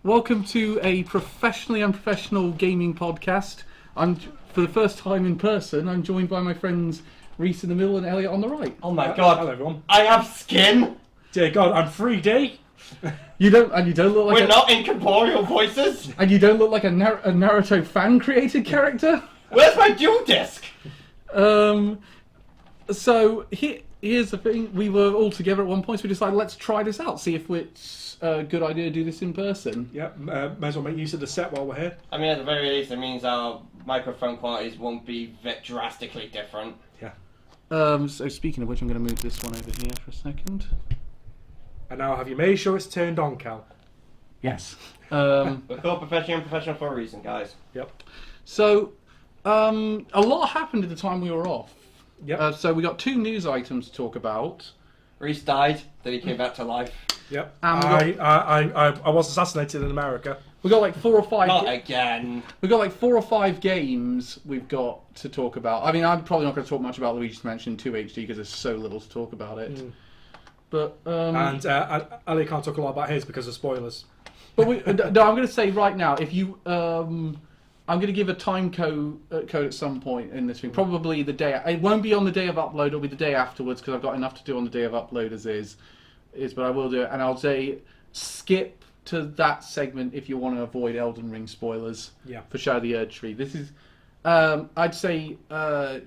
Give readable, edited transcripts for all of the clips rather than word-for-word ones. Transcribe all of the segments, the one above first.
Welcome to a professionally unprofessional gaming podcast. For the first time in person, I'm joined by my friends Reese in the middle and Elliot on the right. Oh my god. Hello everyone. I have skin! Dear God, I'm 3D. You don't look like We're not incorporeal voices! and you don't look like a Naruto fan created character. Where's my dual disc? So here's the thing: we were all together at one point, so we decided let's try this out, see if it's a good idea to do this in person. Yeah, may as well make use of the set while we're here. I mean, at the very least, it means our microphone qualities won't be drastically different. Yeah. So speaking of which, I'm going to move this one over here for a second. And now, have you made sure it's turned on, Cal? Yes. We're called professional and professional for a reason, guys. Yep. So, a lot happened at the time we were off. Yep. So we got two news items to talk about. Reese died, then he came back to life. Yep. And I was assassinated in America. We got like 4 or 5. Not again. We got like 4 or 5 games we've got to talk about. I mean, I'm probably not going to talk much about Luigi's Mansion 2 HD because there's so little to talk about it. Mm. But And Ali can't talk a lot about his because of spoilers. no, I'm going to say right now, if you I'm going to give a time code at some point in this thing. Probably the day. It won't be on the day of upload. It'll be the day afterwards because I've got enough to do on the day of upload as is. But I will do it, and I'll say skip to that segment if you want to avoid Elden Ring spoilers. Yeah. For Shadow of the Erdtree. This is. I'd say.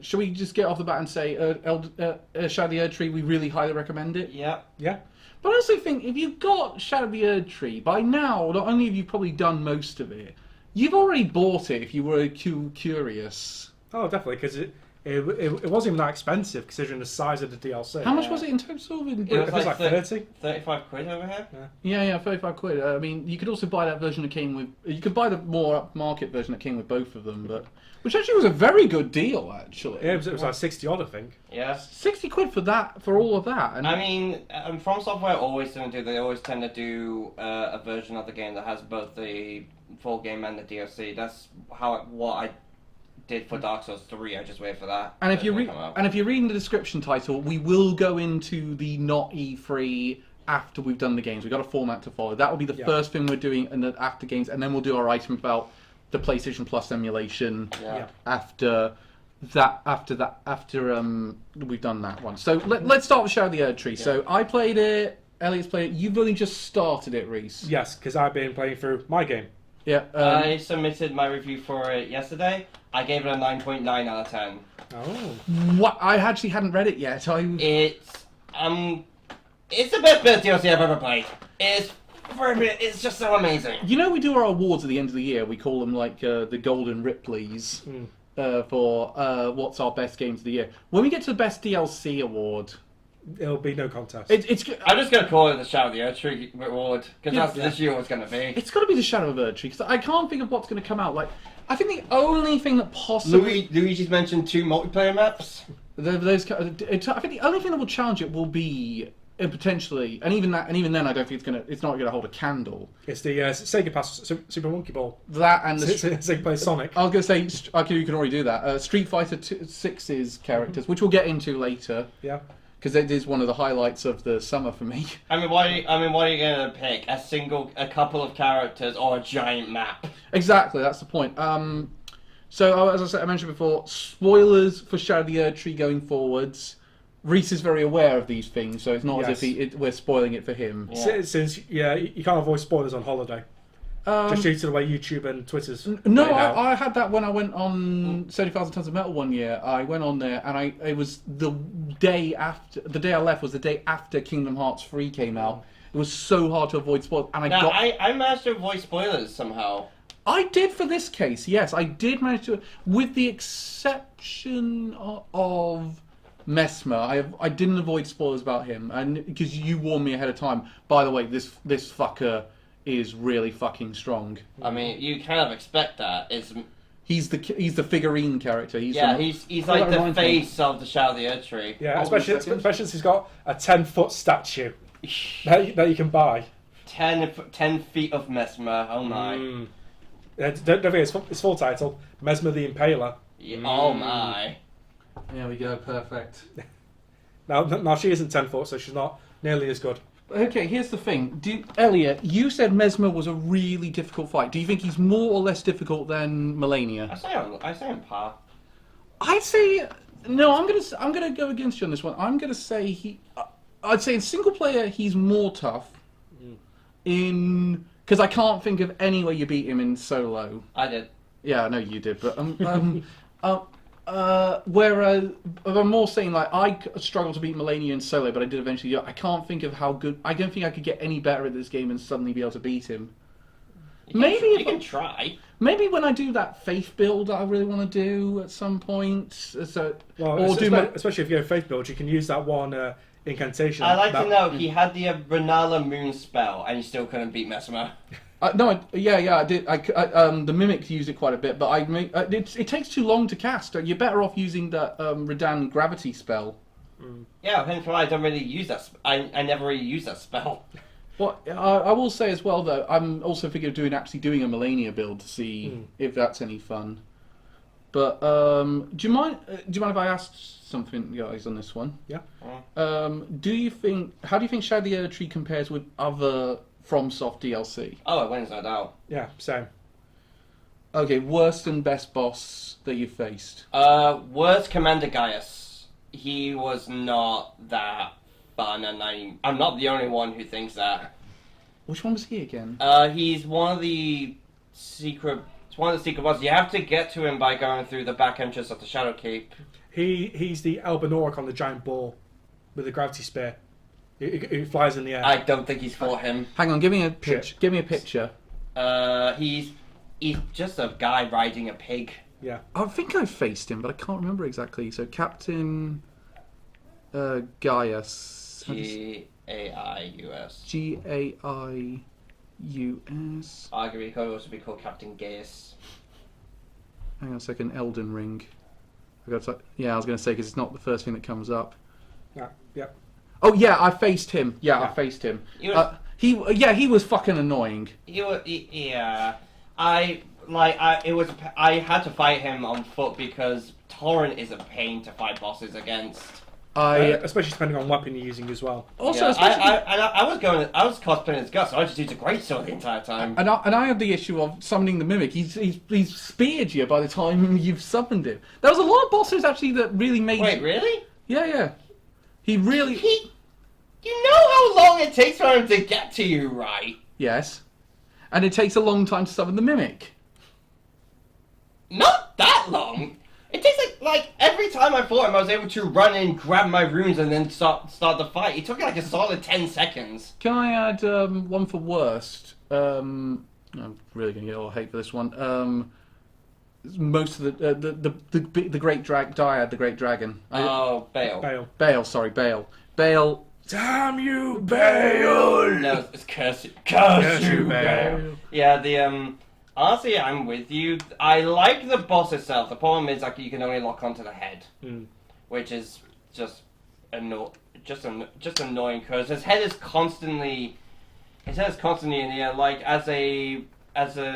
Shall we just get off the bat and say Shadow of the Erdtree? We really highly recommend it. Yep. Yeah. But I also think if you've got Shadow of the Erdtree, by now, not only have you probably done most of it, you've already bought it if you were curious. Oh, definitely, because it wasn't even that expensive considering the size of the DLC. How much was it in total? It It was like 30. 35 quid over here. Yeah, 35 quid. I mean, you could also buy that version that came with... You could buy the more upmarket version that came with both of them, but... Which actually was a very good deal, actually. Yeah, it was like 60 odd, I think. Yeah. 60 quid for all of that. And I mean, From Software always tend to do a version of the game that has both the full game and the DLC. That's what I did for Dark Souls 3. I just waited for that. And if you're reading the description title, we will go into the not E3 after we've done the games. We've got a format to follow. That will be the first thing we're doing in the after games, and then we'll do our item about the PlayStation Plus emulation after we've done that one. So let's start with Shadow of the Erdtree. Yeah. So I played it, Elliot's played it, you've only just started it, Reese. Yes, because I've been playing through my game. Yeah. I submitted my review for it yesterday. I gave it a 9.9 out of 10. Oh. What? I actually hadn't read it yet. It's the best bit of DLC I've ever played. It's just so amazing. You know, we do our awards at the end of the year. We call them like the Golden Ripleys for what's our best games of the year. When we get to the best DLC award, It'll be no contest. I'm just going to call it the Shadow of the Erdtree award, because that's this year what's going to be. It's got to be the Shadow of Erdtree, because I can't think of what's going to come out. Like, I think the only thing that possibly... Luigi's mentioned 2 multiplayer maps. I think the only thing that will challenge it will be... potentially, and even then, I don't think it's not going to hold a candle. It's the Sega Pass Super Monkey Ball. That and the Sega plays Sonic. I was going to say, you can already do that. Street Fighter 6's characters, which we'll get into later. Yeah. Because it is one of the highlights of the summer for me. I mean, what are you going to pick? A couple of characters or a giant map? Exactly, that's the point. So, as I mentioned before, spoilers for Shadow of the Erdtree going forwards. Reese is very aware of these things, so it's not as if we're spoiling it for him. Yeah. Since you can't avoid spoilers on holiday. Just due to the way YouTube and Twitter's No, laid out. I had that when I went on 70,000 Tons of Metal one year. I went on there, and it was the day I left was the day after Kingdom Hearts 3 came out. It was so hard to avoid spoilers, and I managed to avoid spoilers somehow. I did for this case, yes, I did manage to, with the exception of Messmer. I didn't avoid spoilers about him, and because you warned me ahead of time. By the way, this fucker is really fucking strong. I mean, you kind of expect that. He's the figurine character. He's like the face of the Shadow of the Erdtree. Yeah, especially since he's got a 10-foot statue that you can buy. 10 feet of Mesmer. Oh my. Don't forget his full title, Mesmer the Impaler. Yeah, oh my. There we go, perfect. Now she isn't 10 foot, so she's not nearly as good. Okay, here's the thing. Elliot, you said Mesmer was a really difficult fight. Do you think he's more or less difficult than Melania? I say on par. I'd say no. I'm gonna go against you on this one. I'm gonna say I'd say in single player he's more tough. Because I can't think of any way you beat him in solo. I did. Yeah, I know you did, but whereas I'm more saying like I struggled to beat Melania in solo, but I did eventually. I can't think of how good. I don't think I could get any better at this game and suddenly be able to beat him. Maybe you can try. Maybe when I do that faith build that I really want to do at some point. So, especially if you go faith build, you can use that one incantation. I like to know he had the Renala Moon spell and you still couldn't beat Mesmer. No, I did. The Mimic used it quite a bit, but it takes too long to cast. You're better off using the Redan Gravity spell. Yeah, hence why I don't really use that. I never really use that spell. Well, I will say as well though, I'm also thinking of doing a Melania build to see if that's any fun. But do you mind if I ask something, guys, on this one? Yeah. How do you think Shadow the Erdtree compares with other FromSoft DLC? Oh, it wins, no doubt. Yeah, same. Okay, worst and best boss that you've faced. Worst Commander Gaius. He was not that fun, and I'm not the only one who thinks that. Which one was he again? He's one of the secret. It's one of the secret bosses. You have to get to him by going through the back entrance of the Shadow Keep. He's the Albinauric on the giant ball with the gravity spear. He flies in the air. I don't think he's fought him. Hang on, give me a picture. Give me a picture. He's just a guy riding a pig. Yeah. I think I faced him, but I can't remember exactly. So Captain Gaius. Gaius. Gaius. Arguably, he could also be called Captain Gaius. Hang on a second. Elden Ring. I was going to say because it's not the first thing that comes up. Yeah. Oh yeah, I faced him. I faced him. He was fucking annoying. I had to fight him on foot because Torrent is a pain to fight bosses against. Especially depending on weapon you're using as well. Also, I was cosplaying as Gus, so I just used a greatsword the entire time. And I had the issue of summoning the Mimic. He's speared you by the time you've summoned him. There was a lot of bosses actually that really made. Wait, really? Yeah. He really. You know how long it takes for him to get to you, right? Yes. And it takes a long time to summon the Mimic. Not that long. It takes like every time I fought him, I was able to run in, grab my runes, and then start the fight. It took like a solid 10 seconds. Can I add one for worst? I'm really going to get all hate for this one. Most of the great Dyad, the great dragon. Bale. Bale. Bale. Damn you, Bale! No, it's curse you, Bale. Yeah, honestly, I'm with you. I like the boss itself. The problem is like you can only lock onto the head, which is just annoying because his head is constantly in the air. Like as a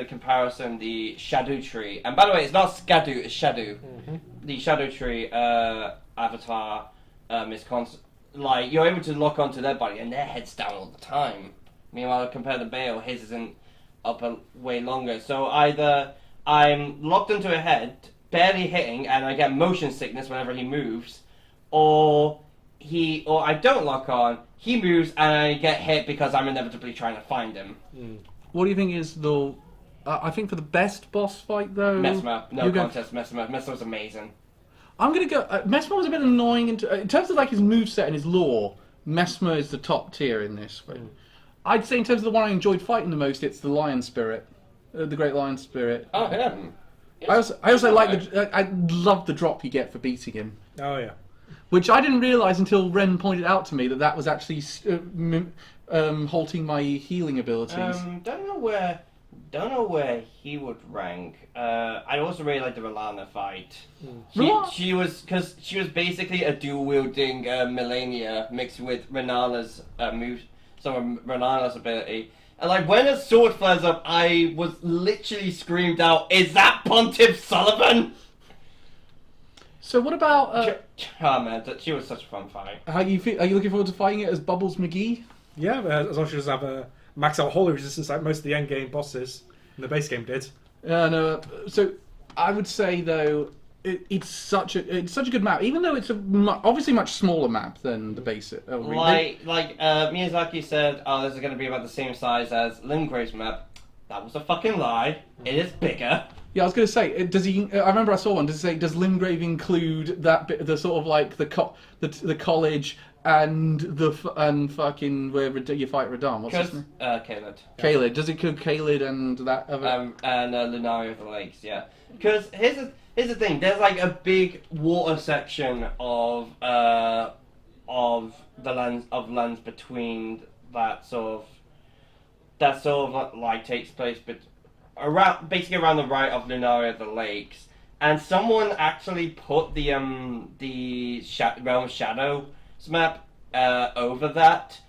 comparison, the Shadow Tree. And by the way, it's not Skadu, it's Shadow. The Shadow Tree avatar is like you're able to lock onto their body and their head's down all the time. Meanwhile, compared to Bale, his isn't up way longer. So either I'm locked into a head, barely hitting, and I get motion sickness whenever he moves, or I don't lock on, he moves, and I get hit because I'm inevitably trying to find him. What do you think is the... I think for the best boss fight, though... Mesmer. No contest, Mesmer. Mesmer's amazing. I'm going to go... Mesmer was a bit annoying in terms of like his moveset and his lore. Mesmer is the top tier in this. I'd say in terms of the one I enjoyed fighting the most, it's the Lion Spirit. The Great Lion Spirit. Oh, yeah. I also like I love the drop you get for beating him. Oh, yeah. Which I didn't realise until Ren pointed out to me that was actually halting my healing abilities. Don't know where he would rank. I also really like the Relana fight. She was basically a dual wielding Melania mixed with Renala's moves, some of Renala's ability. And like when a sword flares up, I was literally screamed out, "Is that Pontiff Sullivan?" So what about? Oh man, she was such a fun fight. How you feel? Are you looking forward to fighting it as Bubbles McGee? Yeah, as long as she doesn't have a max out holy resistance like most of the end game bosses in the base game did. No. So I would say though, it's such a good map, even though it's obviously much smaller map than the basic. Miyazaki said, "Oh, this is going to be about the same size as Limgrave's map." That was a fucking lie. It is bigger. Yeah, I was going to say, does he? I remember I saw one. Does it say, does Limgrave include that bit, the sort of like the college and fucking where you fight Radahn? What's his name? Caelid. Caelid. Does it include Caelid and that other? And Lunaria of the Lakes, yeah. Because here's the thing. There's like a big water section of the lands between that sort of like takes place, but around the right of Lunaria of the Lakes, and someone actually put the Realm of Shadow map over that.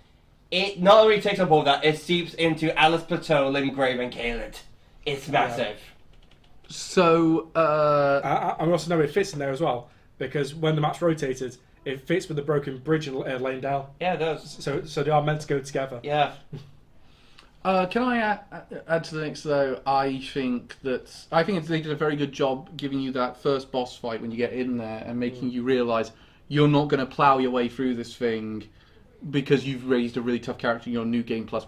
It not only takes up all that, it seeps into Alice Plateau, Limgrave, and Caelid. It's massive. So I also know it fits in there as well because when the map's rotated, it fits with the broken bridge in Lanedale. Yeah, it does. So they are meant to go together. Yeah. Can I add to the next though? I think they did a very good job giving you that first boss fight when you get in there and making you realise you're not going to plough your way through this thing because you've raised a really tough character in your new game plus.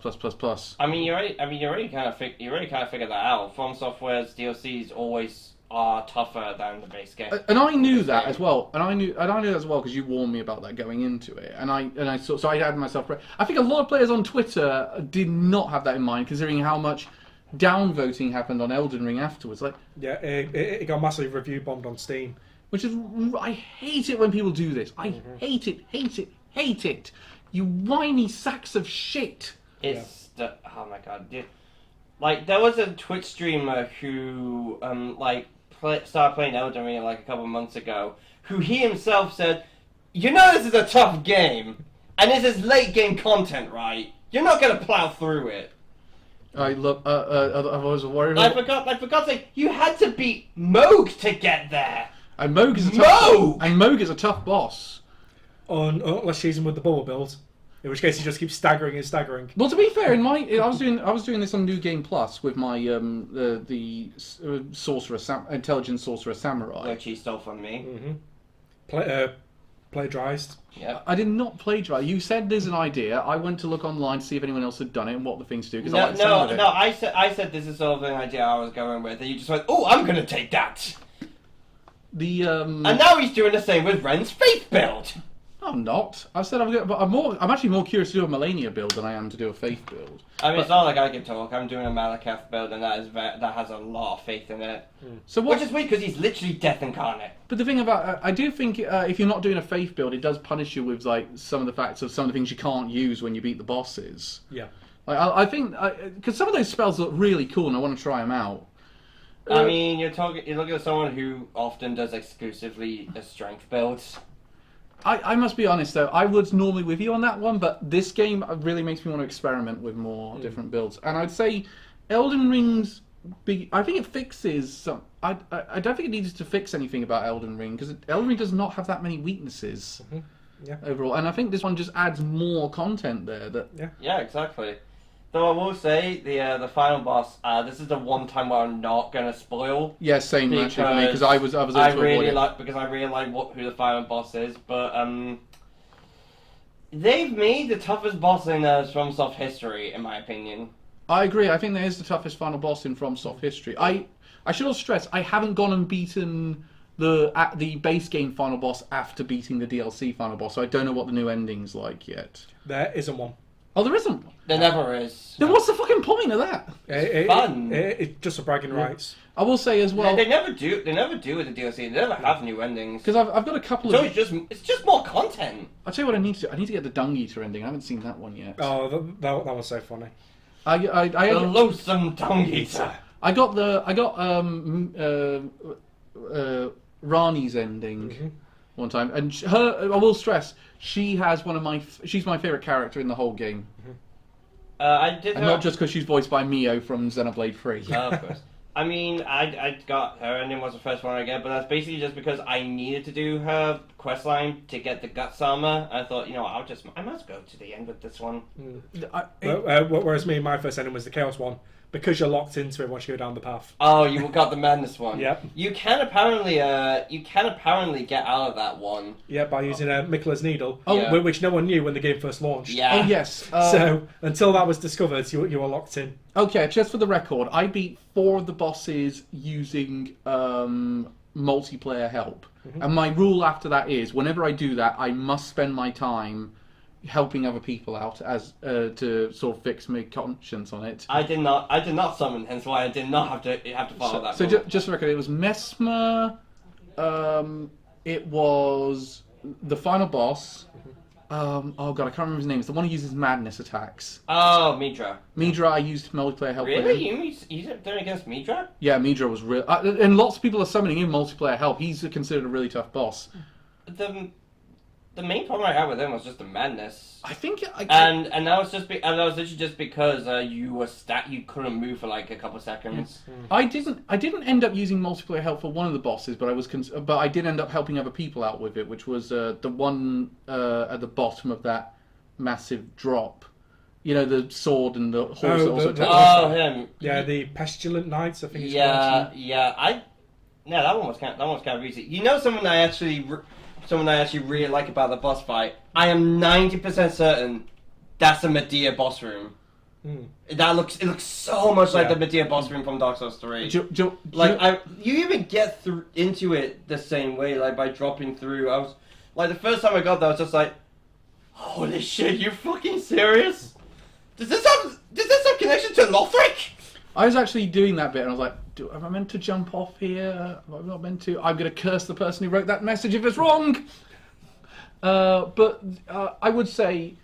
I mean, you already kind of figured that out. From Software's DLCs always are tougher than the base game. And I knew that as well. And I knew that as well because you warned me about that going into it. And I so I had myself. I think a lot of players on Twitter did not have that in mind, considering how much downvoting happened on Elden Ring afterwards. Like, yeah, it got massively review bombed on Steam. Which is, I hate it when people do this. I hate it. You whiny sacks of shit. Oh my god. Like, there was a Twitch streamer who, started playing Elden Ring like a couple of months ago, who he himself said, "You know this is a tough game, and this is late game content, right? You're not going to plow through it." I was worried. I forgot. Like, you had to beat Moog to get there. And Moog is a tough boss. Unless she's in with the bubble build, in which case he just keeps staggering and staggering. Well, to be fair, I was doing this on New Game Plus with my intelligent sorcerer samurai, which he stole from me. Plagiarized. Yeah. I did not plagiarize. You said there's an idea. I went to look online to see if anyone else had done it and what the things do. I said this is sort of an idea I was going with, and you just went, "Oh, I'm going to take that." And now he's doing the same with Ren's faith build. I'm not. I've said I'm actually more curious to do a Melania build than I am to do a faith build. I mean, it's not like I can talk. I'm doing a Malakath build, and that has a lot of faith in it. Which is weird because he's literally death incarnate. But the thing about I do think if you're not doing a faith build, it does punish you with like some of the facts of some of the things you can't use when you beat the bosses. Yeah. Like, I think because some of those spells look really cool, and I want to try them out. I mean, you're looking at someone who often does exclusively a strength builds. I must be honest though, I was normally with you on that one, but this game really makes me want to experiment with more different builds. And I'd say Elden Ring's I think it fixes some. I don't think it needs to fix anything about Elden Ring because Elden Ring does not have that many weaknesses overall, and I think this one just adds more content there. Yeah, exactly. Though I will say the final boss. This is the one time where I'm not gonna spoil. Yeah, same actually for me because I was I really like who the final boss is, but they've made the toughest boss in FromSoft history, in my opinion. I agree. I think that is the toughest final boss in FromSoft history. I should also stress I haven't gone and beaten the base game final boss after beating the DLC final boss, so I don't know what the new ending's like yet. There isn't one. Oh, there isn't one? There never is. Then what's the fucking point of that? It's fun. It's just for bragging rights. I will say as well. They never do. They never do with the DLC. They never have new endings. Because I've got a couple of. It's just more content. I'll tell you what I need to do. I need to get the Dung Eater ending. I haven't seen that one yet. Oh, that was so funny. The loathsome Dung Eater. I got Rani's ending one time, and I will stress she's my favorite character in the whole game. I did. And not just because she's voiced by Mio from Xenoblade 3. Of course. I mean, I got her ending was the first one I get, but that's basically just because I needed to do her quest line to get the guts armor. I thought, I must go to the end with this one. Whereas me, my first ending was the Chaos one, because you're locked into it once you go down the path. Oh, you got the madness one. Yep. You can apparently get out of that one. Yeah, by using a Mikla's needle, Yeah. which no one knew when the game first launched. Yeah. Oh yes. So until that was discovered, you were locked in. Okay, just for the record, I beat 4 of the bosses using multiplayer help. And my rule after that is, whenever I do that, I must spend my time helping other people out as to sort of fix my conscience on it. I did not summon, hence why I did not have to follow that. So rule. just for the record, it was Mesmer, it was the final boss. Oh god, I can't remember his name. It's the one who uses madness attacks. Oh, Midra. Midra, I used multiplayer help with Really? him. You used it against Midra? Yeah, Midra was real, and lots of people are summoning him multiplayer help. He's considered a really tough boss. The main problem I had with him was just the madness. I think, And that was literally just because you were you couldn't move for like a couple seconds. I didn't end up using multiplayer help for one of the bosses, but but I did end up helping other people out with it, which was the one at the bottom of that massive drop. You know, the sword and the horse that also takes. Him. Yeah, the Pestilent Knights, I think it's Yeah, called. yeah. That one was kind of easy. You know, someone I actually really like about the boss fight. I am 90% certain that's the Medea boss room. It looks so much like the Medea boss room from Dark Souls 3. You even get into it the same way, like by dropping through. I was like, the first time I got there, I was just like, holy shit, you fucking serious? Does this have connection to Lothric? I was actually doing that bit, and I was like, am I meant to jump off here? Am I not meant to? I'm going to curse the person who wrote that message if it's wrong! But I would say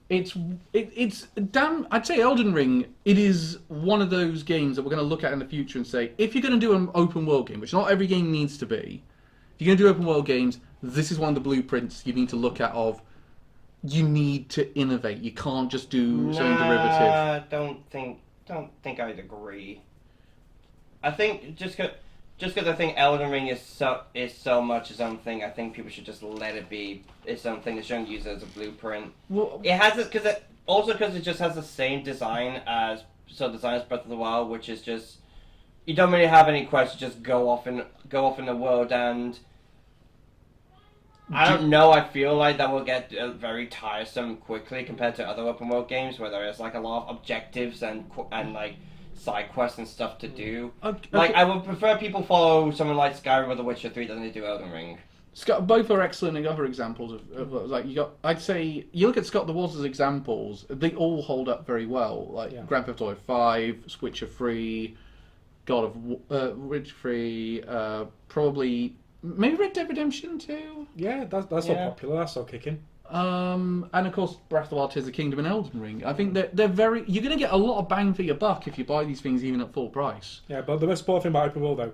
it's damn... I'd say Elden Ring, it is one of those games that we're going to look at in the future and say, if you're going to do an open world game, which not every game needs to be, if you're going to do open world games, this is one of the blueprints you need to look at of, you need to innovate. You can't just do something derivative. Don't think I'd agree. I think just because I think Elden Ring is so much its own thing, I think people should just let it be its own thing. They shouldn't use it as a blueprint. Well, It has it because it just has the same design as Breath of the Wild, which is just you don't really have any quests. You just go off in the world, and I don't know. I feel like that will get very tiresome quickly compared to other open world games where there is like a lot of objectives and like side quests and stuff to do. Okay. Like I would prefer people follow someone like Skyrim or The Witcher 3 than they do Elden Ring. Both are excellent other examples of like you got. I'd say you look at Scott the Woz as examples; they all hold up very well. Like Grand Theft Auto 5, Witcher 3, Witcher 3, probably maybe Red Dead Redemption 2. Yeah, that's all popular. That's all kicking. And of course, Breath of the Wild, Tears of the Kingdom, and Elden Ring. I think they're very. You're going to get a lot of bang for your buck if you buy these things even at full price. Yeah, but the most important thing about open world though,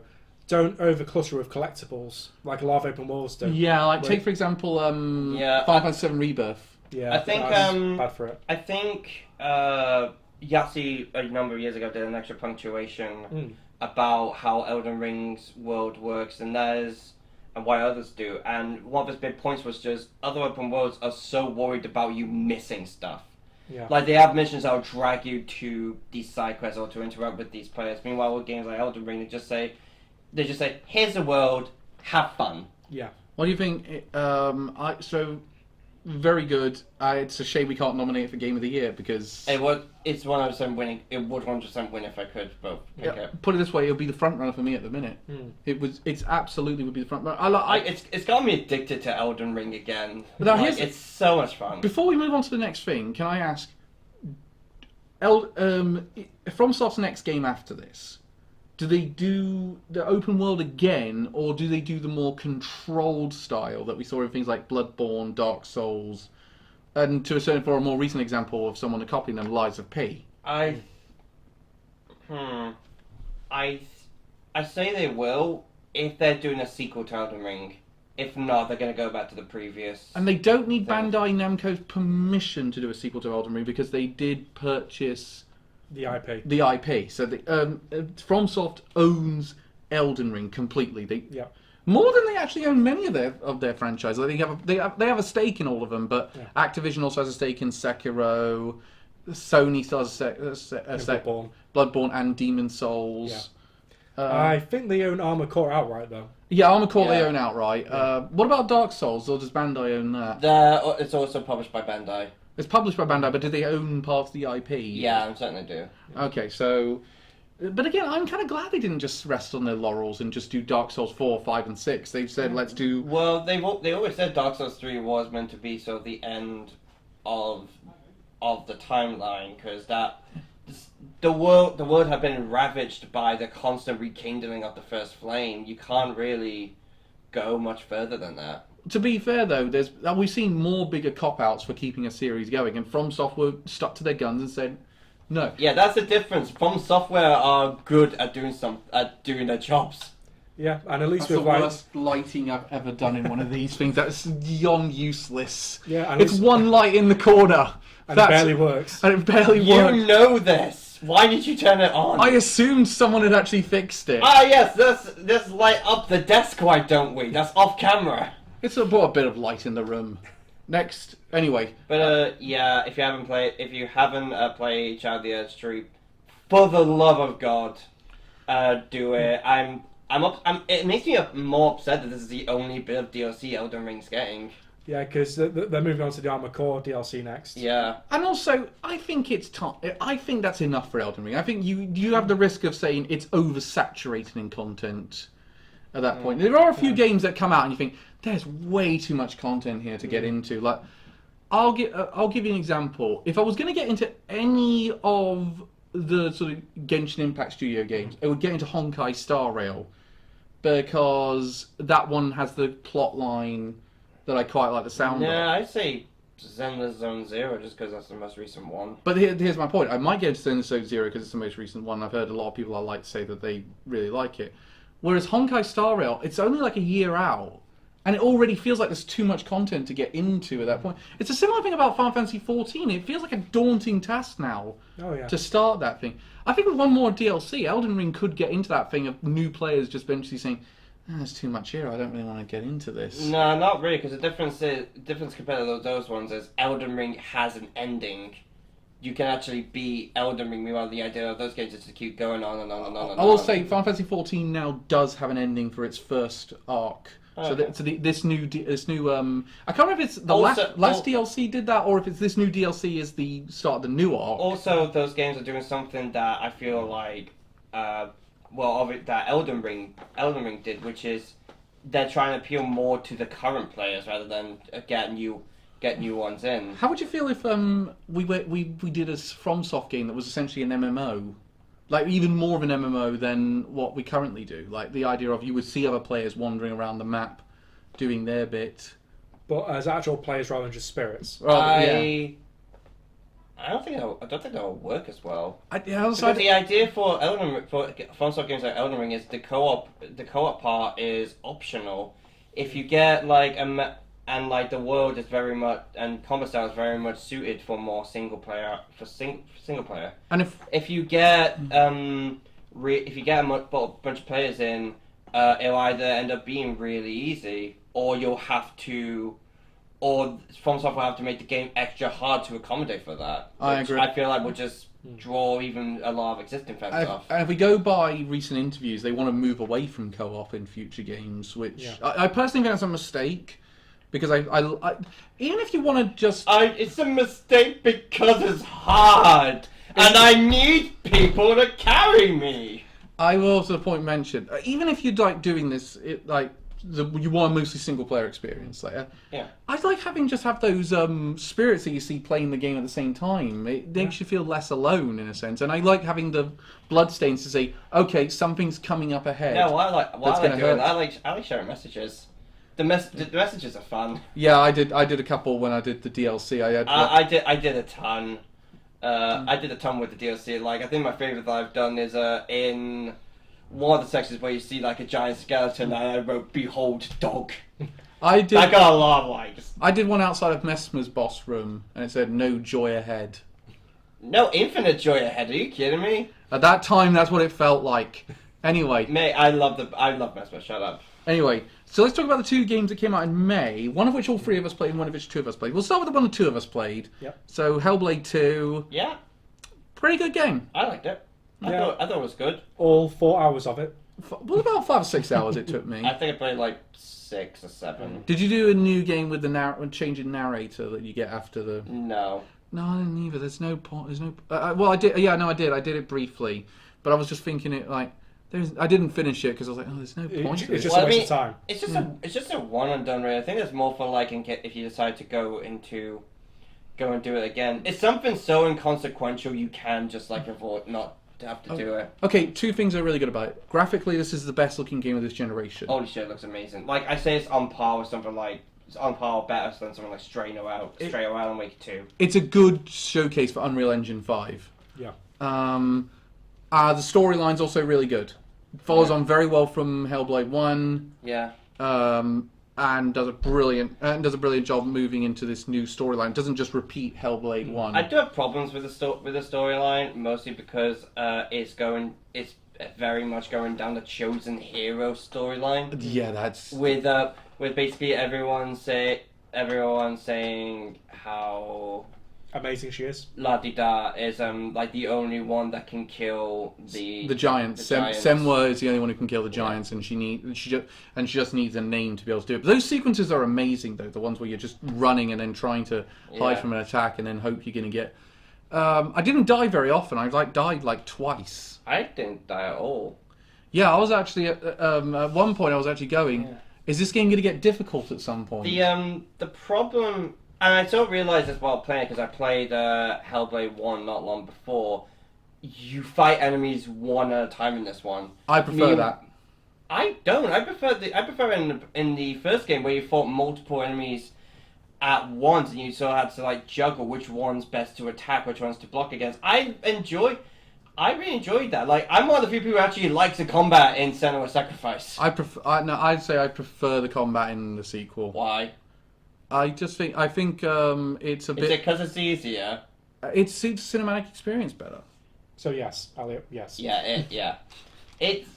don't overclutter with collectibles like a lot of open worlds do. Yeah, like take for example, Final Fantasy VII Rebirth. Yeah, I think bad for it. I think Yahtzee a number of years ago did an extra punctuation about how Elden Ring's world works, and why others do. And one of his big points was just other open worlds are so worried about you missing stuff. Yeah. Like they have missions that'll drag you to these side quests or to interact with these players. Meanwhile, with games like Elden Ring, they just say, "Here's the world, have fun." Yeah. What do you think? Very good. It's a shame we can't nominate it for Game of the Year because It's 100% winning. It would 100% win if I could both pick it. Put it this way, it would be the front runner for me at the minute. It's absolutely would be the front runner. It's got me addicted to Elden Ring again. Now, It's so much fun. Before we move on to the next thing, can I ask? FromSoft's next game after this, do they do the open world again, or do they do the more controlled style that we saw in things like Bloodborne, Dark Souls, and to a certain, for a more recent example of someone copying them, Lies of P? I say they will if they're doing a sequel to Elden Ring. If not, they're going to go back to the previous. And they don't need Bandai Namco's permission to do a sequel to Elden Ring because they did purchase The IP. The IP. So FromSoft owns Elden Ring completely. Yeah. More than they actually own many of their franchises. They have a stake in all of them, but Activision also has a stake in Sekiro. Sony still has a stake. Bloodborne and Demon Souls. I think they own Armored Core outright, though. Yeah, Armored Core they own outright. What about Dark Souls, or does Bandai own that? It's also published by Bandai. It's published by Bandai, but do they own part of the IP? Yeah, I certainly do. Okay, so... But again, I'm kind of glad they didn't just rest on their laurels and just do Dark Souls 4, 5, and 6. They've said, let's do... Well, they always said Dark Souls 3 was meant to be the end of the timeline, because the world had been ravaged by the constant rekindling of the First Flame. You can't really go much further than that. To be fair, though, we've seen more bigger cop-outs for keeping a series going, and FromSoft were stuck to their guns and said, no. Yeah, that's the difference. From Software are good at doing their jobs. Yeah, and at least that's with the worst lighting I've ever done in one of these things. That's beyond useless. Yeah, and it's one light in the corner. And it barely works. And it barely works. You know this. Why did you turn it on? I assumed someone had actually fixed it. Ah, yes, let's light up the desk, why don't we? That's off camera. It's brought a bit of light in the room. Next, anyway. But yeah, if you haven't played Child of the Erdtree, for the love of God, do it. It makes me more upset that this is the only bit of DLC Elden Ring's getting. Yeah, because they're moving on to the Armored Core DLC next. Yeah, and also I think it's I think that's enough for Elden Ring. I think you have the risk of saying it's oversaturated in content at that point. There are a few games that come out and you think there's way too much content here to get into. Like, I'll give you an example. If I was going to get into any of the sort of Genshin Impact Studio games, it would get into Honkai Star Rail, because that one has the plot line that I quite like the sound of. Yeah, I'd say Zenless Zone Zero just because that's the most recent one. But here's my point. I might get into Zenless Zone Zero because it's the most recent one. I've heard a lot of people I like say that they really like it. Whereas Honkai Star Rail, it's only like a year out, and it already feels like there's too much content to get into at that point. It's a similar thing about Final Fantasy XIV. It feels like a daunting task now to start that thing. I think with one more DLC, Elden Ring could get into that thing of new players just eventually saying, there's too much here, I don't really want to get into this. No, not really, because the difference compared to those ones is Elden Ring has an ending. You can actually beat Elden Ring, meanwhile the idea of those games is to keep going on and on and on and on. I will say Final Fantasy XIV now does have an ending for its first arc. Okay. So this new I can't remember if it's the last DLC did that, or if it's this new DLC is the start of the new arc. Also, those games are doing something that I feel like, that Elden Ring did, which is they're trying to appeal more to the current players rather than get new ones in. How would you feel if we did a FromSoft game that was essentially an MMO? Like, even more of an MMO than what we currently do. Like, the idea of you would see other players wandering around the map doing their bit. But as actual players rather than just spirits. I don't think that will work as well. The idea for FromSoft games like Elden Ring is the co-op part is optional. If you get like the world is very much, and combat style is very much suited for more single player. And if you get a bunch of players in, it'll either end up being really easy, or FromSoft will have to make the game extra hard to accommodate for that. I agree. I feel like would just draw even a lot of existing fans off. And if we go by recent interviews, they want to move away from co-op in future games, which I personally think that's a mistake. Because I even if you want to just... it's a mistake because it's hard, and I need people to carry me. I will also point mention, even if you'd like doing this, you want a mostly single player experience. I like having those spirits that you see playing the game at the same time. It makes you feel less alone in a sense, and I like having the bloodstains to say, okay, something's coming up ahead. Yeah, I like sharing messages. The messages are fun. Yeah, I did a couple when I did the DLC. I did a ton. I did a ton with the DLC. Like, I think my favorite that I've done is in one of the sections where you see like a giant skeleton, and I wrote "Behold, dog." I got a lot of likes. I did one outside of Messmer's boss room, and it said "No joy ahead." No infinite joy ahead. Are you kidding me? At that time, that's what it felt like. Anyway. Mate, I love Mesmer. Shut up. Anyway, so let's talk about the 2 games that came out in May. One of which all 3 of us played, and one of which 2 of us played. We'll start with the one that 2 of us played. Yep. So Hellblade 2. Yeah, Pretty good game. I liked it. I Yeah. thought it was good. All 4 hours of it. Well, about 5 or 6 hours it took me. I think I played like 6 or 7. Did you do a new game with the change in narrator that you get after the? No. No, I didn't either. There's no point. There's no. Well, I did. Yeah, no, I did. I did it briefly, but I was just thinking it like. I didn't finish it because I was like, oh, there's no point. It's to this. just a waste of time. It's just a one and done. Really, I think there's more for like if you decide to go and do it again. It's something so inconsequential you can just like avoid not to have to do it. Okay, 2 things are really good about it. Graphically, this is the best looking game of this generation. Holy shit, it looks amazing. Like I say, it's on par with something like it's on par or better than something like Stray No Island Wake 2. It's a good showcase for Unreal Engine 5. Yeah. The storyline's also really good. It follows on very well from Hellblade 1. Yeah. And does a brilliant job moving into this new storyline. It doesn't just repeat Hellblade 1. I do have problems with the storyline, mostly because it's very much going down the chosen hero storyline. Yeah, that's with basically everyone saying how Amazing she is. La-di-da is like the only one that can kill the giants. giants. Senwa is the only one who can kill the giants, and she just needs a name to be able to do it. But those sequences are amazing, though. The ones where you're just running and then trying to hide from an attack, and then hope you're going to get. I didn't die very often. I died like twice. I didn't die at all. Yeah, I was actually at one point. I was actually going. Yeah. Is this game going to get difficult at some point? The problem. And I sort of realised this while playing, because I played Hellblade 1 not long before. You fight enemies one at a time in this one. I prefer that. I don't. I prefer in the first game where you fought multiple enemies at once, and you sort of had to like juggle which one's best to attack, which one's to block against. I really enjoyed that. Like, I'm one of the few people who actually likes the combat in Senua's Sacrifice. I'd say I prefer the combat in the sequel. Why? I think it's a bit. Is it because it's easier? It suits cinematic experience better. So yes, Elliot, yes. Yeah. It's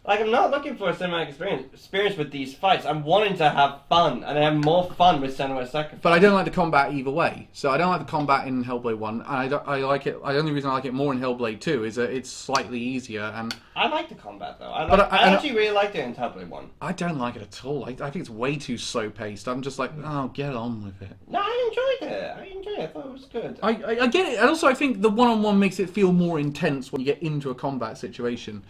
like I'm not looking for a cinematic experience with these fights. I'm wanting to have fun, and I have more fun with Senua's Sacrifice. But I don't like the combat either way. So I don't like the combat in Hellblade 1, and I like it. The only reason I like it more in Hellblade 2 is that it's slightly easier. And I like the combat though. I actually really liked it in Hellblade 1. I don't like it at all. I think it's way too slow paced. I'm just like, oh, get on with it. No, I enjoyed it. I thought it was good. I get it. And also, I think the one-on-one makes it feel more intense when you get into a combat situation.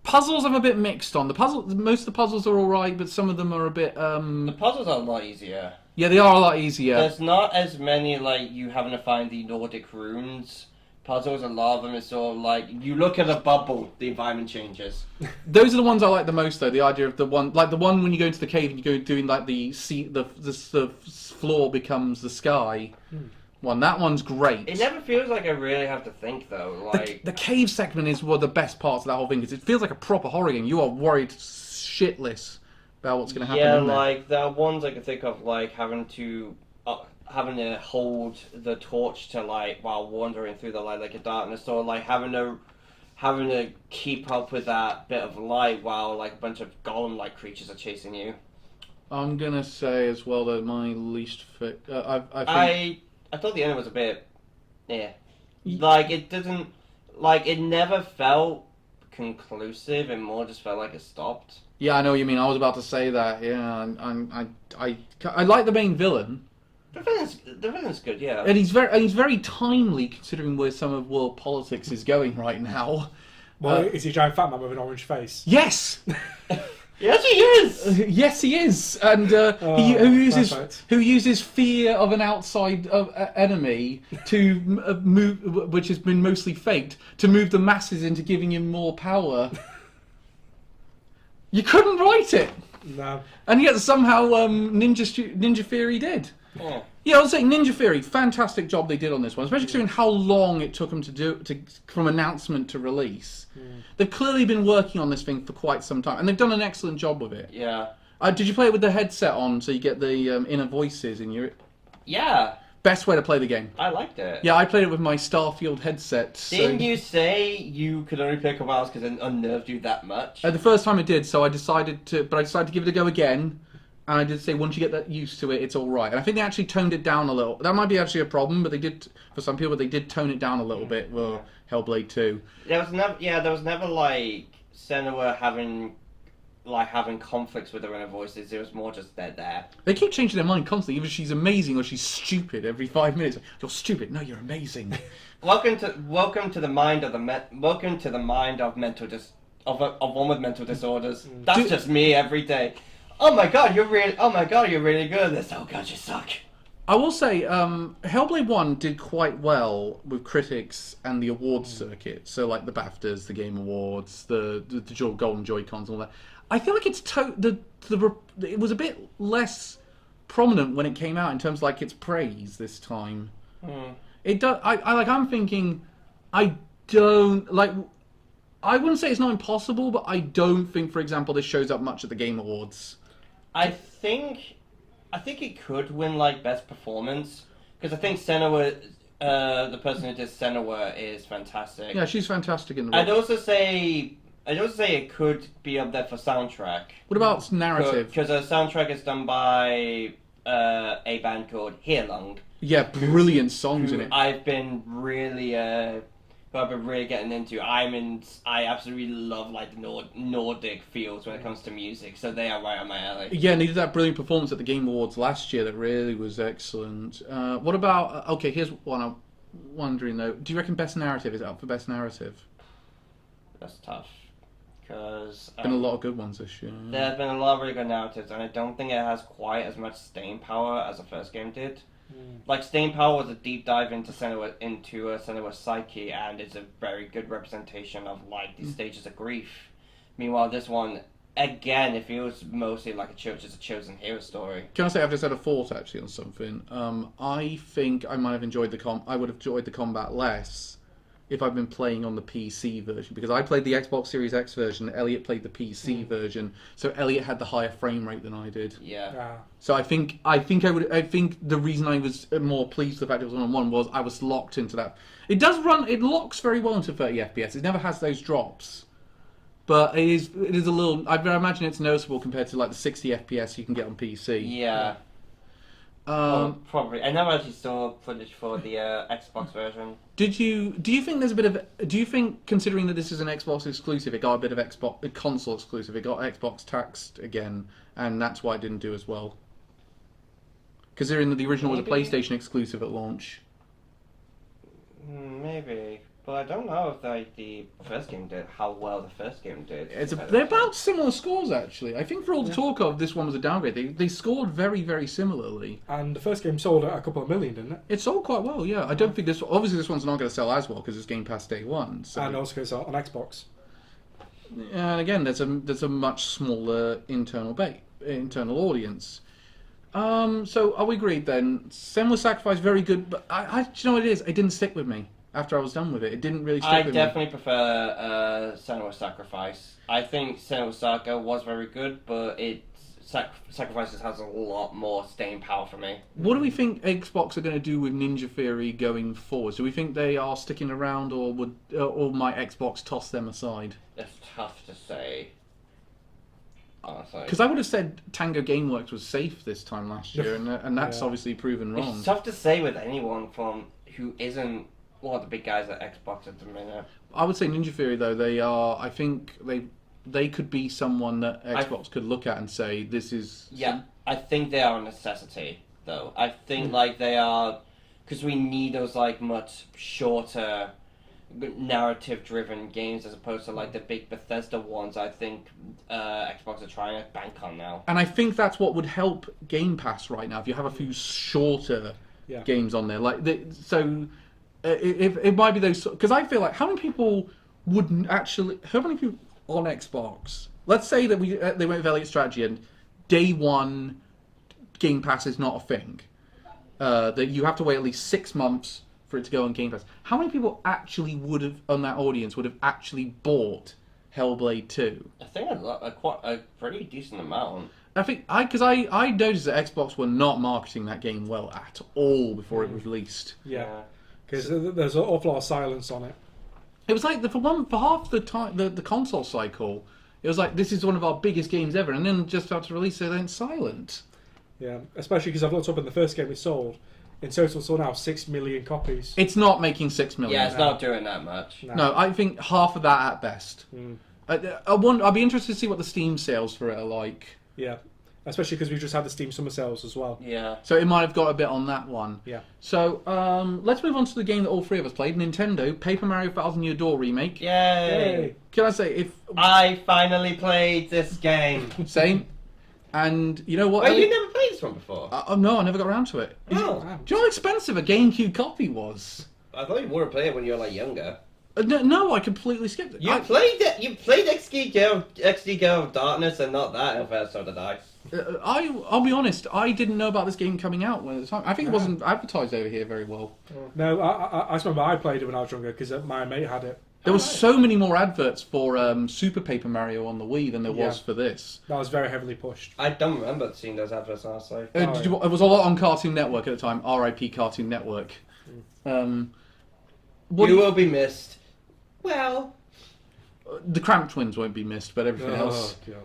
Puzzles I'm a bit mixed on. Most of the puzzles are alright, but some of them are a bit... The puzzles are a lot easier. Yeah, they are a lot easier. There's not as many, like, you having to find the Nordic runes puzzles. A lot of them is sort of like, you look at a bubble, the environment changes. Those are the ones I like the most, though. The idea of the one when you go into the cave and you go doing, like, the floor becomes the sky. One. That one's great. It never feels like I really have to think, though. Like the cave segment is one of the best parts of that whole thing, because it feels like a proper horror game. You are worried shitless about what's going to happen. Yeah, in there. like there are ones I can think of, like having to hold the torch to light while wandering through the light like a darkness, or like having to keep up with that bit of light while like a bunch of golem-like creatures are chasing you. I'm gonna say as well that my least fit. I thought the end was a bit, like it didn't, like it never felt conclusive. It more just felt like it stopped. Yeah, I know what you mean. I was about to say that. Yeah, I like the main villain. The villain's good, yeah. And he's very timely considering where some of world politics is going right now. Well, is he a giant fat man with an orange face? Yes. Yes, he is. Yes, he is, and who uses fear of an outside enemy to move, which has been mostly faked, to move the masses into giving him more power. You couldn't write it. No. And yet somehow Ninja Theory did. Yeah. Yeah, I was saying Ninja Theory, fantastic job they did on this one, especially considering how long it took them from announcement to release. They've clearly been working on this thing for quite some time, and they've done an excellent job with it. Yeah. Did you play it with the headset on so you get the inner voices in your... Yeah. Best way to play the game. I liked it. Yeah, I played it with my Starfield headset. So... Didn't you say you could only play a couple hours because it unnerved you that much? The first time I did, so I decided to give it a go again. And I did say once you get that used to it, it's all right. And I think they actually toned it down a little. That might be actually a problem, but they did for some people. They did tone it down a little bit for Hellblade 2. There was never like Senua having conflicts with her inner voices. It was more just they're there. They keep changing their mind constantly. Either she's amazing or she's stupid every 5 minutes. You're stupid. No, you're amazing. Welcome to the mind of mental of one with mental disorders. That's just me every day. Oh my god, you're really good at this. Oh god, you suck. I will say, Hellblade 1 did quite well with critics and the awards circuit. So, like the BAFTAs, the Game Awards, the Golden Joy-Cons, and all that. I feel like it was a bit less prominent when it came out in terms of like its praise this time. It does. I'm thinking, I don't like. I wouldn't say it's not impossible, but I don't think, for example, this shows up much at the Game Awards. I think it could win like best performance because I think Senua, the person who did Senua, is fantastic. Yeah, she's fantastic in the role. I'd also say it could be up there for soundtrack. What about narrative? Because the soundtrack is done by a band called Heerlung. Yeah, brilliant songs in it. I've been really getting into. I absolutely love like the Nordic feels when it comes to music, so they are right on my alley. Yeah, and they did that brilliant performance at the Game Awards last year that really was excellent. What about... okay, here's one I'm wondering though. Do you reckon Best Narrative is up for Best Narrative? That's tough. Because... been a lot of good ones this year. There have been a lot of really good narratives, and I don't think it has quite as much staying power as the first game did. Like, Staying Power was a deep dive into Senua's psyche, and it's a very good representation of, like, these stages of grief. Meanwhile, this one, again, it feels mostly like just a chosen hero story. Can I say I've just had a thought, actually, on something? I think I might have enjoyed I would have enjoyed the combat less if I've been playing on the PC version, because I played the Xbox Series X version, Elliot played the PC version, so Elliot had the higher frame rate than I did. Yeah. So I think the reason I was more pleased with the fact it was on one was I was locked into that. It locks very well into 30 FPS. It never has those drops. But it is a little, I imagine it's noticeable compared to like the 60 FPS you can get on PC. Yeah. Probably. I never actually saw footage for the Xbox version. Do you think there's a bit of... Do you think, considering that this is an Xbox exclusive, it got a bit of a console exclusive, it got Xbox taxed again, and that's why it didn't do as well? Considering that the original was a PlayStation exclusive at launch. Maybe. But I don't know if the first game did, how well the first game did. They're about similar scores, actually. I think for all the talk of this one was a downgrade, they scored very, very similarly. And the first game sold at a couple of million, didn't it? It sold quite well, yeah. I don't think this... Obviously, this one's not going to sell as well, because it's Game Pass Day 1. So. And also goes on Xbox. And again, there's a much smaller internal audience. So are we agreed then? Senua's Sacrifice, very good, but do you know what it is? It didn't stick with me. After I was done with it, it didn't really stick with me. I definitely prefer Senua's Sacrifice. I think Senua's Saga was very good, but Sacrifices has a lot more staying power for me. What do we think Xbox are going to do with Ninja Theory going forward? Do we think they are sticking around, or might Xbox toss them aside? It's tough to say. Honestly. Because I would have said Tango Gameworks was safe this time last year, and that's obviously proven wrong. It's tough to say with anyone who isn't one of the big guys at Xbox at the minute. I would say Ninja Theory, though, they are... I think they could be someone that Xbox could look at and say, this is... Yeah, I think they are a necessity, though. I think, they are... Because we need those, much shorter, narrative-driven games as opposed to, the big Bethesda ones I think Xbox are trying to bank on now. And I think that's what would help Game Pass right now, if you have a few shorter games on there. It might be those... Because I feel like, how many people on Xbox... Let's say that they went with Elliot's strategy and day one Game Pass is not a thing. That you have to wait at least 6 months for it to go on Game Pass. How many people actually would have, on that audience, would have actually bought Hellblade 2? I think a pretty decent amount. I think I noticed that Xbox were not marketing that game well at all before it was released. Yeah, because there's an awful lot of silence on it. It was like for half the time the console cycle, it was like this is one of our biggest games ever, and then just after release it went silent. Yeah, especially because I've looked up in the first game it sold. In total, sold now 6 million copies. It's not making 6 million. Yeah, it's not doing that much. No, I think half of that at best. I'll be interested to see what the Steam sales for it are like. Yeah, especially because we've just had the Steam Summer Sales as well. Yeah. So it might have got a bit on that one. Yeah. So let's move on to the game that all three of us played, Nintendo Paper Mario Thousand Year Door remake. Yay! Can I say if I finally played this game. same? And you know what? Wait, you never played this one before? No, I never got around to it. Oh. Do you know how expensive a GameCube copy was? I thought you would have played it when you were like younger. No, I completely skipped it. You played it. You played XD Girl of Darkness and not that. In fact, so did I. I'll be honest. I didn't know about this game coming out when it was time. I think it wasn't advertised over here very well. No, I remember I played it when I was younger because my mate had it. There was so many more adverts for Super Paper Mario on the Wii than there was for this. That was very heavily pushed. I don't remember seeing those adverts, honestly. It was a lot on Cartoon Network at the time. R.I.P. Cartoon Network. You will be missed. Well, the Cramp Twins won't be missed, but everything else. God.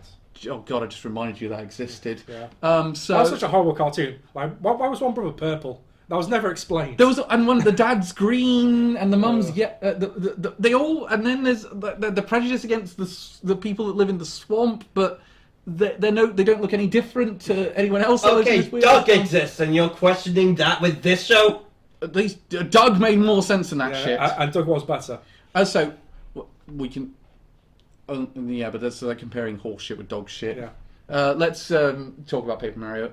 Oh God! I just reminded you that existed. Yeah. So that was such a horrible cartoon. Like, why was one brother purple? That was never explained. there was, and one the dad's green, and the mum's they all, and then there's the prejudice against the people that live in the swamp, but they don't look any different to anyone else. Okay, Doug exists, and you're questioning that with this show. At least Doug made more sense than that shit. And Doug was better. So we can, but that's like comparing horse shit with dog shit. Yeah. Let's talk about Paper Mario.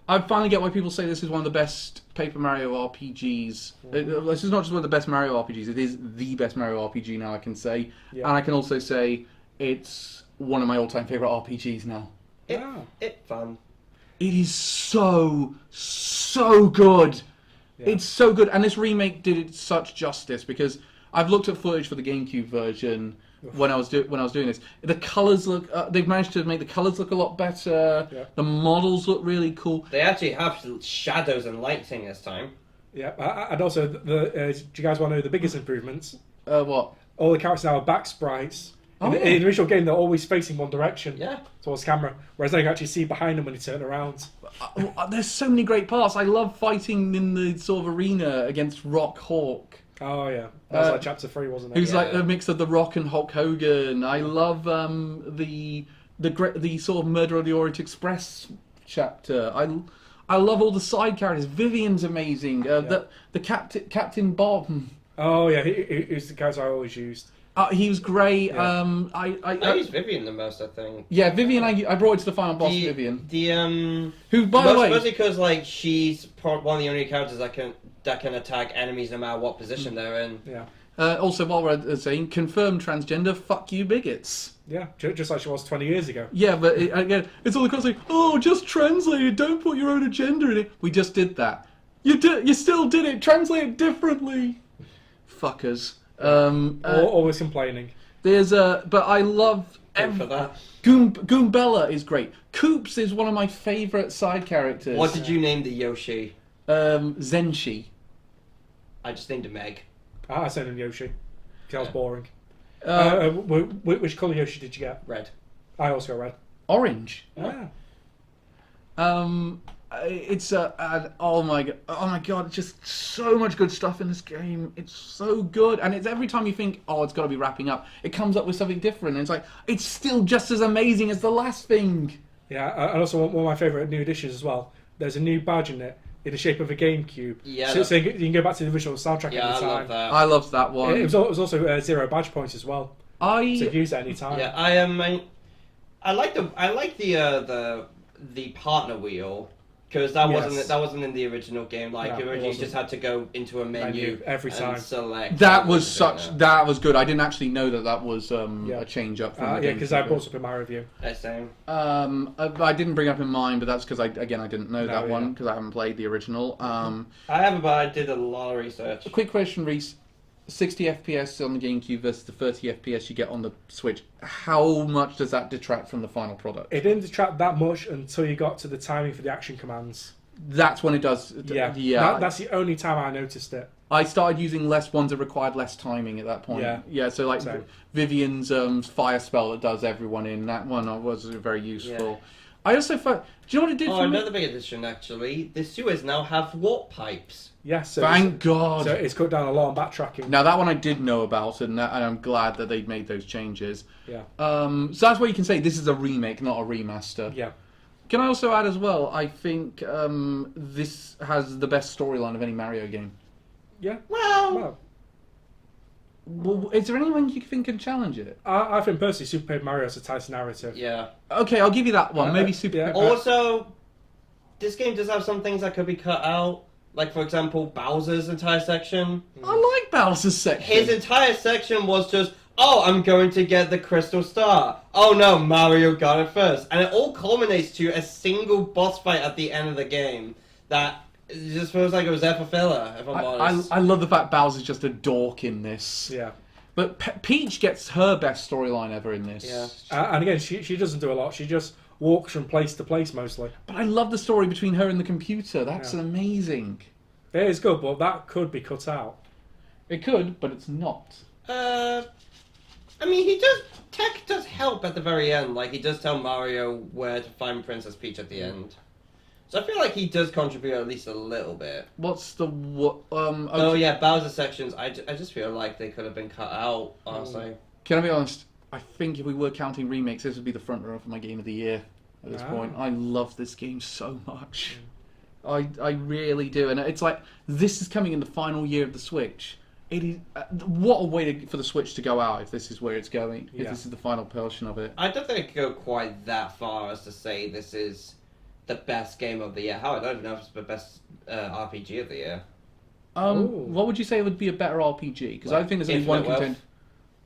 I finally get why people say this is one of the best Paper Mario RPGs. This is not just one of the best Mario RPGs, it is the best Mario RPG now, I can say. Yeah. And I can also say it's one of my all-time favourite RPGs now. It's fun. It is so good. Yeah. It's so good. And this remake did it such justice because I've looked at footage for the GameCube version when I was doing this. The colours look. They've managed to make the colours look a lot better. Yeah. The models look really cool. They actually have shadows and lighting this time. Yeah, and also, do you guys want to know the biggest improvements? What? All the characters now are back sprites. In Oh. the original game, they're always facing one direction Yeah. towards camera, whereas now you can actually see behind them when you turn around. There's so many great parts. I love fighting in the sort of arena against Rock Hawk. Oh yeah, that was like chapter 3, wasn't it? Who's like a mix of The Rock and Hulk Hogan. I love the sort of Murder on the Orient Express chapter. I love all the side characters. Vivian's amazing. The Captain Bob. Oh yeah, he's the character I always used. He was great. Yeah. I use Vivian the most, I think. Yeah, Vivian. I brought it to the final boss. Vivian. Who, by the way, mostly because like she's one of the only characters that can attack enemies no matter what position they're in. Yeah. Also, while we're saying confirmed transgender, fuck you bigots. Yeah, just like she was 20 years ago. Yeah, but again, it's all the constantly, oh, just translate it. Don't put your own agenda in it. We just did that. You still did it. Translate it differently. Fuckers. Always complaining. But I love For that. Goombella is great. Koops is one of my favourite side characters. What did you name the Yoshi? Zenshi. I just named it Meg. I sent him Yoshi. Because that was boring. Which colour Yoshi did you get? Red. I also got red. Orange. Yeah. It's oh my god, just so much good stuff in this game. It's so good, and it's every time you think, oh, it's got to be wrapping up, it comes up with something different, and it's like it's still just as amazing as the last thing. Yeah, and also one of my favourite new additions as well. There's a new badge in it in the shape of a GameCube. Yeah. So you can go back to the original soundtrack Yeah, any I time. love that. I loved that one. It was also 0 badge points as well. So you can use it any time. Yeah, I like the partner wheel. Because that wasn't in the original game. Like No, originally, you just had to go into a menu every time. and select. That was good. I didn't actually know that was a change up from the game. because I brought up in my review. Same. I didn't bring up in mine, but that's because I didn't know that one because I haven't played the original. I haven't, but I did a lot of research. A quick question, Reese. 60 FPS on the GameCube versus the 30 FPS you get on the Switch, how much does that detract from the final product? It didn't detract that much until you got to the timing for the action commands. That's when it does. Yeah, that's the only time I noticed it. I started using less ones that required less timing at that point. Yeah. So like Same. Vivian's fire spell that does everyone in that one was very useful. Yeah. I also found. Do you know what it did Oh, for me? another big addition actually. The sewers now have warp pipes. Yes, so Thank God. So it's cut down a lot on backtracking. Now that one I did know about, and I'm glad that they made those changes. Yeah. So that's why you can say this is a remake, not a remaster. Yeah. Can I also add as well? I think this has the best storyline of any Mario game. Yeah. Well, Well, is there anyone you think can challenge it? I think personally Super Paper Mario has a tighter narrative. yeah. Okay, I'll give you that one. Maybe Super. yeah. Also, this game does have some things that could be cut out. Like, for example, Bowser's entire section. I like Bowser's section. His entire section was just, oh, I'm going to get the Crystal Star. Oh no, Mario got it first. And it all culminates to a single boss fight at the end of the game that it just feels like it was there for filler, if I'm honest. I love the fact Bowser's just a dork in this. Yeah. But Peach gets her best storyline ever in this. Yeah. And again, she doesn't do a lot. She just walks from place to place mostly. But I love the story between her and the computer. That's amazing. It is good, but that could be cut out. It could, but it's not. I mean, Tech does help at the very end. Like, he does tell Mario where to find Princess Peach at the end. So I feel like he does contribute at least a little bit. What's the what? Oh yeah, Bowser sections. I just feel like they could have been cut out. Honestly. Can I be honest? I think if we were counting remakes, this would be the front runner for my game of the year at this point. I love this game so much. I really do, and it's like this is coming in the final year of the Switch. It is what a way for the Switch to go out if this is where it's going. If this is the final portion of it. I don't think I could go quite that far as to say this is the best game of the year. How I don't even know if it's the best RPG of the year. What would you say would be a better RPG? Because Like I think there's only one Infinite contender.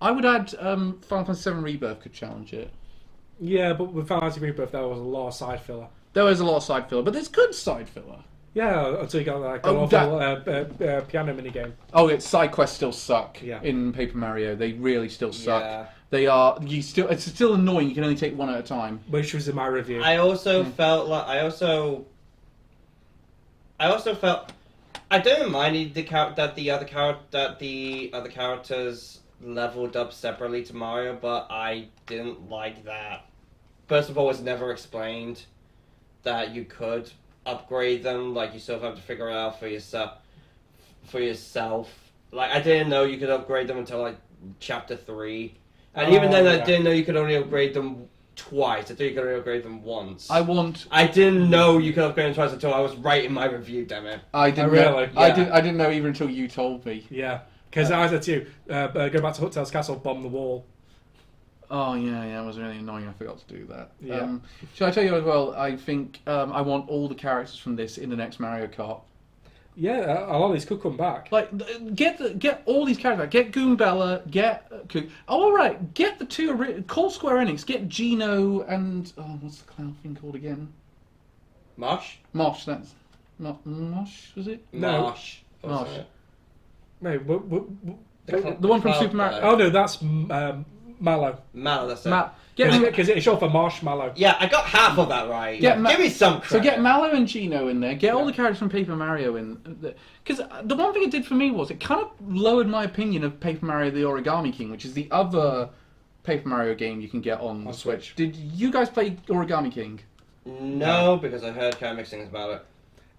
I would add Final Fantasy VII Rebirth could challenge it. Yeah, but with Final Fantasy Rebirth, there was a lot of side filler. There is a lot of side filler, but there's good side filler. Yeah, until you got like Oh, a piano mini game. Oh, its side quests still suck Yeah. in Paper Mario. They really still suck. Yeah. They are. It's still annoying. You can only take one at a time. Which was in my review. I also felt like I also felt I don't mind that the other characters leveled up separately to Mario, but I didn't like that. First of all, it's never explained that you could upgrade them. Like, you sort of have to figure it out for yourself. Like, I didn't know you could upgrade them until like chapter 3, and even then, I didn't know you could only upgrade them twice. I thought you could only upgrade them once. I didn't know you could upgrade them twice until I was writing my review. Damn it! I didn't really? know. Yeah. I didn't know even until you told me. Yeah, because I said to you, go back to Hooktail's castle, bomb the wall. Oh yeah, it was really annoying. I forgot to do that. Yeah. Should I tell you as well? I think I want all the characters from this in the next Mario Kart. Yeah, a lot of these could come back. Like, get all these characters back. Get Goombella, get... all right, get the two... Call Square Enix, get Geno and... Oh, what's the clown thing called again? Mosh? Mosh, that's... Mosh, was it? No. Mosh. Mosh. No, The one from Super Mario... oh no, that's Mallow. Mallow, that's it. Because it's short for marshmallow. Yeah, I got half of that right. Give me some So credit. get Mallow and Geno in there. Get all the characters from Paper Mario in. Because the one thing it did for me was it kind of lowered my opinion of Paper Mario the Origami King, which is the other Paper Mario game you can get on the Switch. Did you guys play Origami King? No, because I heard kind of mixed things about it.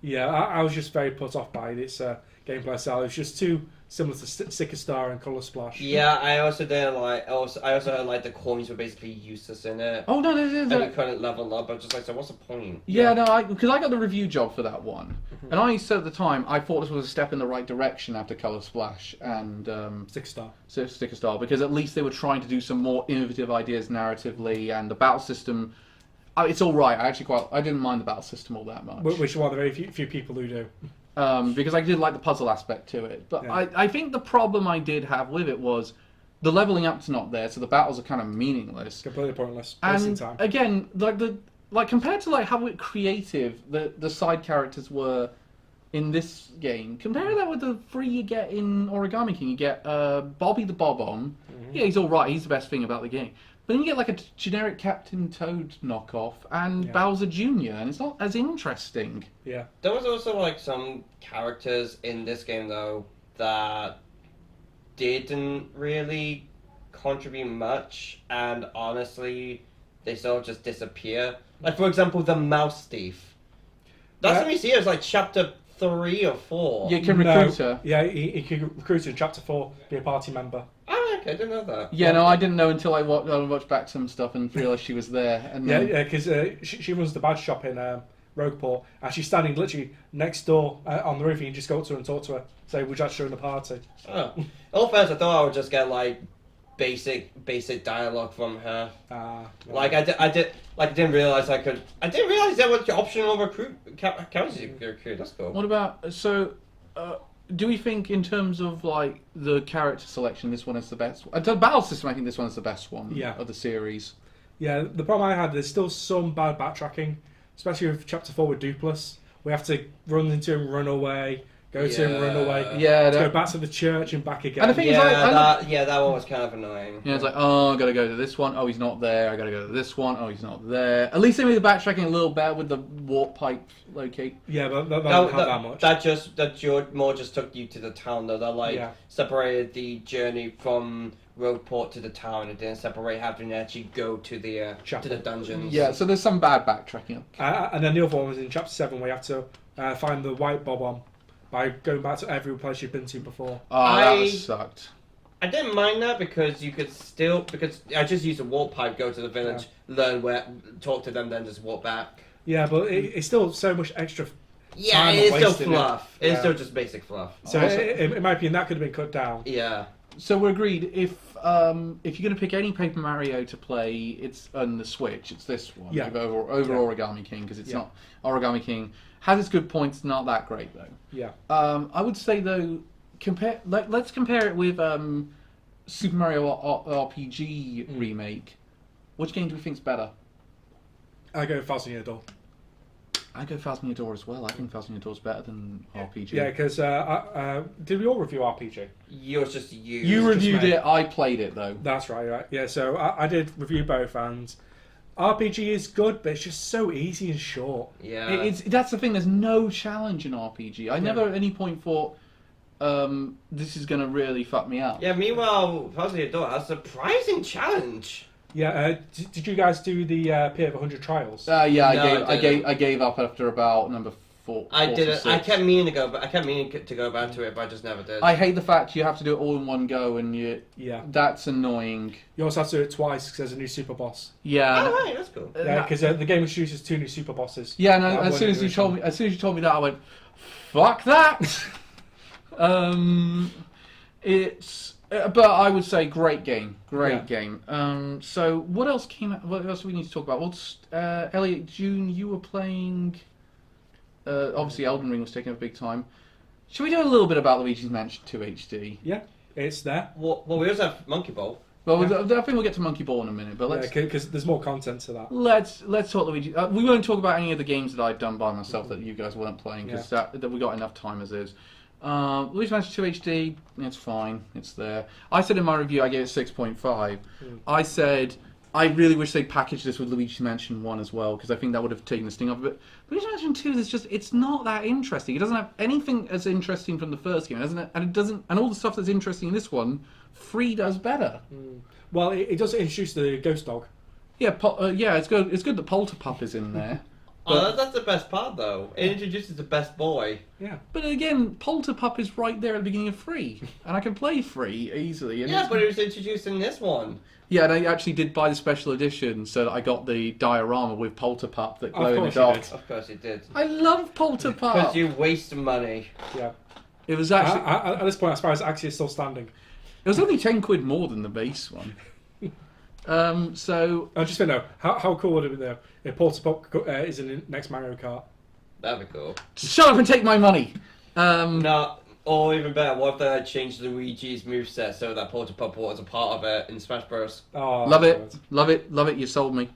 Yeah, I was just very put off by its gameplay style. It was just too similar to Sticker Star and Color Splash. Yeah, I also didn't like. I also heard like the coins were basically useless in it. Oh no, And you couldn't level up. I was just like, so what's the point? Yeah, no, because I got the review job for that one, and I said at the time I thought this was a step in the right direction after Color Splash and Sticker Star, because at least they were trying to do some more innovative ideas narratively, and the battle system. It's all right. I didn't mind the battle system all that much. Which is one of the very few people who do. Because I did like the puzzle aspect to it. But Yeah. I think the problem I did have with it was the leveling up's not there, so the battles are kind of meaningless. Completely pointless. Wasting And time. again, compared to how creative the side characters were in this game. Compare that with the 3 you get in Origami King. You get Bobby the Bob-omb. Yeah, he's alright, he's the best thing about the game. But then you get like a generic Captain Toad knockoff and Bowser Jr., and it's not as interesting. Yeah. There was also like some characters in this game though that didn't really contribute much, and honestly, they sort of just disappear. Like for example, the Mouse Thief. That's what we see as like chapter 3 or 4. You can recruit her. Yeah, he can recruit her in chapter 4, be a party member. Oh, okay, I didn't know that. Yeah, no, I didn't know until I watched back some stuff and realised she was there. And then... Yeah, because she runs the badge shop in Rogueport, and she's standing literally next door on the roof. You can just go up to her and talk to her. Say, would you like to join the party? Oh. All first, I thought I would just get like basic dialogue from her. No. Like I didn't realize I could. I didn't realize there was optional characters you could recruit. That's cool. What about do we think in terms of like the character selection, this one is the best? The battle system, I think this one is the best one of the series. Yeah, the problem I had, there's still some bad backtracking, especially with chapter 4 with Dupless. We have to run into him, run away. Go to him, run away. Yeah, go back to the church and back again. And the thing is, that one was kind of annoying. Yeah, it's like, oh, I gotta go to this one. Oh, he's not there. I gotta go to this one. Oh, he's not there. At least they made the backtracking a little better with the warp pipe locate. Yeah, but that doesn't have that much. That more just took you to the town though. That separated the journey from Rogueport to the town. It didn't separate having to actually go to the dungeons. Yeah, so there's some bad backtracking. And then the other one was in chapter 7 where you have to find the white Bob-omb by going back to every place you've been to before. Oh, that sucked. I didn't mind that because you could still, because I just used a warp pipe, go to the village, learn where, talk to them, then just walk back. Yeah, but it's still so much extra. Yeah, it is still fluff. It's still just basic fluff. So in my opinion, that could have been cut down. Yeah. So we're agreed. If you're going to pick any Paper Mario to play, it's on the Switch. It's this one over Origami King, because it's not Origami King has its good points. Not that great though. Yeah. I would say though, let's compare it with Super Mario RPG remake. Which game do we think's better? I go Thousand Year Door. I go Thousand Year Door as well. I think Thousand Year Door is better than RPG. Yeah, because did we all review RPG? Yours just you. You reviewed it. I played it though. That's right. Yeah, so I did review both, and RPG is good, but it's just so easy and short. Yeah. That's the thing. There's no challenge in RPG. I never at any point thought this is going to really fuck me up. Yeah. Meanwhile, Thousand Year Door has a surprising challenge. Yeah, did you guys do the P of 100 trials? I gave up after about number 4. I didn't. I kept meaning to go, but I kept meaning to go back to it, but I just never did. I hate the fact you have to do it all in one go, and that's annoying. You also have to do it twice because there's a new super boss. Yeah. Oh right, that's cool. Yeah, because the game introduces 2 new super bosses. Yeah, and as soon as you told me that, I went, "Fuck that!" But I would say great game. So what else came out? What else do we need to talk about? Elliot, June, you were playing. Obviously, Elden Ring was taking up a big time. Should we do a little bit about Luigi's Mansion 2 HD? Yeah, it's there. Well, we also have Monkey Ball. Well, I think we'll get to Monkey Ball in a minute, but because there's more content to that. Let's talk Luigi. We won't talk about any of the games that I've done by myself that you guys weren't playing because that we got enough time as is. Luigi's Mansion 2 HD, it's fine, it's there. I said in my review I gave it 6.5. I said I really wish they'd package this with Luigi's Mansion 1 as well, because I think that would have taken the sting off of it. Luigi's Mansion 2 is just, it's not that interesting. It doesn't have anything as interesting from the first game, doesn't it? And it doesn't, and all the stuff that's interesting in this one, 3 does better. Well, it does introduce the ghost dog. Yeah, it's good. It's good that Polterpup is in there. But that's the best part, though. It introduces the best boy. Yeah. But again, Polterpup is right there at the beginning of 3, and I can play 3 easily. And but it was introduced in this one. Yeah, and I actually did buy the special edition, so that I got the diorama with Polterpup that glow in the dark. Of course you did. I love Polterpup. Because you waste money. Yeah. It was actually at this point, as far as actually is still standing. It was only £10 more than the base one. So I just don't know how cool would it be though if Polterpup is in the next Mario Kart. That'd be cool. Shut up and take my money. No, or even better, what if they changed Luigi's moveset so that Polterpup was a part of it in Smash Bros? Oh, love it. You sold me.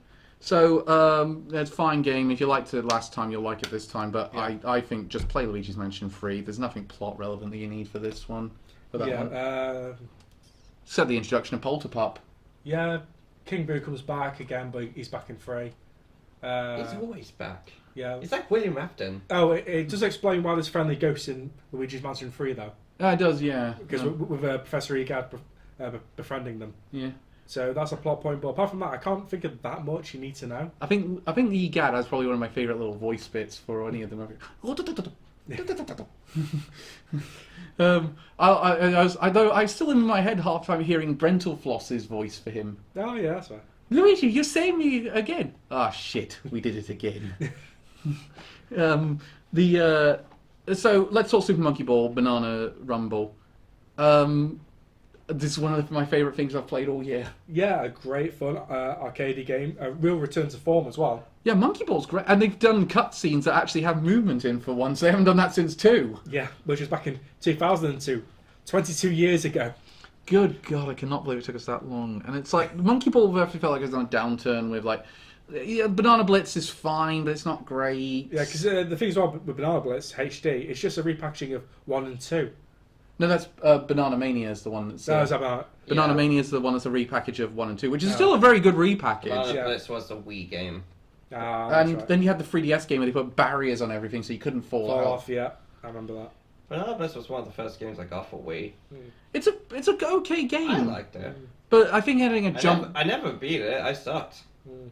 So, it's a fine game. If you liked it last time, you'll like it this time. But I think just play Luigi's Mansion 3. There's nothing plot relevant that you need for this one. For that one. Except the introduction of Polterpup. Yeah, King Boo comes back again, but he's back in 3. He's always back. Yeah. It's like William Afton. Oh, it does explain why there's friendly ghosts in Luigi's Mansion 3, though. It does, yeah. Because with Professor Egad befriending them. Yeah. So that's a plot point. But apart from that, I can't think of that much you need to know. I think the Egad is probably one of my favourite little voice bits for any of them. I still in my head half time hearing Brentalfloss's voice for him. Oh yeah, that's right. Luigi, you saved me again. Ah, shit, we did it again. So let's talk Super Monkey Ball, Banana Rumble. This is one of my favourite things I've played all year. Yeah, a great fun arcadey game. A real return to form as well. Yeah, Monkey Ball's great, and they've done cutscenes that actually have movement in for once. They haven't done that since 2. Yeah, which was back in 2002, 22 years ago. Good God, I cannot believe it took us that long. And it's like Monkey Ball definitely felt like it was on a downturn with like. Yeah, Banana Blitz is fine, but it's not great. Yeah, because the thing as well with Banana Blitz HD, it's just a repackaging of 1 and 2. No, that's Banana Mania is the one that's... That was about... Banana Mania is the one that's a repackage of 1 and 2, which is still a very good repackage. Banana Blitz was the Wii game. And then you had the 3DS game where they put barriers on everything so you couldn't fall off. Yeah, I remember that. Banana Blitz was one of the first games I got for Wii. It's a okay game. I liked it. But I think adding a jump... I never beat it, I sucked.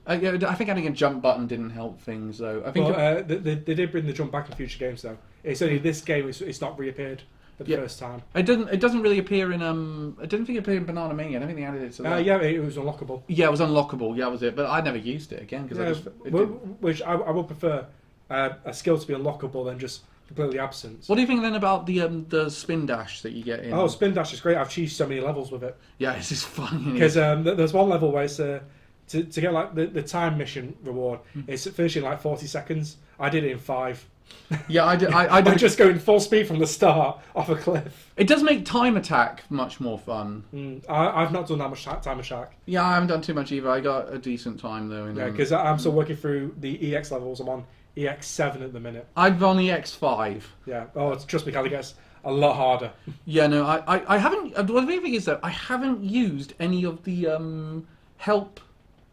I think adding a jump button didn't help things, though. I think they did bring the jump back in future games, though. It's only this game, it's not reappeared for the first time. It doesn't really appear in... I didn't think it appeared in Banana Mania. I don't think they added it to that. Yeah, it was unlockable. Yeah, it was unlockable. Yeah, that was it. But I never used it again. Which I would prefer a skill to be unlockable than just completely absent. What do you think then about the spin dash that you get in? Oh, spin dash is great. I've cheesed so many levels with it. Yeah, it's just fun. Because there's one level where it's to get like the time mission reward. It's finishing like 40 seconds. I did it in 5. Yeah, I did. I did. Just going full speed from the start off a cliff. It does make time attack much more fun. I've not done that much time attack. Yeah, I haven't done too much either. I got a decent time though. Yeah, because I'm still working through the EX levels. I'm on EX7 at the minute. I've on EX5. Yeah. Oh, trust me, Cal, it gets a lot harder. Yeah, no, I haven't. The main thing is that I haven't used any of the help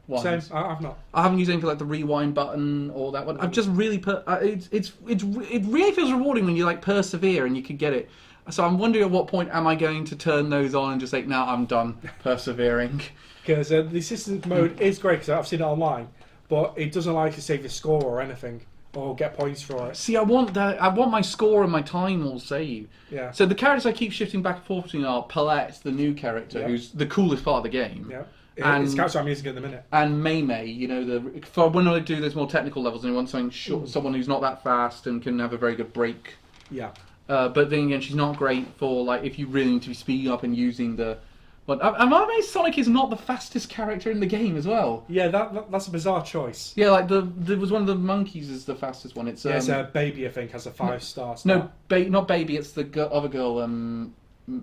ones. Same. I've not. I haven't used anything like the rewind button or that one. I've just really put. It really feels rewarding when you like persevere and you can get it. So I'm wondering at what point am I going to turn those on and just say, now I'm done persevering. Because the assistance mode is great because I've seen it online, but it doesn't allow you to save your score or anything or get points for it. See, I want that. I want my score and my time all saved. Yeah. So the characters I keep shifting back and forth between are Palette, the new character, who's the coolest part of the game. Yeah. And Mm. It's character I'm using at the minute. And Mei, you know, for when I do those more technical levels, and you want something short, someone who's not that fast and can have a very good break. Yeah. But then again, she's not great for like if you really need to be speeding up and using the. But I'm amazed Sonic is not the fastest character in the game as well. Yeah, that's a bizarre choice. Yeah, like there was one of the monkeys is the fastest one. It's it's Baby, I think, has a 5-star. No, not Baby. It's the other girl.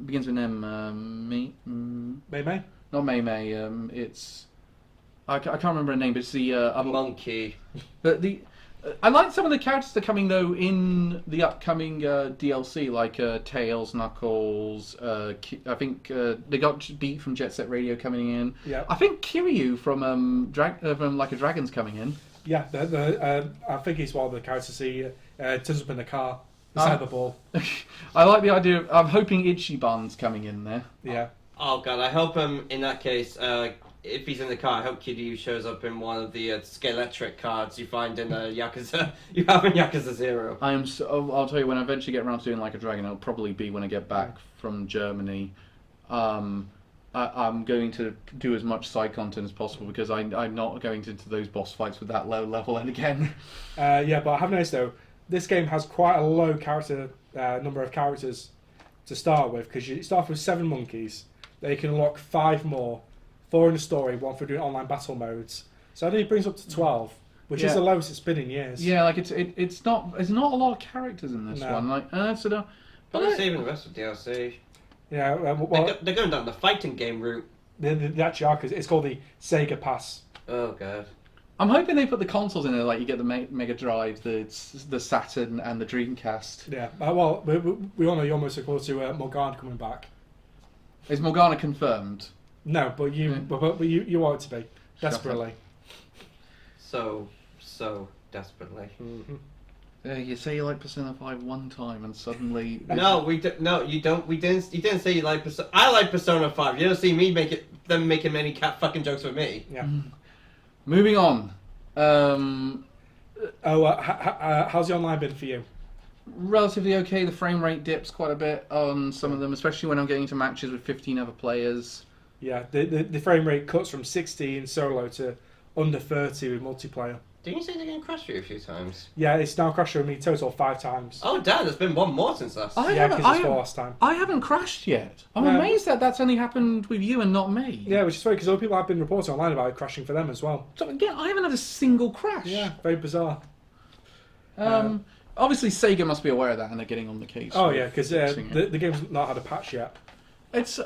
Begins with an M. Mei. Not Mei. It's I can't remember her name, but it's the other Monkey. I like some of the characters that are coming though in the upcoming DLC, like Tails, Knuckles. I think they got Beat from Jet Set Radio coming in. Yeah. I think Kiryu from Like a Dragon's coming in. Yeah, I think he's one of the characters he turns up in the car, the cyberball. I like the idea. I'm hoping Ichiban's coming in there. Yeah. Oh god, I hope in that case, if he's in the car, I hope Kiryu shows up in one of the Skeletric cards you find in Yakuza. You have in Yakuza 0. I'll tell you when I eventually get around to doing Like a Dragon. It'll probably be when I get back from Germany. I'm going to do as much side content as possible because I'm not going into those boss fights with that low level and again. Yeah, but I have noticed though, this game has quite a low number of characters to start with because you start with 7 monkeys. Then you can unlock 5 more, 4 in the story, 1 for doing online battle modes. So I think it brings up to 12, which is the lowest it's been in years. Yeah, like it's not. There's not a lot of characters in this one. Like but they're saving the rest of DLC. Yeah, they're going down the fighting game route. They actually are, because it's called the Sega Pass. Oh god. I'm hoping they put the consoles in there, like you get the Mega Drive, the Saturn, and the Dreamcast. Yeah. Well, we all know you almost look forward to Morgana coming back. Is Morgana confirmed? No, but you want it to be desperately. So desperately. Mm-hmm. You say you like Persona 5 one time, and suddenly No, you don't. You didn't say you like Persona. I like Persona 5. You don't see me them making many cat fucking jokes with me. Yeah. Moving on. How's the online been for you? Relatively okay. The frame rate dips quite a bit on some of them, especially when I'm getting into matches with 15 other players. Yeah, the frame rate cuts from 60 in solo to under 30 with multiplayer. Didn't you say they're going to crash you a few times? Yeah, it's now crashed with me total 5 times. Oh, damn, there's been one more since last. Yeah, because it's the last time. I haven't crashed yet. I'm Yeah. amazed that that's only happened with you and not me. Yeah, which is funny because other people have been reporting online about it crashing for them as well. So again, I haven't had a single crash. Yeah, very bizarre. Obviously, Sega must be aware of that and they're getting on the case. Oh with yeah, because fixing it. the game's not had a patch yet. It's.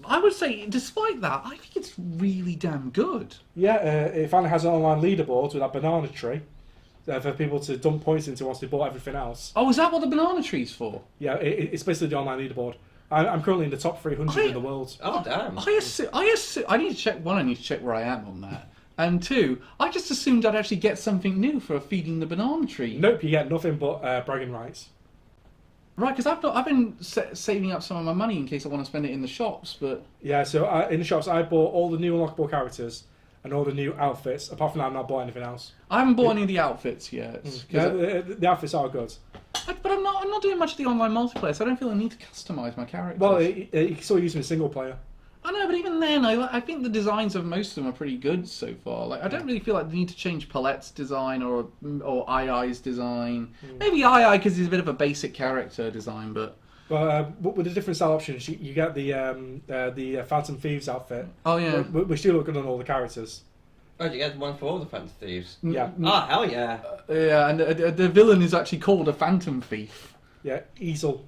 I would say, despite that, I think it's really damn good. Yeah, it finally has an online leaderboard with that banana tree for people to dump points into once they bought everything else. Oh, is that what the banana tree's for? Yeah, it's basically the online leaderboard. I'm currently in the top 300 in the world. Oh, damn. I need to check. One, I need to check where I am on that. And two, I just assumed I'd actually get something new for feeding the banana tree. Nope, you get nothing but bragging rights. Right, because I've been saving up some of my money in case I want to spend it in the shops, but... Yeah, so in the shops I bought all the new unlockable characters and all the new outfits. Apart from that, I've not bought anything else. I haven't bought any of the outfits yet. Yeah, the outfits are good. But I'm not doing much of the online multiplayer, so I don't feel I need to customise my characters. Well, you can still use them in single player. I know, but even then, I think the designs of most of them are pretty good so far. Like, I don't really feel like they need to change Paulette's design or II's design. Maybe II because he's a bit of a basic character design, but... But with the different style options, you get the Phantom Thieves outfit. Oh, yeah. Which do look good on all the characters. Oh, you get one for all the Phantom Thieves? Yeah. Oh, hell yeah. Yeah, and the villain is actually called a Phantom Thief. Yeah, Easel.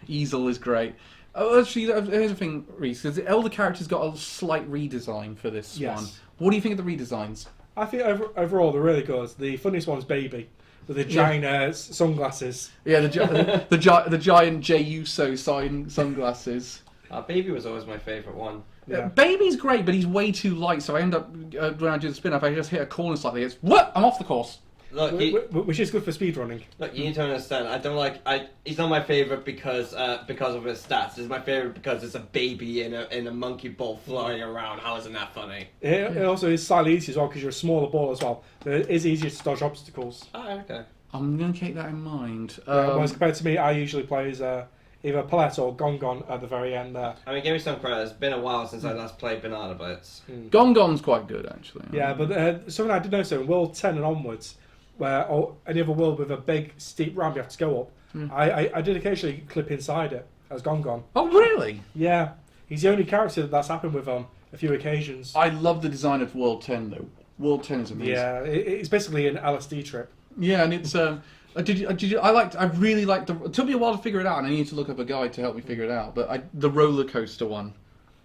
Easel is great. Oh, actually, here's the thing, Reese. Because all the characters got a slight redesign for this one. What do you think of the redesigns? I think overall they're really good. The funniest one's Baby, with the giant sunglasses. Yeah, the giant Jey Uso sunglasses. Baby was always my favourite one. Yeah. Baby's great, but he's way too light, so I end up, when I do the spin-off, I just hit a corner slightly. It's, what? I'm off the course. Look, Which is good for speedrunning. Look, you need to understand. I don't like. He's not my favorite because of his stats. He's my favorite because it's a baby in a monkey ball flying around. How isn't that funny? It also is slightly easier as well because you're a smaller ball as well. It is easier to dodge obstacles. Oh, okay. I'm going to keep that in mind. Whereas compared to me, I usually play as either Paulette or Gongon at the very end there. I mean, give me some credit. It's been a while since I last played Banana Blitz. Gongon's quite good, actually. Yeah, but something I did notice in World 10 and onwards, or any other world with a big steep ramp you have to go up, I did occasionally clip inside it as Gongon. Oh, really? Yeah, he's the only character that's happened with on a few occasions. I love the design of World 10, though. World 10 is amazing. Yeah, it's basically an LSD trip. Yeah, and it's... I really liked it took me a while to figure it out, and I needed to look up a guide to help me figure it out, but the roller coaster one.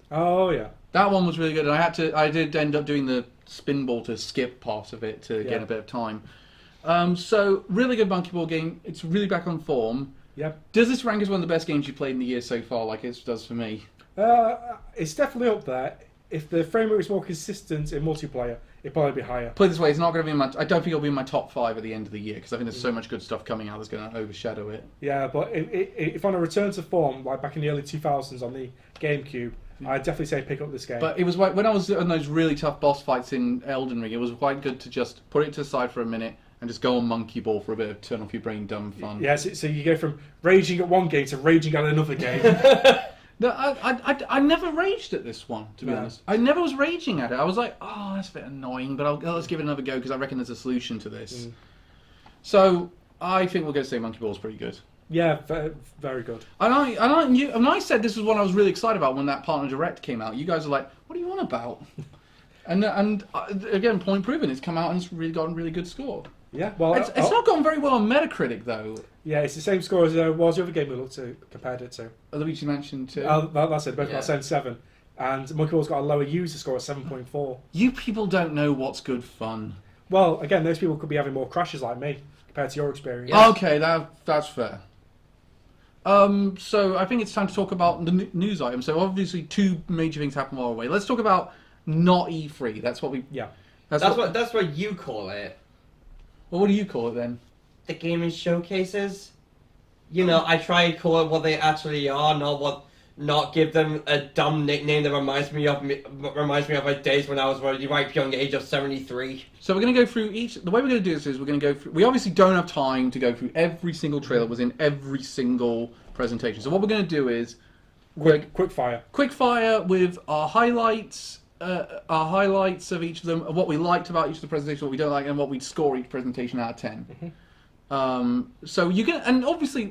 Oh, yeah. That one was really good, and I did end up doing the spin ball to skip part of it to get a bit of time. So, really good monkey ball game. It's really back on form. Yep. Does this rank as one of the best games you played in the year so far, like it does for me? It's definitely up there. If the frame rate was more consistent in multiplayer, it'd probably be higher. Put it this way, it's not going to be in my... I don't think it'll be in my top 5 at the end of the year, because I think there's so much good stuff coming out that's going to overshadow it. Yeah, but if on a return to form, like back in the early 2000s on the GameCube, I'd definitely say pick up this game. But it was like, when I was in those really tough boss fights in Elden Ring, it was quite good to just put it to the side for a minute and just go on monkey ball for a bit of turn off your brain dumb fun. Yeah, so you go from raging at one game to raging at another game. No, I never raged at this one, to be honest. I never was raging at it. I was like, oh, that's a bit annoying, but let's give it another go because I reckon there's a solution to this. So I think we're going to say Monkey Ball's pretty good. Yeah, very good. And I said this was one I was really excited about when that Partner Direct came out. You guys are like, what are you on about? and again, point proven, it's come out and it's really gotten a really good score. Yeah, well, it's not gone very well on Metacritic though. Yeah, it's the same score as what was the other game we looked to compared it to. Luigi mentioned too. That's it. Both got 7, and Monkey Ball's got a lower user score of 7.4. You people don't know what's good fun. Well, again, those people could be having more crashes like me compared to your experience. Yeah. Okay, that's fair. So I think it's time to talk about the news items. So obviously, two major things happen while we're away. Let's talk about not E3. That's what we. Yeah. That's what you call it. Well, what do you call it then? The gaming showcases. You know, I try and call it what they actually are, not give them a dumb nickname that reminds me of my days when I was the ripe young age of 73. So we're going to go through each. The way we're going to do this is we're going to go through. We obviously don't have time to go through every single trailer that was in every single presentation. So what we're going to do is Quick fire. quick fire with our highlights of each of them, what we liked about each of the presentations, what we don't like, and what we'd score each presentation out of 10. So you can, and obviously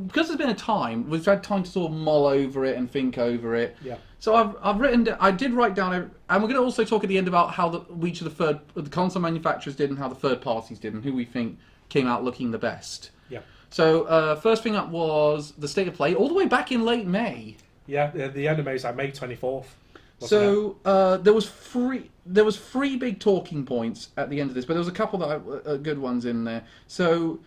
because there's been a time, we've had time to sort of mull over it and think over it. Yeah. So I did write down, and we're going to also talk at the end about how each of the console manufacturers did and how the third parties did and who we think came out looking the best. Yeah. So first thing up was the state of play, all the way back in late May. Yeah, the end of May is like May 24th. So there was three big talking points at the end of this, but there was a couple that good ones in there. So,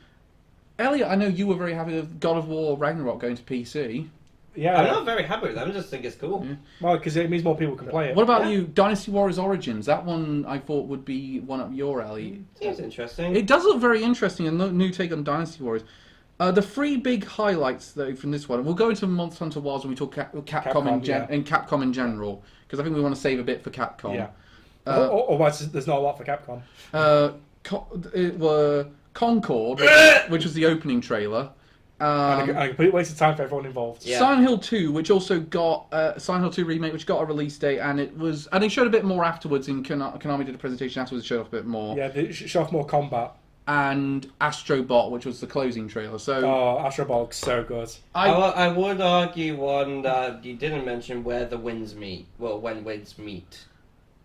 Elliot, I know you were very happy with God of War Ragnarok going to PC. Yeah. I'm not very happy with that. I just think it's cool. Yeah. Well, because it means more people can play it. What about Yeah. you? Dynasty Warriors Origins. That one I thought would be one up your alley. Seems interesting. It does look very interesting, a new take on Dynasty Warriors. The three big highlights though from this one, and we'll go into Monster Hunter Wilds when we talk Capcom in Capcom in general, because I think we want to save a bit for Capcom. Yeah. Otherwise, there's not a lot for Capcom. It were Concord, which was the opening trailer. And a complete waste of time for everyone involved. Yeah. Silent Hill 2, which also got Silent Hill 2 remake, which got a release date, and they showed a bit more afterwards. In Konami did a presentation afterwards, showed off a bit more. Yeah, they show off more combat. And Astro Bot, which was the closing trailer. So Astro Bot, so good. I would argue one that you didn't mention where the winds meet. Well, when winds meet.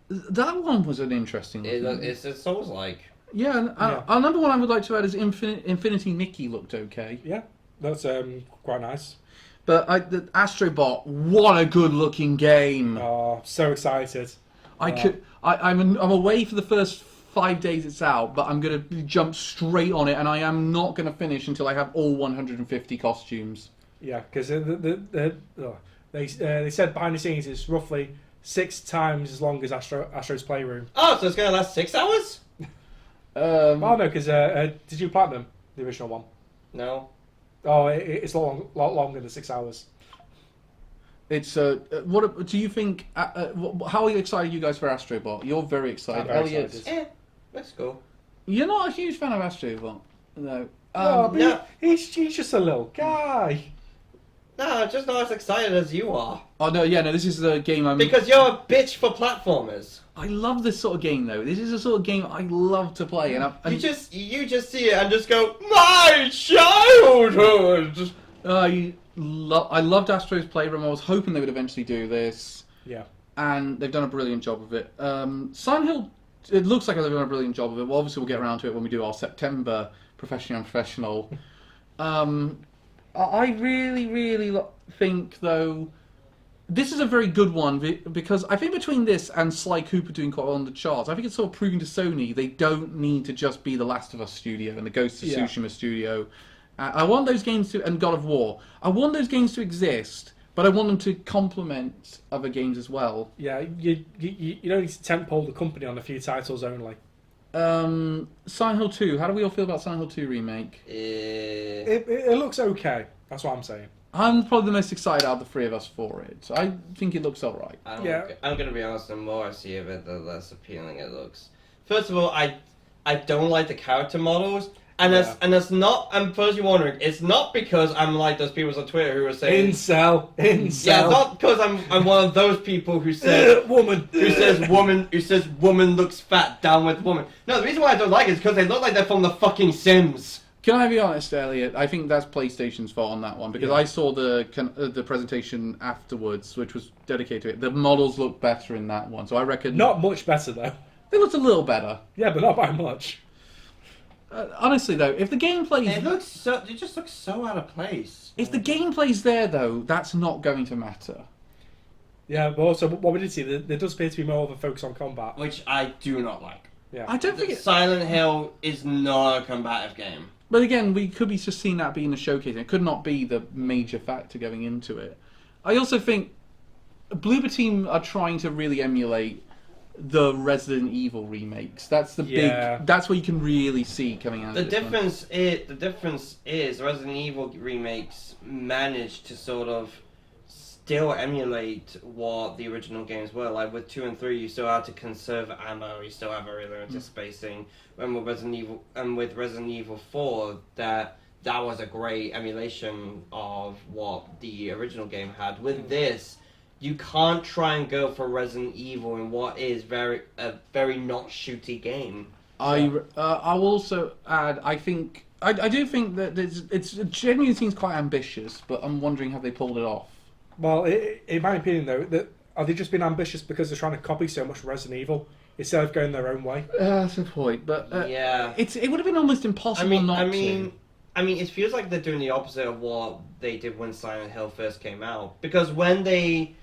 That one was an interesting one. It's Souls-like. Yeah, and another one I would like to add is Infinity Nikki looked okay. Yeah, that's quite nice. But the Astro Bot, what a good looking game. Oh, so excited. I'm away for the first 5 days it's out, but I'm going to jump straight on it, and I am not going to finish until I have all 150 costumes. Yeah, because they said behind the scenes it's roughly 6 times as long as Astro's Playroom. Oh, so it's going to last 6 hours? Oh no, because did you platinum the original one? No. Oh, it's a lot longer than 6 hours. It's what do you think? How excited are you guys for Astrobot? You're very excited. I'm very Elliot, excited. Let's go. you're not a huge fan of Astrobot, no. No, he's just a little guy. No, just not as excited as you are. Oh no, yeah, no. This is the game I'm. Because you're a bitch for platformers. I love this sort of game though. This is the sort of game I love to play, and You just see it and just go, my childhood. I loved Astro's Playroom. I was hoping they would eventually do this. Yeah. And they've done a brilliant job of it. Silent Hill, it looks like they've done a brilliant job of it. Well, obviously we'll get around to it when we do our September Unprofessional. I really think, though, this is a very good one, because I think between this and Sly Cooper doing quite well on the charts, I think it's sort of proving to Sony they don't need to just be the Last of Us studio and the Ghost of Tsushima studio. I want those games to, and God of War, I want those games to exist, but I want them to complement other games as well. Yeah, you don't need to tentpole the company on a few titles only. Silent Hill 2, how do we all feel about Silent Hill 2 remake? It looks okay. That's what I'm saying. I'm probably the most excited out of the three of us for it. I think it looks alright. I'm going to be honest, the more I see of it, the less appealing it looks. First of all, I don't like the character models. And it's not, I'm first you're wondering, it's not because I'm like those people on Twitter who are saying... Incel. Yeah, it's not because I'm one of those people who says... woman. Who says woman looks fat, down with woman. No, the reason why I don't like it is because they look like they're from the fucking Sims. Can I be honest, Elliot? I think that's PlayStation's fault on that one, because I saw the presentation afterwards, which was dedicated to it. The models look better in that one, so I reckon... Not much better, though. They looked a little better. Yeah, but not by much. Honestly, though, if the gameplay's... It just looks so out of place. If the gameplay's there, though, that's not going to matter. Yeah, but also, what we did see, there does appear to be more of a focus on combat. Which I do not like. Yeah. I don't think it, Silent Hill is not a combative game. but again, we could be just seeing that being a showcase. It could not be the major factor going into it. I also think Bloober Team are trying to really emulate the Resident Evil remakes. That's the Yeah. big. That's what you can really see coming out. The of this difference is Resident Evil remakes managed to sort of still emulate what the original games were. Like with 2 and 3, you still had to conserve ammo. You still have very limited spacing. And with Resident Evil 4, that was a great emulation of what the original game had. With this, you can't try and go for Resident Evil in what is a very not shooty game. I'll also add. I think I do think that it genuinely seems quite ambitious, but I'm wondering have they pulled it off. Well, in my opinion, though, are they just being ambitious because they're trying to copy so much Resident Evil instead of going their own way? That's a point, but Yeah. it would have been almost impossible not to. It feels like they're doing the opposite of what they did when Silent Hill first came out. Because when the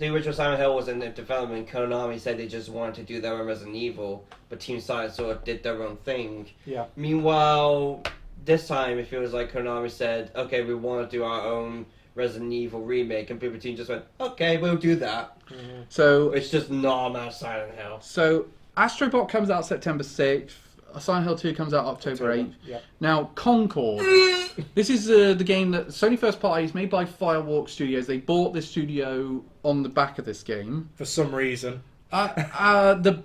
original Silent Hill was in development, Konami said they just wanted to do their own Resident Evil, but Team Silent sort of did their own thing. Yeah. Meanwhile, this time it feels like Konami said, okay, we want to do our own Resident Evil remake, and Bloober Team just went, okay, we'll do that. Mm-hmm. So It's just not about Silent Hill. So Astrobot comes out September 6th. Silent Hill 2 comes out October 8th. Yeah. Now, Concord. This is the game that Sony First Party is made by Firewalk Studios. They bought this studio on the back of this game. For some reason. The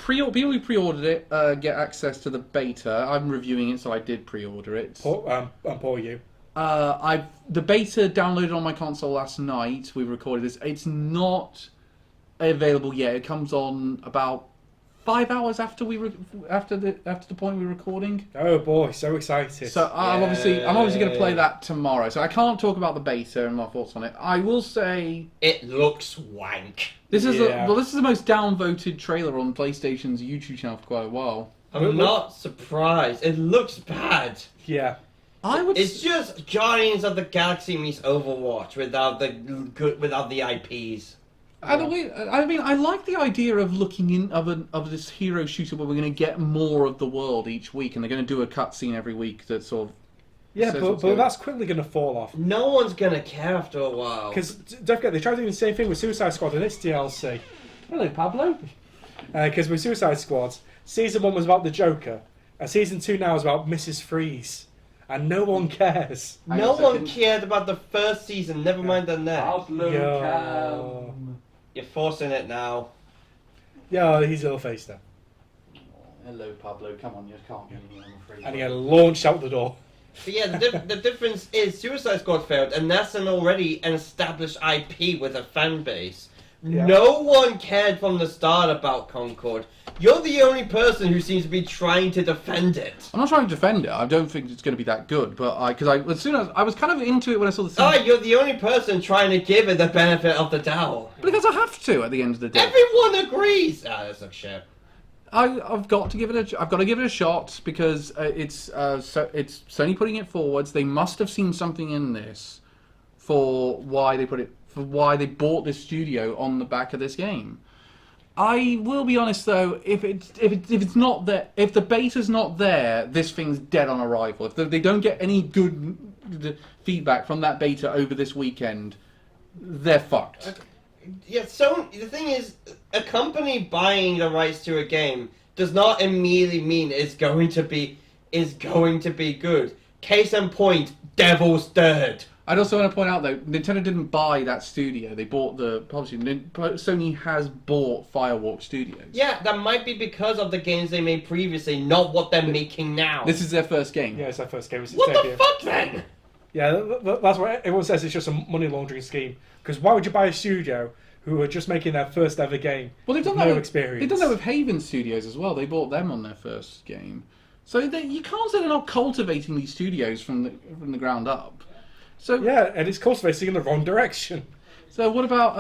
people who pre-ordered it get access to the beta. I'm reviewing it, so I did pre-order it. Poor you. The beta downloaded on my console last night. We recorded this. It's not available yet. It comes on about 5 hours after after the point we're recording. Oh boy, so excited. So I'm obviously going to play that tomorrow. So I can't talk about the beta and my thoughts on it. I will say it looks wank. This is the most downvoted trailer on PlayStation's YouTube channel for quite a while. I'm not surprised. It looks bad. Yeah. It's just Guardians of the Galaxy meets Overwatch without the IPs. I mean, I like the idea of looking in of this hero shooter where we're going to get more of the world each week, and they're going to do a cutscene every week that sort of. Yeah, but that's quickly going to fall off. No one's going to care after a while. Because don't forget, they tried doing the same thing with Suicide Squad and its DLC. Hello, Pablo. Because with Suicide Squad, Season 1 was about the Joker, and Season 2 now is about Mrs. Freeze. And no one cares. No one cared about the first season, never mind the next. Yo. You're forcing it now. Yeah, he's ill-faced now. Hello, Pablo. Come on, you can't get me on free. And he had launched out the door. But yeah, the difference is Suicide Squad failed, and that's already an established IP with a fan base. Yeah. No one cared from the start about Concord. You're the only person who seems to be trying to defend it. I'm not trying to defend it. I don't think it's going to be that good, but as soon as I was kind of into it when I saw the. You're the only person trying to give it the benefit of the doubt. Because I have to at the end of the day. Everyone agrees. This looks shit. I've got to give it a shot because it's Sony putting it forwards. They must have seen something in this for why they bought this studio on the back of this game. I will be honest though, if it's not there, if the beta's not there, this thing's dead on arrival. If they don't get any good feedback from that beta over this weekend, they're fucked. Yeah, so the thing is, a company buying the rights to a game does not immediately mean it's going to be good. Case in point, Devil's Third. I'd also want to point out though, Nintendo didn't buy that studio. They bought the publishing. Sony has bought Firewalk Studios. Yeah, that might be because of the games they made previously, not what they're making now. This is their first game. Yeah, it's their first game. What the fuck then? Yeah, that's what everyone says. It's just a money laundering scheme. Because why would you buy a studio who are just making their first ever game? Well, they've done with that. No experience. They've done that with Haven Studios as well. They bought them on their first game. So you can't say they're not cultivating these studios from the ground up. So yeah, and it's cultivating in the wrong direction. So what about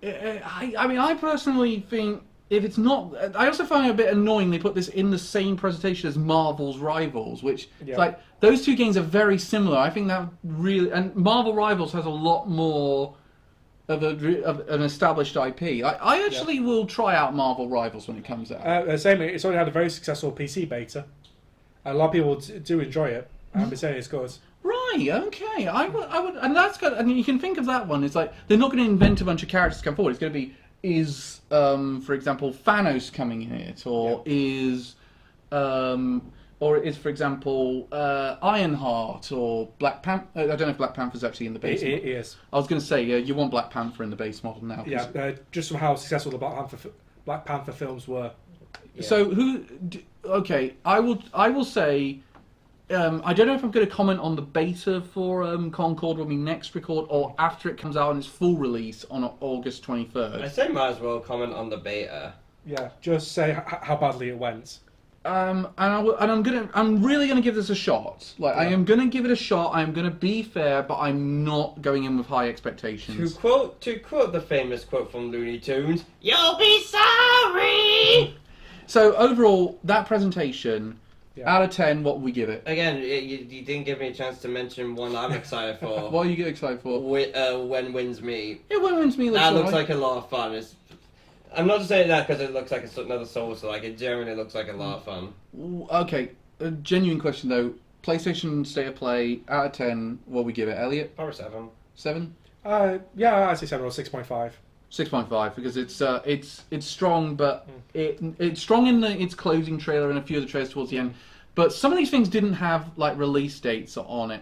I personally think if it's not, I also find it a bit annoying they put this in the same presentation as Marvel's Rivals, which it's like those two games are very similar. I think that really, and Marvel Rivals has a lot more of an established IP. I actually will try out Marvel Rivals when it comes out. Same. It's already had a very successful PC beta. A lot of people do enjoy it. I've been saying it's good. Right, okay. I would, and that's good. And you can think of that one. It's like they're not going to invent a bunch of characters to come forward. It's going to be for example, Thanos coming in it, or for example, Ironheart or Black Panther. I don't know if Black Panther's actually in the base. It is. I was going to say you want Black Panther in the base model now. Yeah, just from how successful the Black Panther films were. Yeah. So okay, I will say. I don't know if I'm going to comment on the beta for Concord when we next record, or after it comes out in its full release on August 23rd. I say might as well comment on the beta. Yeah, just say how badly it went. I'm really gonna give this a shot. I am gonna give it a shot. I'm gonna be fair, but I'm not going in with high expectations. To quote the famous quote from Looney Tunes, "You'll be sorry." So overall, that presentation, Yeah. out of 10, what would we give it? Again, you didn't give me a chance to mention one I'm excited for. What are you get excited for? When Wins Me. Yeah, When Wins Me That looks alright. like a lot of fun. I'm not just saying that because it looks like another Souls. Like it genuinely looks like a lot of fun. Okay, a genuine question though. PlayStation State of Play, out of 10, what would we give it? Elliot? Power 7. 7? Yeah, I'd say 7 or 6.5. 6.5 because it's strong, but it's strong in its closing trailer and a few of the trailers towards the end. But some of these things didn't have like release dates on it,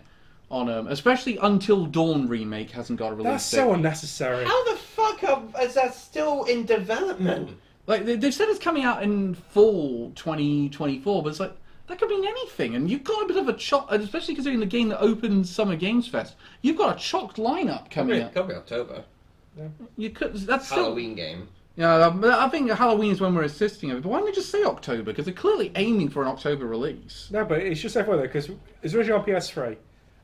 especially Until Dawn remake hasn't got a release That's date. so unnecessary. How the fuck is that still in development? Like they've said it's coming out in fall 2024, but it's like that could mean anything. And you've got a bit of a chock, especially considering the game that opens Summer Games Fest. You've got a chocked lineup coming up. Could be October. You could. That's still, Halloween game. Yeah, but I think Halloween is when we're assisting of it. But why don't we just say October? Because they're clearly aiming for an October release. No, but it's just FYI though, because it's originally on PS3,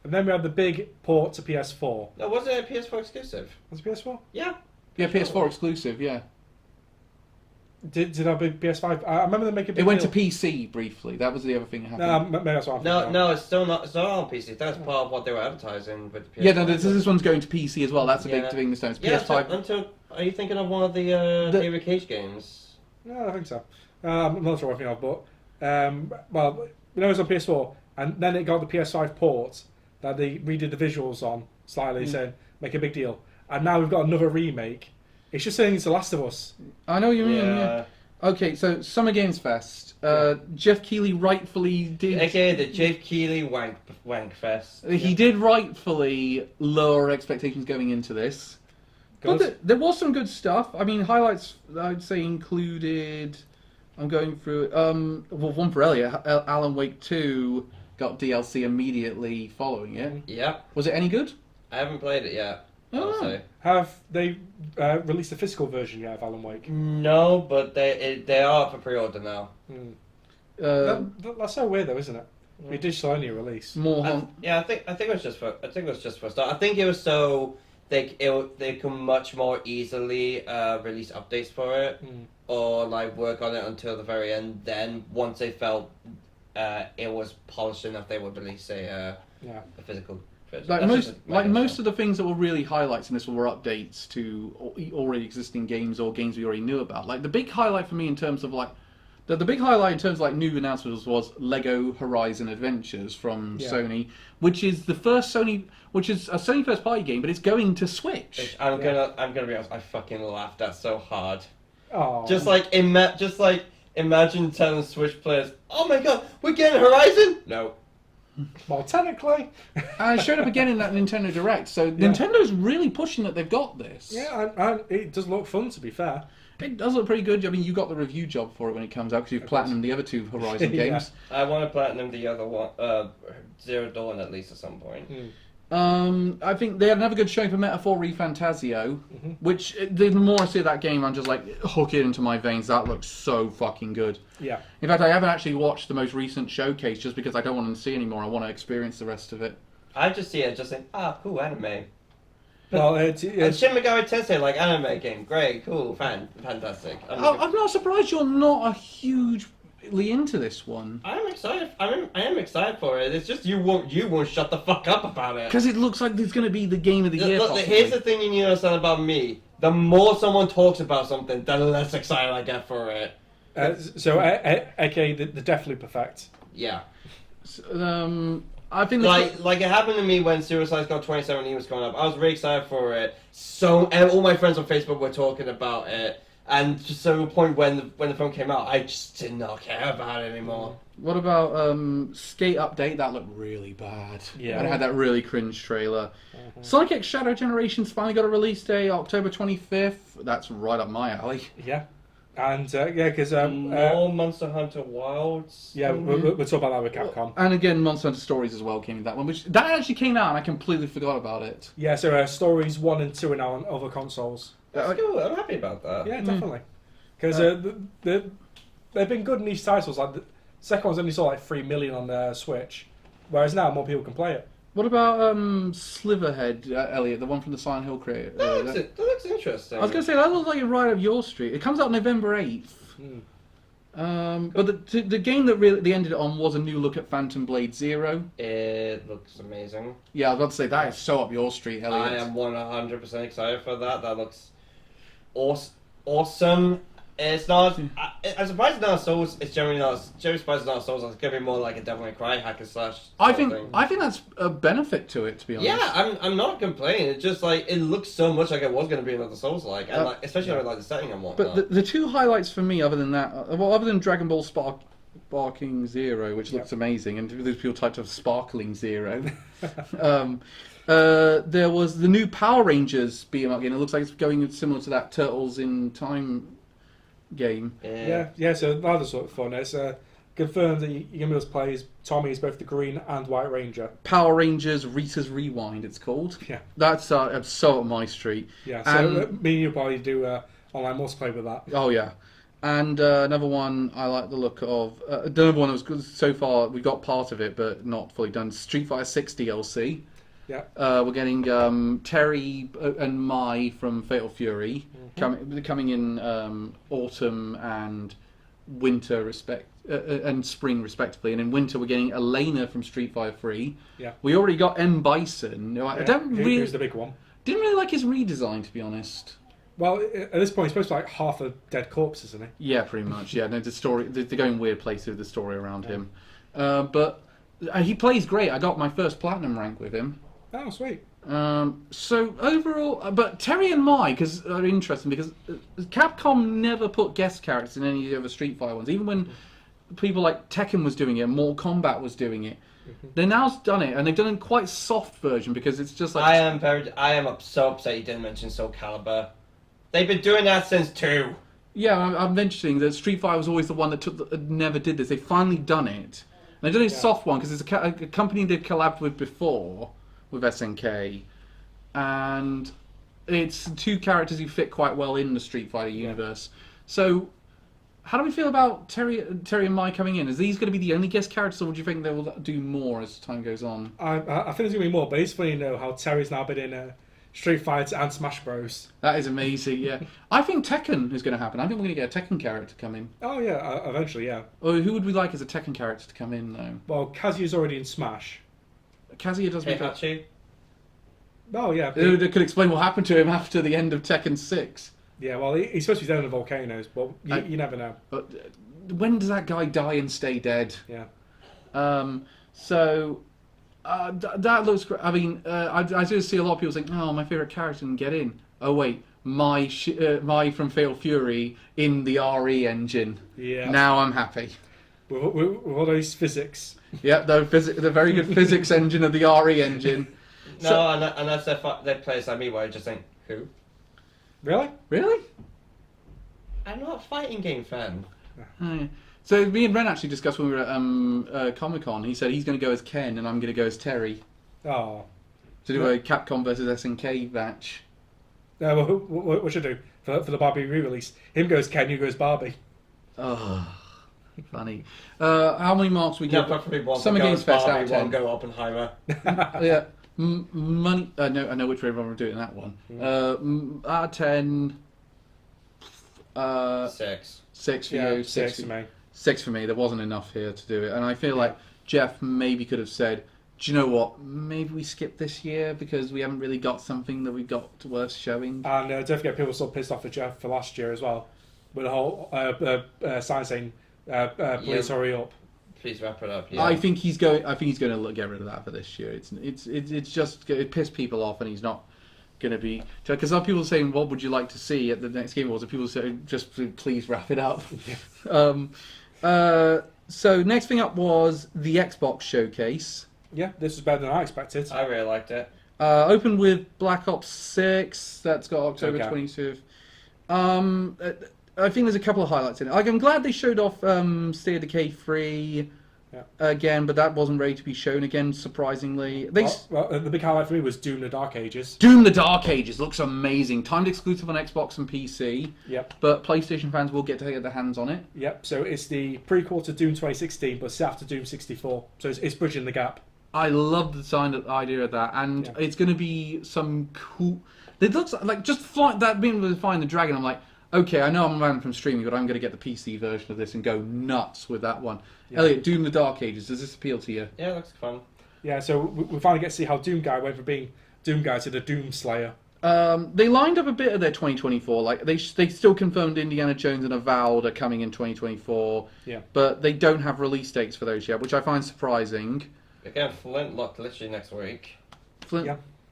and then we had the big port to PS4. No, was it a PS4 exclusive? Was it PS4? Yeah. Yeah, PS4 exclusive. Yeah, Did our big PS5? I remember them making. A big it went deal. to PC briefly. That was the other thing that happened. Maybe that's what I'm No, thinking of. it's still not. It's not on PC. That's part of what they were advertising with PS4. Yeah, no, this one's going to PC as well. That's a big Yeah. thing this time. It's Yeah, PS5. are you thinking of one of the David Cage games? No, I don't think so. I'm not sure what I'm thinking of, but well, we know it was on PS4, and then it got the PS5 port that they redid the visuals on slightly, saying make a big deal, and now we've got another remake. It's just saying it's The Last of Us. I know what you mean. Yeah. Okay, so Summer Games Fest. Jeff Keighley rightfully did. AKA the Jeff Keighley wank fest. He did rightfully lower expectations going into this. Good. But there was some good stuff. I mean, highlights I'd say included. I'm going through. Well, one for Elliot. Alan Wake 2 got DLC immediately following it. Yep. Was it any good? I haven't played it yet. Oh. I'll say. Have they released a physical version yet of Alan Wake? No, but they are for pre-order now. That's so weird, though, isn't it? A digital only release. More. I think it was just for. I think it was just for start. I think it was so they can much more easily release updates for it, or like work on it until the very end. Then once they felt it was polished enough, they would release a physical. Like most of the things that were really highlights in this were updates to already existing games or games we already knew about. Like the big highlight for me in terms of like the big highlight in terms of like new announcements was Lego Horizon Adventures from Sony, which is the first Sony, which is a Sony first party game, but it's going to Switch. I'm gonna be honest. I fucking laughed at so hard. Oh. Just like imagine telling Switch players, "Oh my god, we're getting Horizon." No. Well, technically. And it showed up again in that Nintendo Direct. So Nintendo's really pushing that they've got this. Yeah, it does look fun, to be fair. It does look pretty good. I mean, you got the review job for it when it comes out because you've platinumed the other two Horizon games. I want to platinum the other one, Zero Dawn at least at some point. I think they had another good showing for Metaphor ReFantasio, which the more I see that game, I'm just like hook it into my veins. That looks so fucking good. Yeah. In fact, I haven't actually watched the most recent showcase just because I don't want to see anymore. I want to experience the rest of it. I just see it, just think, cool anime. Well, Shin Megami Tensei, like anime game, great, cool, fantastic. I'm not surprised you're not a huge into this one. I'm excited. I am excited for it. It's just you won't shut the fuck up about it. Because it looks like it's going to be the game of the year. Look, here's the thing you need to understand about me. The more someone talks about something, the less excited I get for it. AKA the Deathloop effect. Yeah. I think like it happened to me when Suicide Squad 2017 was coming up. I was really excited for it. And all my friends on Facebook were talking about it. And just to a point when the film came out, I just did not care about it anymore. What about Skate Update? That looked really bad. Yeah. And it had that really cringe trailer. Sonic X Shadow Generations finally got a release day, October 25th. That's right up my alley. Yeah. And because more Monster Hunter Wilds. Yeah, we'll talk about that with Capcom. And again, Monster Hunter Stories as well came in that one, which that actually came out and I completely forgot about it. Yeah, so Stories 1 and 2 are now on other consoles. That's cool. I'm happy about that. Yeah, definitely. Because they've been good in these titles. Like the second one's only sold like 3 million on the Switch, whereas now more people can play it. What about Sliverhead, Elliot, the one from the Silent Hill creator? That looks interesting. I was going to say, that looks like right up your street. It comes out November 8th. But the game that really they ended it on was a new look at Phantom Blade Zero. It looks amazing. Yeah, I was about to say, that is so up your street, Elliot. I am 100% excited for that. That looks awesome. It's not. I'm surprised it's not Souls. It's generally not. Jerry surprised it's not Souls. It's gonna be more like a Devil May Cry hack and slash. I think that's a benefit to it, to be honest. Yeah, I'm not complaining. It's just like it looks so much like it was gonna be another Souls like, and like especially with like the setting and whatnot. But the two highlights for me, other than that, other than Dragon Ball Sparking Zero, which looks amazing, and those people typed of Sparkling Zero. There was the new Power Rangers beat 'em up game. It looks like it's going similar to that Turtles in Time game. Yeah. So that was sort of fun. It's confirmed that you're going to be able to play as Tommy is both the Green and White Ranger. Power Rangers Rita's Rewind, it's called. Yeah. That's so up my street. Yeah. So me and you probably do online multiplayer with that. Oh yeah. And another one I like the look of. Another one that was good so far. We got part of it, but not fully done. Street Fighter 6 DLC. Yeah. We're getting Terry and Mai from Fatal Fury coming in autumn and winter and spring respectively. And in winter we're getting Elena from Street Fighter 3. Yeah. We already got M Bison. I don't really. Who's the big one? Didn't really like his redesign, to be honest. Well, at this point, he's supposed to be like half a dead corpse, isn't he? Yeah, pretty much. Yeah, no, the story they're going weird places with the story around him, but he plays great. I got my first platinum rank with him. Oh, sweet. So overall, but Terry and Mai are interesting because Capcom never put guest characters in any of the other Street Fighter ones, even when people like Tekken was doing it, Mortal Kombat was doing it. They now done it, and they've done a quite soft version because it's just like I am so upset you didn't mention Soul Calibur. They've been doing that since 2. Yeah, I'm mentioning that Street Fighter was always the one that never did this. They've finally done it. And they've done a soft one because it's a company they've collabed with before, with SNK. And it's two characters who fit quite well in the Street Fighter universe. So, how do we feel about Terry and Mai coming in? Is these going to be the only guest characters, or do you think they will do more as time goes on? I think there's going to be more, but it's funny to know how Terry's now been in Street Fighter and Smash Bros. That is amazing, yeah. I think Tekken is going to happen. I think we're going to get a Tekken character come in. Oh, yeah, eventually, yeah. Or who would we like as a Tekken character to come in, though? Well, Kazuya's already in Smash. Kazuya does make Heihachi? Oh, yeah. They could explain what happened to him after the end of Tekken 6. Yeah, well, he's supposed to be dead in the volcanoes, but you never know. But when does that guy die and stay dead? Yeah. That looks great. I mean, I do see a lot of people saying, "Oh, my favorite character didn't get in." Oh wait, my from Fatal Fury in the RE engine. Yeah. Now I'm happy. With all those physics. Yeah, the very good physics engine of the RE engine. No, and that's their players like me where I just think, who? Really? Really? I'm not a fighting game fan. Oh, yeah. So me and Ren actually discussed when we were at Comic-Con. He said he's going to go as Ken and I'm going to go as Terry. Oh. To do a Capcom versus SNK match. Well, what should I do for the Barbie re-release? Him goes Ken, you goes Barbie. Oh, funny. How many marks we give? Summer Games Fest out of 10. One go Oppenheimer. Yeah. Money. No, I know which way we're doing that one. Out of 10. 6. 6 for Yeah, you. 6 for me. 6 for me. There wasn't enough here to do it, and I feel like Jeff maybe could have said, "Do you know what? Maybe we skip this year because we haven't really got something that we've got worth showing." And don't forget, people were still pissed off at Jeff for last year as well, with the whole sign saying, "Please hurry up." Please wrap it up. Yeah. I think he's going. I think he's going to get rid of that for this year. It's just it pissed people off, and he's not going to be, because some people are saying, "What would you like to see at the next Game Awards?" And people say, "Just please wrap it up." So next thing up was the Xbox showcase. Yeah, this was better than I expected. I really liked it. Opened with Black Ops 6. That's got October Okay. 25th. I think there's a couple of highlights in it. Like, I'm glad they showed off State of Decay 3 again, but that wasn't ready to be shown again, surprisingly. Well, the big highlight for me was Doom: The Dark Ages. Doom: The Dark Ages looks amazing. Timed exclusive on Xbox and PC. Yep. But PlayStation fans will get to get their hands on it. Yep. So it's the prequel to Doom 2016, but set after Doom 64. So it's bridging the gap. I love the design idea of that, and it's going to be some cool. It looks like just that being able to find the dragon. I'm like, okay, I know I'm banned from streaming, but I'm going to get the PC version of this and go nuts with that one. Yeah. Elliot, Doom: The Dark Ages. Does this appeal to you? Yeah, it looks fun. Yeah. So we finally get to see how Doom Guy went from being Doom Guy to the Doom Slayer. They lined up a bit of their 2024. Like they still confirmed Indiana Jones and Avowed are coming in 2024. Yeah. But they don't have release dates for those yet, which I find surprising. Again, Flintlock literally next week.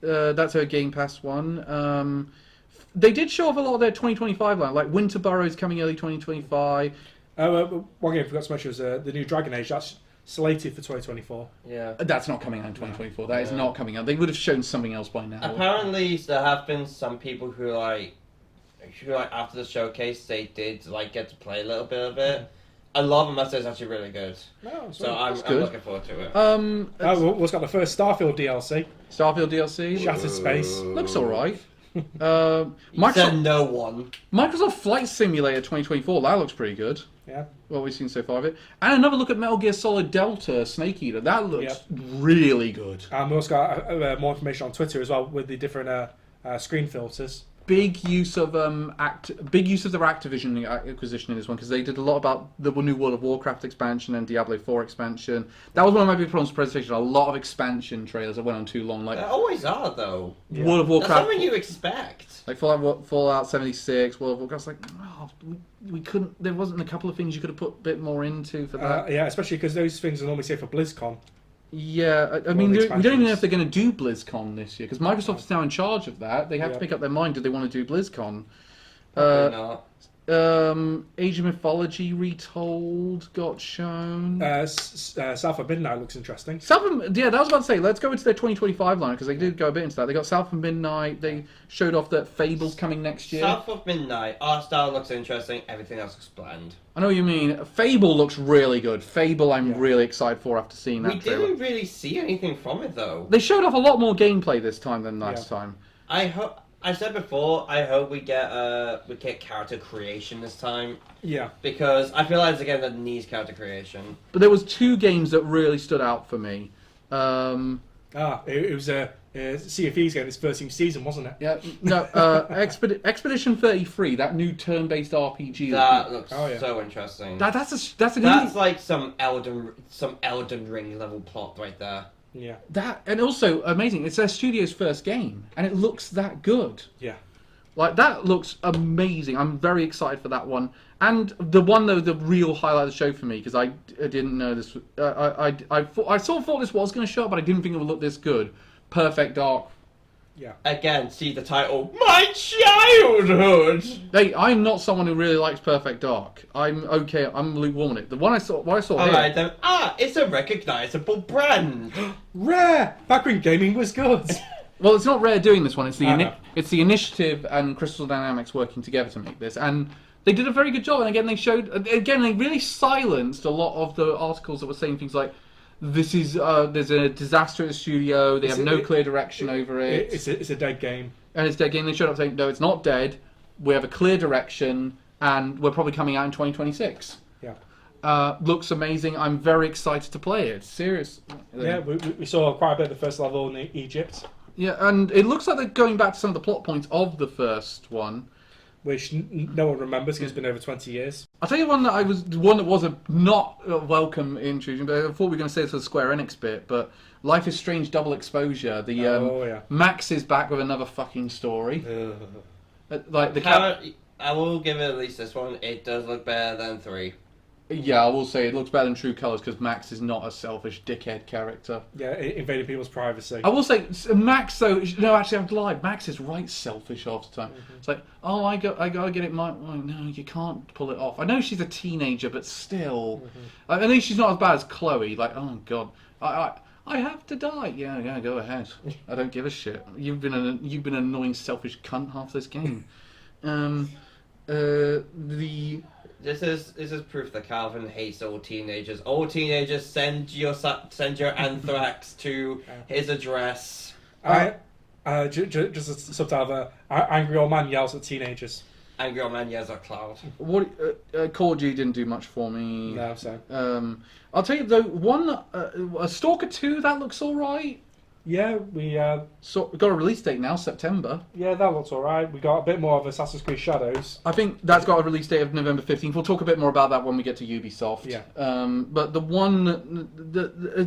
That's a Game Pass one. They did show off a lot of their 2025 line, like Winter Burrow's coming early 2025. One game I forgot to mention was the new Dragon Age. That's slated for 2024. Yeah. That's not coming out in 2024. That is not coming out. They would have shown something else by now. Apparently, there have been some people who after the showcase, they did get to play a little bit of it. A lot of them must say it's actually really good. No, so I'm looking forward to it. We've got the first Starfield DLC. Starfield DLC. Shattered Space. Looks alright. No one. Microsoft Flight Simulator 2024. That looks pretty good. Yeah. What we've seen so far of it. And another look at Metal Gear Solid Delta Snake Eater. That looks really good. And we also got more information on Twitter as well with the different screen filters. Big use of their Activision acquisition in this one, because they did a lot about the new World of Warcraft expansion and Diablo 4 expansion. That was one of my big problems with the presentation. A lot of expansion trailers that went on too long. Like there always are, though. Yeah. World of Warcraft. That's something you expect. Like Fallout 76, World of Warcraft. Like, we couldn't. There wasn't a couple of things you could have put a bit more into for that. Yeah, especially because those things are normally safe for BlizzCon. Yeah, I mean, we don't even know if they're going to do BlizzCon this year, because Microsoft is now in charge of that. They have to make up their mind. Do they want to do BlizzCon? Probably not. Age of Mythology Retold got shown. South of Midnight looks interesting. That was about to say, let's go into their 2025 line, because they did go a bit into that. They got South of Midnight. They showed off that Fable's coming next year. South of Midnight, art style looks interesting. Everything else looks bland. I know what you mean. Fable looks really good. Fable, I'm really excited for after seeing that trailer. We didn't really see anything from it, though. They showed off a lot more gameplay this time than last time. I said before, I hope we get character creation this time. Yeah. Because I feel like it's a game that needs character creation. But there was 2 games that really stood out for me. It was Sea of Thieves game, its 13th season, wasn't it? Yeah. No. Expedition 33, that new turn-based RPG. That looks so interesting. That's like some Elden Ring level plot right there. Yeah. That, and also amazing. It's their studio's first game, and it looks that good. Yeah. Like, that looks amazing. I'm very excited for that one. And the one, though, the real highlight of the show for me, because I didn't know this. I sort of thought this was going to show up, but I didn't think it would look this good. Perfect Dark. Yeah. Again, see the title. My childhood! Hey, I'm not someone who really likes Perfect Dark. I'm okay. I'm lukewarm on it. The one I saw here. Alright then. It's a recognizable brand. Rare! Back when gaming was good. Well, it's not Rare doing this one. It's the Initiative and Crystal Dynamics working together to make this, and they did a very good job. And again, they really silenced a lot of the articles that were saying things like, "This is there's a disaster at the studio. They have no clear direction over it. It's a dead game." And it's a dead game. They showed up saying, "No, it's not dead. We have a clear direction, and we're probably coming out in 2026." Yeah. Looks amazing. I'm very excited to play it. Serious. Yeah, we saw quite a bit of the first level in Egypt. Yeah, and it looks like they're going back to some of the plot points of the first one. which no one remembers because it's been over 20 years. I'll tell you one that was a not welcome intrusion, but I thought we were going to say this was a Square Enix bit, but Life is Strange Double Exposure. Max is back with another fucking story. Like I will give it at least this one. It does look better than 3. Yeah, I will say it looks better than True Colors because Max is not a selfish dickhead character. Yeah, invading people's privacy. I will say Max though. No, actually, I'm lied. Max is right selfish half the time. It's like, oh, I gotta get it. No, you can't pull it off. I know she's a teenager, but still, at least she's not as bad as Chloe. Like, oh god, I have to die. Yeah, go ahead. I don't give a shit. You've been an annoying, selfish cunt half this game. This is proof that Calvin hates all teenagers. All teenagers, send your anthrax to his address. Just a subtitle there. Angry old man yells at teenagers. Angry old man yells at cloud. What Call of Duty didn't do much for me. No, so. I'll tell you though, Stalker 2 that looks all right. Yeah, we got a release date now, September. Yeah, that looks alright. We got a bit more of Assassin's Creed Shadows. I think that's got a release date of November 15th. We'll talk a bit more about that when we get to Ubisoft. Yeah. But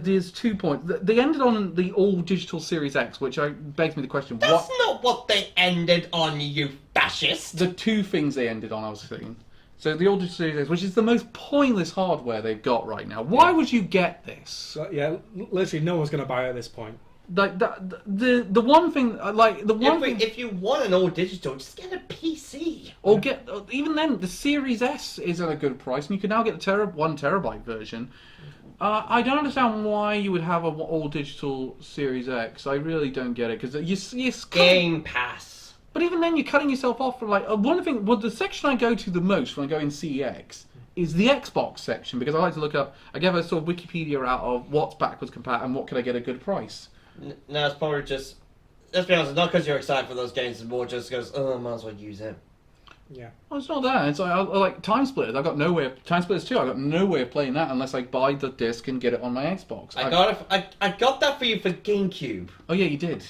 there's 2 points. They ended on the all-digital Series X, which begs me the question, That's not what they ended on, you fascist! The 2 things they ended on, I was thinking. So the all-digital Series X, which is the most pointless hardware they've got right now. Why would you get this? So, yeah, literally no one's going to buy it at this point. Like the one thing, if you want an all digital, just get a PC or get even then the Series S is at a good price, and you can now get the 1 terabyte version. I don't understand why you would have an all digital Series X. I really don't get it because you Game Pass. But even then, you're cutting yourself off from like one of the things. Well, the section I go to the most when I go in CEX is the Xbox section because I like to look up. I give a sort of Wikipedia out of what's backwards compatible and what can I get a good price. No, it's probably just. Let's be honest, it's not because you're excited for those games, it's more just because, I might as well use it. Yeah. Well, it's not that. It's like, I like Time Splitters. I've got no way of... Time Splitters 2, I've got no way of playing that unless I buy the disc and get it on my Xbox. I got that for you for GameCube. Oh yeah, you did.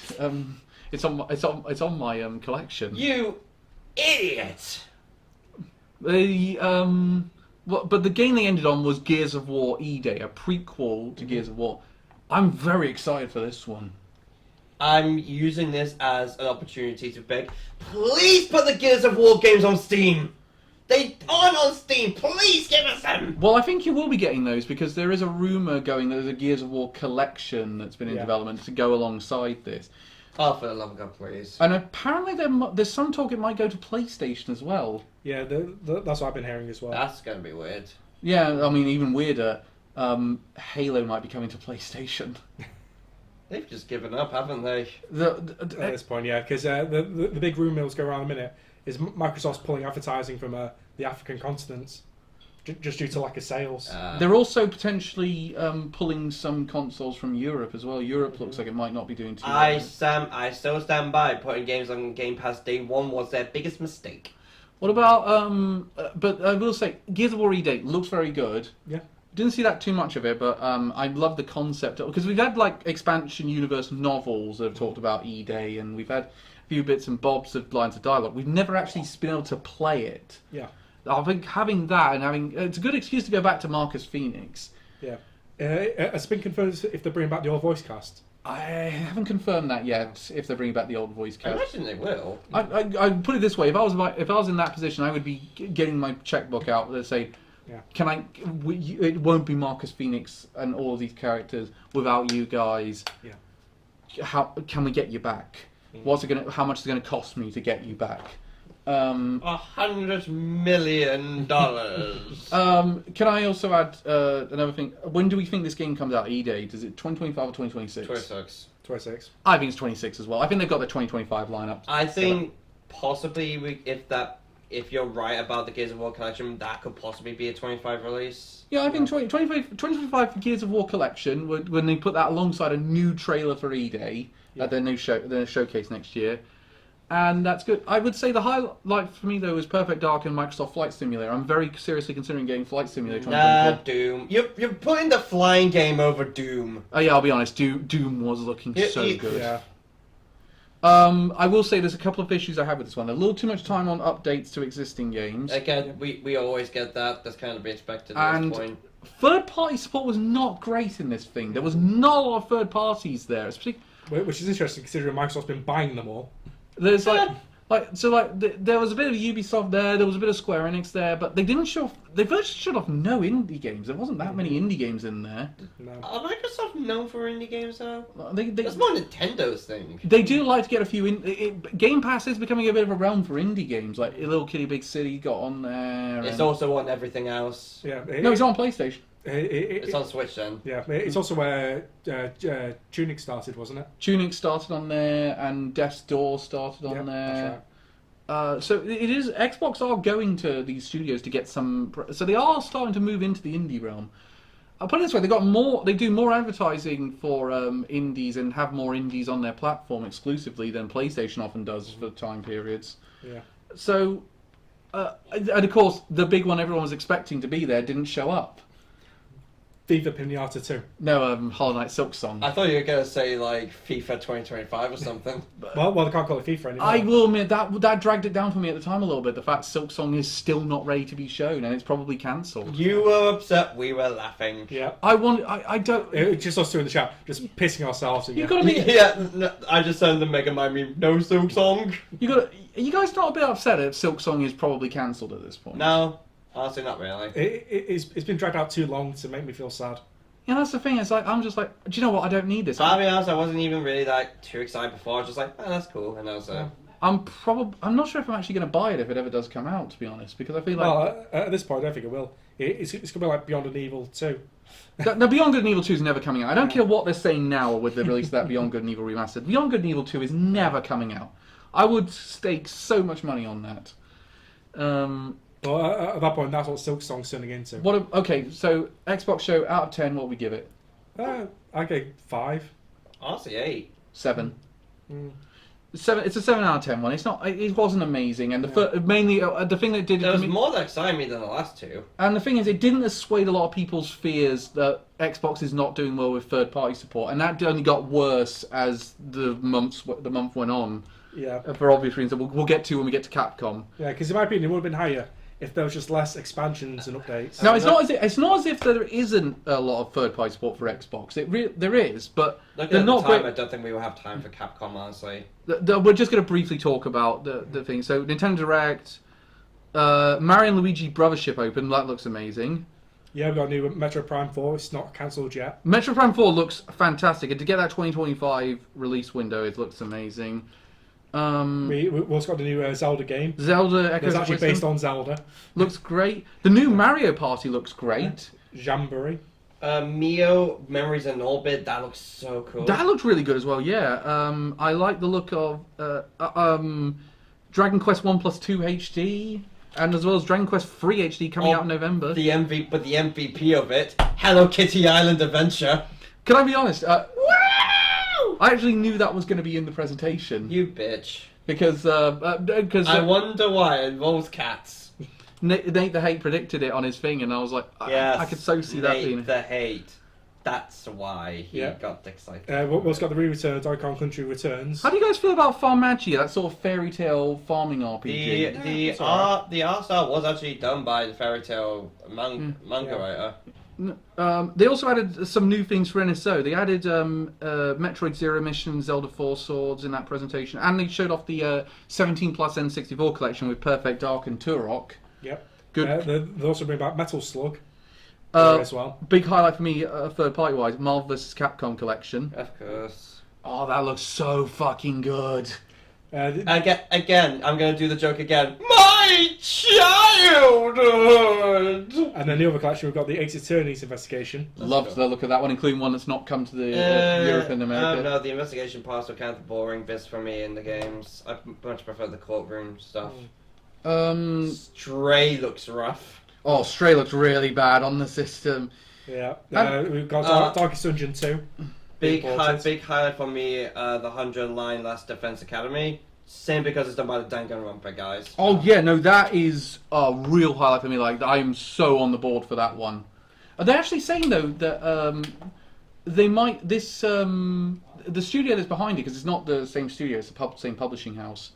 It's on my collection. You idiot! But the game they ended on was Gears of War E-Day, a prequel to Gears of War. I'm very excited for this one. I'm using this as an opportunity to beg, please put the Gears of War games on Steam! They aren't on Steam, please give us them! Well, I think you will be getting those because there is a rumour going that there's a Gears of War collection that's been in development to go alongside this. Oh, for the love of God, please. And apparently there's some talk it might go to PlayStation as well. Yeah, that's what I've been hearing as well. That's going to be weird. Yeah, I mean, even weirder. Halo might be coming to PlayStation. They've just given up, haven't they? At this point, yeah, because the big rumour that's going around in a minute is Microsoft's pulling advertising from the African continents just due to lack of sales. They're also potentially pulling some consoles from Europe as well. Europe looks like it might not be doing too well. I still stand by putting games on Game Pass day one was their biggest mistake. What about, but I will say, Gears of War E-Day looks very good. Yeah. Didn't see that too much of it, but I love the concept because we've had like expansion universe novels that have talked about E-Day, and we've had a few bits and bobs of lines of dialogue. We've never actually been able to play it. Yeah, I think having that and having it's a good excuse to go back to Marcus Phoenix. Yeah, it's been confirmed if they're bringing back the old voice cast. I haven't confirmed that yet. If they're bringing back the old voice cast, I imagine they will. I put it this way: if I was in that position, I would be getting my checkbook out. Let's say. Yeah. It won't be Marcus Phoenix and all of these characters without you guys. Yeah. How can we get you back? How much is it gonna cost me to get you back? $100 million. Can I also add another thing? When do we think this game comes out? E-Day? Does it 2025 or 2026? 26. I think it's 26 as well. I think they've got the 2025 lineup. I think possibly if you're right about the Gears of War collection, that could possibly be a 25 release. Yeah, I think 2025 for Gears of War collection, when they put that alongside a new trailer for E-Day at their showcase next year. And that's good. I would say the highlight for me, though, is Perfect Dark and Microsoft Flight Simulator. I'm very seriously considering getting Flight Simulator 2024. Doom. You're putting the flying game over Doom. Oh, yeah, I'll be honest. Doom was looking so good. Yeah. I will say there's a couple of issues I have with this one. A little too much time on updates to existing games. Again, we always get that. That's kind of to be expected at this point. Third-party support was not great in this thing. There was not a lot of third parties there, especially. Which is interesting considering Microsoft's been buying them all. There's there was a bit of Ubisoft there was a bit of Square Enix there, but they didn't show. They virtually showed off no indie games. There wasn't that many indie games in there. No. Are Microsoft known for indie games though? They That's more Nintendo's thing. They do like to get a few Game Pass is becoming a bit of a realm for indie games, like Little Kitty Big City got on there. It's also on everything else. Yeah. No, it's on PlayStation. It's on Switch then. Yeah, it's also where Tunic started, wasn't it? Tunic started on there, and Death's Door started on Yep, there. that's right. So it is. Xbox are going to these studios to get some. So they are starting to move into the indie realm. I'll put it this way: they got more. They do more advertising for indies and have more indies on their platform exclusively than PlayStation often does for time periods. Yeah. So, and of course, the big one everyone was expecting to be there didn't show up. Viva Pinata 2. No, Hollow Knight Silk Song. I thought you were gonna say like FIFA 2025 or something. Well, they can't call it FIFA anymore. I will admit that dragged it down for me at the time a little bit. The fact Silk Song is still not ready to be shown and it's probably cancelled. You were upset. We were laughing. Yeah. I don't. It's just us two in the chat, just pissing ourselves. You gotta be. Yeah, no, I just sent the Mega Man meme. No Silk Song. You got. You guys not a bit upset if Silk Song is probably cancelled at this point? No, honestly, not really. It's been dragged out too long to make me feel sad. Yeah, that's the thing. It's like I'm just like, do you know what? I don't need this. I'll be honest, I wasn't even really like too excited before. I was just like, oh, that's cool, and I was I'm not sure if I'm actually going to buy it if it ever does come out. To be honest, because I feel like Well, at this point, I don't think it will. It's going to be like Beyond and Evil 2. No, Beyond Good and Evil 2 is never coming out. I don't care what they're saying now with the release of that Beyond Good and Evil remastered. Beyond Good and Evil 2 is never coming out. I would stake so much money on that. Well, at that point, that's what Silk Song's turning into. Okay, so Xbox show out of 10, what would we give it? I gave 5. honestly 8. 7. Mm. 7. It's a 7 out of 10 one. It's not. It wasn't amazing, and mainly the thing that did it There for was me, more that excited me than the last two. and the thing is, it didn't assuage a lot of people's fears that Xbox is not doing well with third-party support, and that only got worse as the month went on. Yeah. For obvious reasons that we'll get to when we get to Capcom. Yeah, because in my opinion, it would have been higher if there was just less expansions and updates. No, it's not as if there isn't a lot of third-party support for Xbox. There is, but Looking they're at not the time, great. I don't think we will have time for Capcom, honestly. We're just going to briefly talk about the thing. So Nintendo Direct, Mario and Luigi Brothership Open. That looks amazing. Yeah, we've got a new Metro Prime 4. It's not cancelled yet. Metro Prime 4 looks fantastic, and to get that 2025 release window, it looks amazing. We've also got the new Zelda game. Zelda Echoes It's of actually Wisdom based on Zelda. looks great. The new Mario Party looks great. Jamboree. Mio Memories in Orbit. That looks so cool. That looked really good as well. Yeah, I like the look of Dragon Quest 1+2 HD, and as well as Dragon Quest 3 HD coming out in November. The MVP of it, Hello Kitty Island Adventure. Can I be honest? I actually knew that was going to be in the presentation You bitch. because I wonder why it involves cats. Nate the Hate predicted it on his thing, and I was like, Yes, I could so see that Nate being. the Hate. That's why he Yeah. got excited. We've also got the re-return Donkey Kong Country Returns. How do you guys feel about Farmagia, that sort of fairy tale farming RPG? The art style was actually done by the fairy tale manga Yeah. writer. They also added some new things for NSO. They added Metroid Zero Mission, Zelda Four Swords in that presentation, and they showed off the 17 plus N64 collection with Perfect Dark and Turok. Yep. Good. They also bring back Metal Slug as well. Big highlight for me, third party wise, Marvel vs. Capcom collection. Of course. Oh, that looks so fucking good. Again, I'm going to do the joke again. My childhood! And then the other collection, we've got the Ace Attorneys investigation. Loved the look of that one, including one that's not come to the Europe and America. No, the investigation parts were kind of the boring bits for me in the games. I much prefer the courtroom stuff. Stray looks rough. Oh, Stray looks really bad on the system. Yeah. We've got Darkest Dungeon 2. Big highlight for me, the 100 line Last Defense Academy. Same because it's done by the Danganronpa guys. Oh yeah, no, that is a real highlight for me. Like, I am so on the board for that one. Are they actually saying though that they might this the studio that's behind it, because it's not the same studio, it's the same publishing house.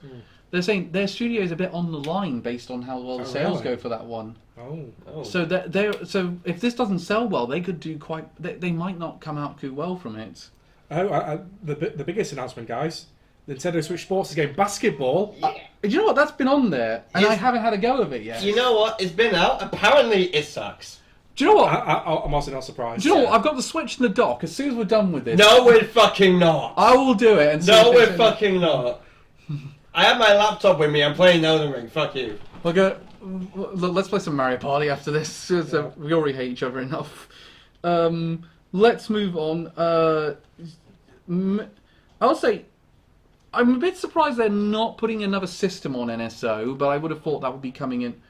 They're saying their studio is a bit on the line based on how well the sales go for that one. Oh. So so if this doesn't sell well, they could do quite. They might not come out too well from it. The biggest announcement, guys. Nintendo Switch Sports is getting basketball. You know what? That's been on there, and I haven't had a go of it yet. You know what? It's been out. Apparently, it sucks. Do you know what? I'm also not surprised. Do you know what? I've got the Switch in the dock. As soon as we're done with this, No, we're fucking not. I will do it. And see No, if we're it's- fucking not. I have my laptop with me. I'm playing Elden Ring. Fuck you. We'll go. Let's play some Mario Party after this. So we already hate each other enough. Let's move on. I'll say I'm a bit surprised they're not putting another system on NSO, but I would have thought that would be coming in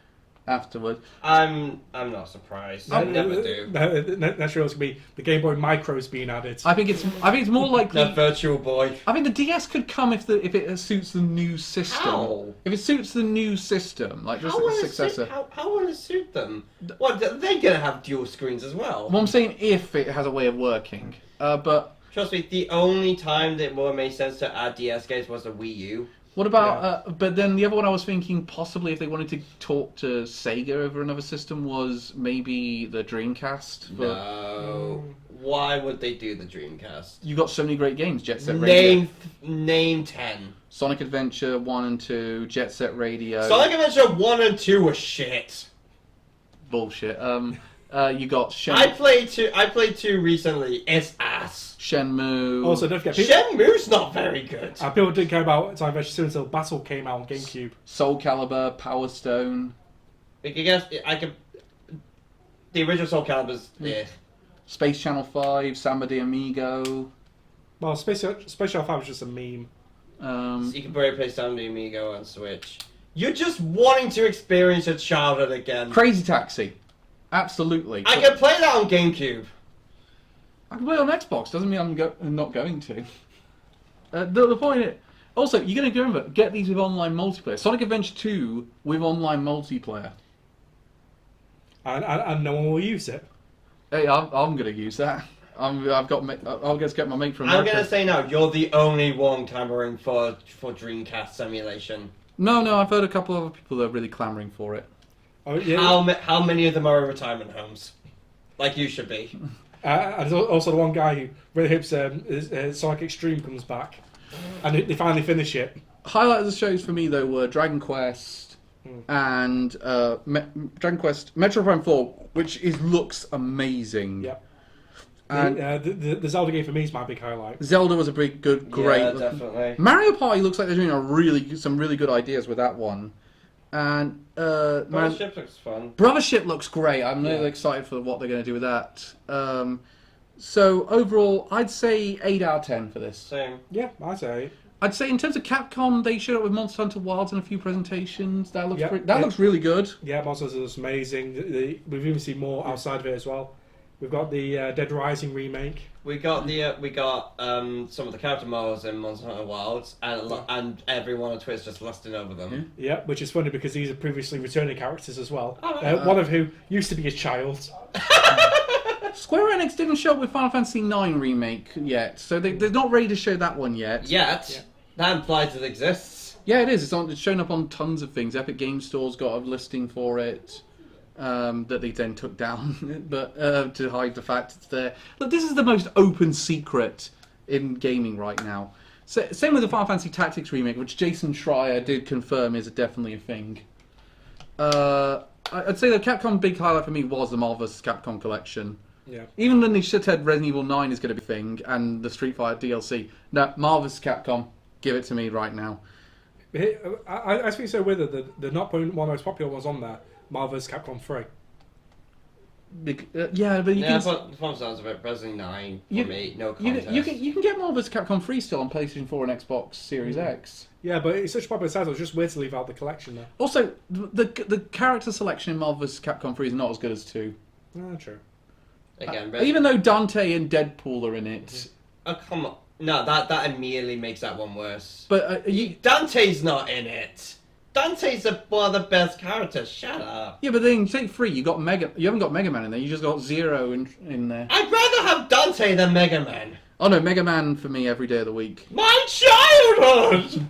afterward. I'm not surprised. I never do. That's sure it's gonna be the Game Boy Micros being added. I think it's more likely. The Virtual Boy. I think the DS could come if it suits the new system. How? If it suits the new system, like the How will successor. it suit them? What? They're gonna have dual screens as well. Well, I'm saying if it has a way of working, but. Trust me, the only time that would make sense to add DS games was the Wii U. What about, but then the other one I was thinking possibly if they wanted to talk to Sega over another system was maybe the Dreamcast. But No. Why would they do the Dreamcast? you got so many great games, Jet Set Radio. Name 10. Sonic Adventure 1 and 2, Jet Set Radio. Sonic Adventure 1 and 2 were shit. Bullshit. You got I played 2 recently. It's ass. Shenmue. Also, don't forget, Shenmue's not very good. people didn't care about Sonic Adventure 2 until Battle came out on GameCube. Soul Calibur, Power Stone. The original Soul Calibur's Space Channel 5, Samba de Amigo. Well, Space Shuttle 5 was just a meme. So you can probably play San Amigo on Switch. You're just wanting to experience your childhood again. Crazy Taxi. Absolutely. I can play that on GameCube. I can play it on Xbox. Doesn't mean I'm not going to. The point is, also, you're going to remember, get these with online multiplayer. Sonic Adventure 2 with online multiplayer. And no one will use it. Hey, I'm going to use that. I'll just get my mate from America. I'm going to say now, you're the only one clamoring for Dreamcast simulation. No, I've heard a couple of other people that are really clamoring for it. Oh, yeah. How many of them are in retirement homes? Like you should be. And there's also the one guy who really hopes Sonic Extreme comes back. And they finally finish it. Highlight of the shows for me, though, were Dragon Quest and Dragon Quest Metro Prime 4, which looks amazing. Yep. And the Zelda game for me is my big highlight. Zelda was a great. Yeah, definitely. Mario Party looks like they're doing some really good ideas with that one. And Ship looks fun. Brothership looks great. I'm really excited for what they're going to do with that. So overall, I'd say 8 out of 10 for this. Same. Yeah, I'd say. I'd say in terms of Capcom, they showed up with Monster Hunter Wilds in a few presentations. That looks Yep. looks really good. Yeah, Monsters is amazing. We've even seen more outside of it as well. We've got the Dead Rising remake. We got some of the character models in Monster Hunter Wilds, and everyone on Twitter's just lusting over them. Yeah, which is funny because these are previously returning characters as well. Oh, one of who used to be a child. Square Enix didn't show up with Final Fantasy IX remake yet, so they're not ready to show that one yet. Yet, that implies it exists. Yeah, it is. It's shown up on tons of things. Epic Game Store's got a listing for it. That they then took down, but to hide the fact it's there. Look, this is the most open secret in gaming right now. So, same with the Final Fantasy Tactics remake, which Jason Schreier did confirm is definitely a thing. I'd say the Capcom big highlight for me was the Marvel vs. Capcom collection. Yeah. Even when they said Resident Evil 9 is going to be a thing, and the Street Fighter DLC. No, Marvel vs. Capcom, give it to me right now. I think so with it. They're not putting one of the most popular ones on there. Marvel's Capcom 3. Yeah, but you can. Fun sounds of it. Resident 9 for me, no contest. You can get Marvel vs. Capcom 3 still on PlayStation 4 and Xbox Series X. Yeah, but it's such a popular title. It's just weird to leave out the collection there. Also, the character selection in Marvel vs. Capcom 3 is not as good as 2. True. Again, even though Dante and Deadpool are in it. Oh, come on. No, that immediately makes that one worse. But Dante's not in it. Dante's one of the best characters. Shut up. Yeah, but then you take 3, you got Mega. You haven't got Mega Man in there. You just got Zero in there. I'd rather have Dante than Mega Man. Oh no, Mega Man for me every day of the week. My childhood.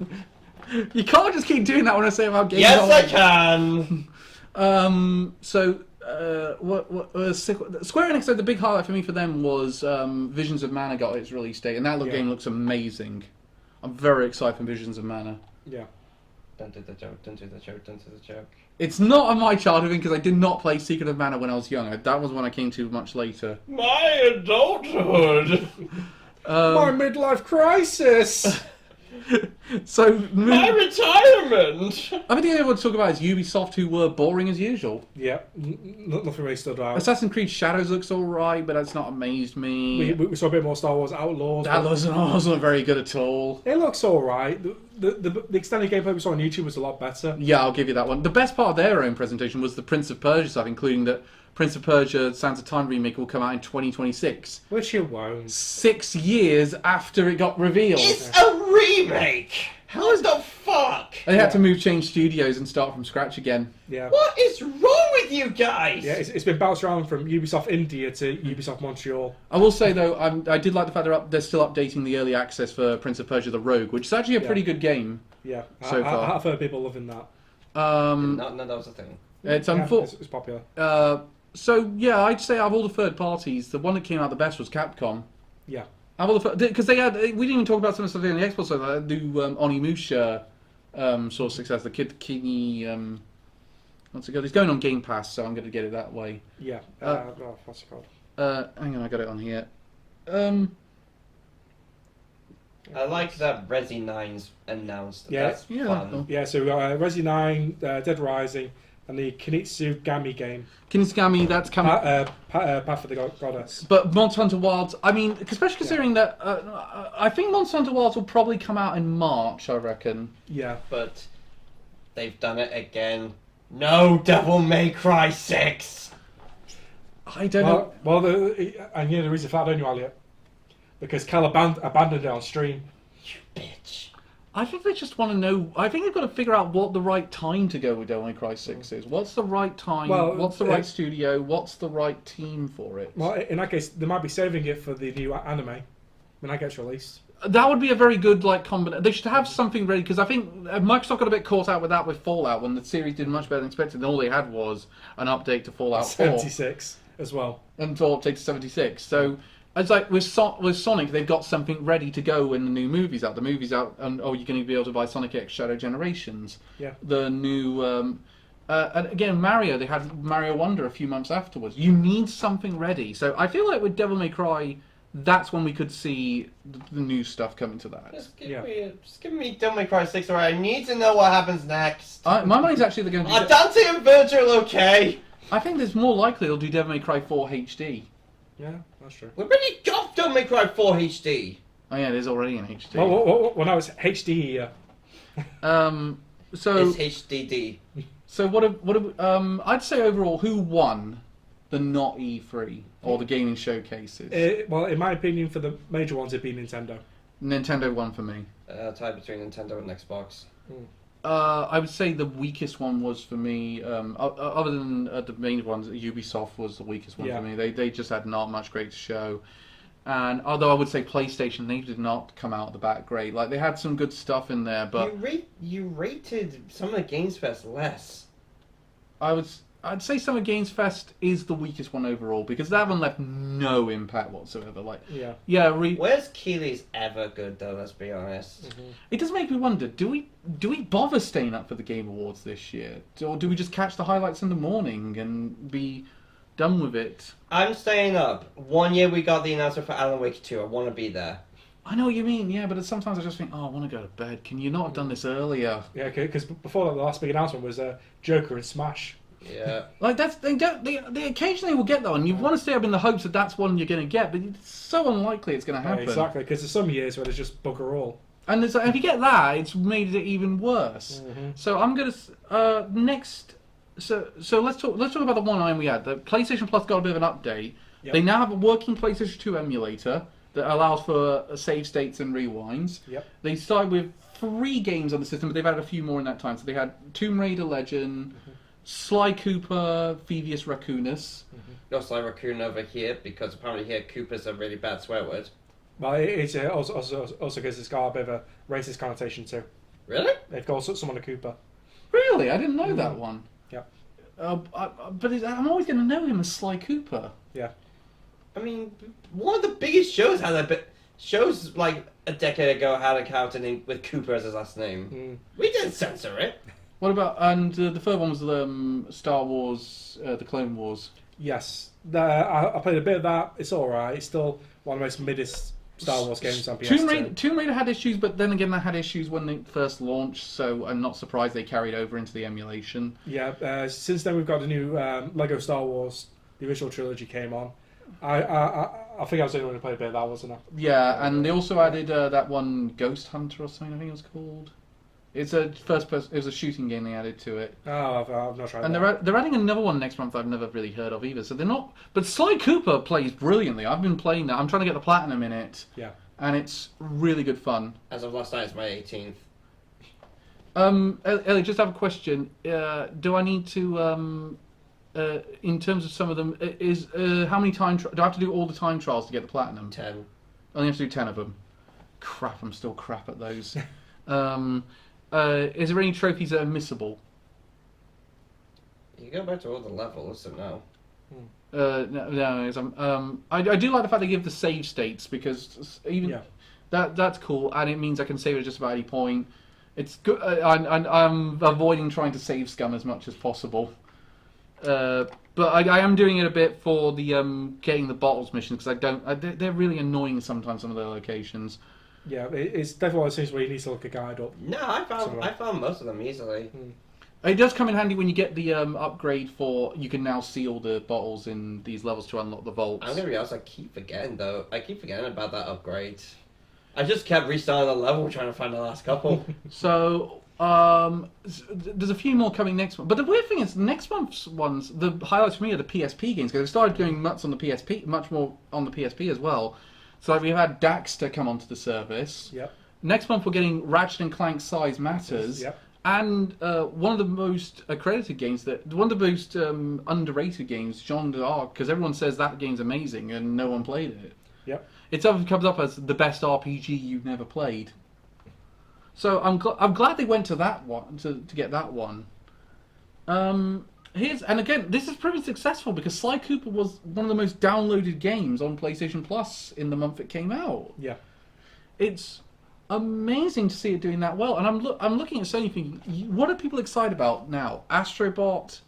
You can't just keep doing that when I say about games. Yes, I can. Square Enix said the big highlight for me for them was Visions of Mana got its release date, and that game looks amazing. I'm very excited for Visions of Mana. Yeah. Don't do the joke. Don't do the joke. Don't do the joke. It's not on my childhood because I did not play Secret of Mana when I was young. That was one I came to much later. My adulthood. My midlife crisis. So My retirement. I think the only one to talk about is Ubisoft, who were boring as usual. Yeah, nothing really stood out. Assassin's Creed Shadows looks alright, but that's not amazed me. We saw a bit more Star Wars Outlaws. That wasn't very good at all. It looks alright. The extended gameplay we saw on YouTube was a lot better. Yeah, I'll give you that one. The best part of their own presentation was the Prince of Persia stuff, including that Prince of Persia Sands of Time remake will come out in 2026. Which it won't. 6 years after it got revealed. It's a remake. How is the fuck? They had to change studios and start from scratch again. Yeah. What is wrong with you guys? Yeah, it's been bounced around from Ubisoft India to Ubisoft Montreal. I will say though, I did like the fact they're still updating the early access for Prince of Persia: The Rogue, which is actually a pretty good game. Yeah, so far. I've heard people loving that. No, that was a thing. It's it's popular. So yeah, I'd say out of all the third parties, the one that came out the best was Capcom. Yeah. Because we didn't even talk about some of the stuff on the Xbox. So that new Onimusha sort of success. The Kidney. What's it called? It's going on Game Pass, so I'm going to get it that way. Yeah. What's it called? Hang on, I got it on here. I like that Resi 9's announced. Yeah. That's Yeah, fun. cool. Yeah, so we got Resi 9, Dead Rising, and the Kinitsu-Gami game. Kinitsugami, that's coming. Path of the Goddess. But Monster Hunter Wilds, I mean, especially considering that I think Monster Hunter Wilds will probably come out in March, I reckon. Yeah. But they've done it again. No Devil May Cry 6! I don't know. Well, and the reason for that, don't you, Elliot? Because Cal abandoned it on stream. You bitch. I think they just want to know. I think they've got to figure out what the right time to go with Devil May Cry 6 is. What's the right time? Well, what's the right studio? What's the right team for it? Well, in that case, they might be saving it for the new anime when that gets released. That would be a very good combination. They should have something ready because I think Microsoft got a bit caught out with that with Fallout when the series did much better than expected. And all they had was an update to Fallout 4 76 as well. until update to 76. So it's like with Sonic, they've got something ready to go when the new movie's out. The movie's out, and you're going to be able to buy Sonic X Shadow Generations. Yeah. The new, and again, Mario. They had Mario Wonder a few months afterwards. You need something ready. So I feel like with Devil May Cry, that's when we could see the new stuff coming to that. Just give me Devil May Cry 6 alright. I need to know what happens next. My money's actually going to. Are Dante and Virgil okay? I think there's more likely they'll do Devil May Cry 4 HD. Yeah, that's true. We already got Devil May Cry 4 HD. Oh yeah, it is already in HD. Well, now it's HD here. So It's HDD. So I'd say overall, who won the not E3 or the gaming showcases? Well, in my opinion, for the major ones, it'd be Nintendo. Nintendo won for me. Tied between Nintendo and Xbox. I would say the weakest one was for me, other than the main ones, Ubisoft was the weakest one for me. They just had not much great to show. And although I would say PlayStation, they did not come out the bat great. Like, they had some good stuff in there, but You rated some of the Games Fest less. I'd say Summer Games Fest is the weakest one overall because that one left no impact whatsoever. Like, Where's Keeley's ever good though? Let's be honest. Mm-hmm. It does make me wonder: do we bother staying up for the Game Awards this year, or do we just catch the highlights in the morning and be done with it? I'm staying up. 1 year we got the announcement for Alan Wake 2. I want to be there. I know what you mean, yeah, but sometimes I just think, oh, I want to go to bed. Can you not have done this earlier? Yeah, because before that, the last big announcement was Joker and Smash. Yeah. Like they occasionally will get that one. You want to stay up in the hopes that that's one you're going to get, but it's so unlikely it's going to happen. Exactly, because there's some years where there's just bugger all. And if you get that, it's made it even worse. Mm-hmm. So I'm gonna next. So let's talk about the one item we had. The PlayStation Plus got a bit of an update. Yep. They now have a working PlayStation 2 emulator that allows for save states and rewinds. Yep. They started with 3 games on the system, but they've added a few more in that time. So they had Tomb Raider Legend, Sly Cooper, Phoebius Raccoonus. No Sly Raccoon over here, because apparently here Cooper's a really bad swear word. Well, it's also because it's got a bit of a racist connotation too. Really? They've called someone a Cooper. Really? I didn't know that one. Yeah. I'm always going to know him as Sly Cooper. Yeah. I mean, one of the biggest shows had a bit. Shows like a decade ago had a character named with Cooper as his last name. We didn't censor it. What about, and the third one was Star Wars, the Clone Wars. Yes. I played a bit of that. It's alright. It's still one of the most middest Star Wars games on PS2. Tomb Raider had issues, but then again, they had issues when they first launched, so I'm not surprised they carried over into the emulation. Yeah. Since then, we've got a new Lego Star Wars. The original trilogy came on. I think I was the only one who played a bit of that, wasn't I? Yeah, and they also added that one Ghost Hunter or something, I think it was called. It's a first person. It was a shooting game they added to it. Oh, I've not tried And that. they're adding another one next month I've never really heard of either. So they're not. But Sly Cooper plays brilliantly. I've been playing that. I'm trying to get the platinum in it. Yeah. And it's really good fun. As of last night, it's my 18th. Ellie, just have a question. Do I need to, in terms of some of them, how many do I have to do all the time trials to get the platinum? 10. I only have to do 10 of them. Crap, I'm still crap at those. Is there any trophies that are missable? You go back to all the levels, so no. No, I do like the fact they give the save states because even that's cool, and it means I can save at just about any point. It's good. I'm avoiding trying to save scum as much as possible, but I am doing it a bit for the getting the bottles missions because they're really annoying sometimes. Some of their locations. Yeah, it's definitely one of those things where you need to look a guide up. No, I found most of them easily. It does come in handy when you get the upgrade for you can now see all the bottles in these levels to unlock the vaults. I'm gonna be honest, I keep forgetting about that upgrade. I just kept restarting the level trying to find the last couple. So there's a few more coming next month. But the weird thing is, next month's ones, the highlights for me are the PSP games because they started going much more on the PSP as well. So we've had Daxter come onto the service. Yep. Next month we're getting Ratchet and Clank Size Matters. Yep. And one of the most accredited games, one of the most underrated games, Jean d'Arc, because everyone says that game's amazing and no one played it. Yep. It comes up as the best RPG you've never played. So I'm glad they went to that one to get that one. And again, this is pretty successful because Sly Cooper was one of the most downloaded games on PlayStation Plus in the month it came out. Yeah. It's amazing to see it doing that well, and I'm looking at Sony thinking, what are people excited about now? Astrobot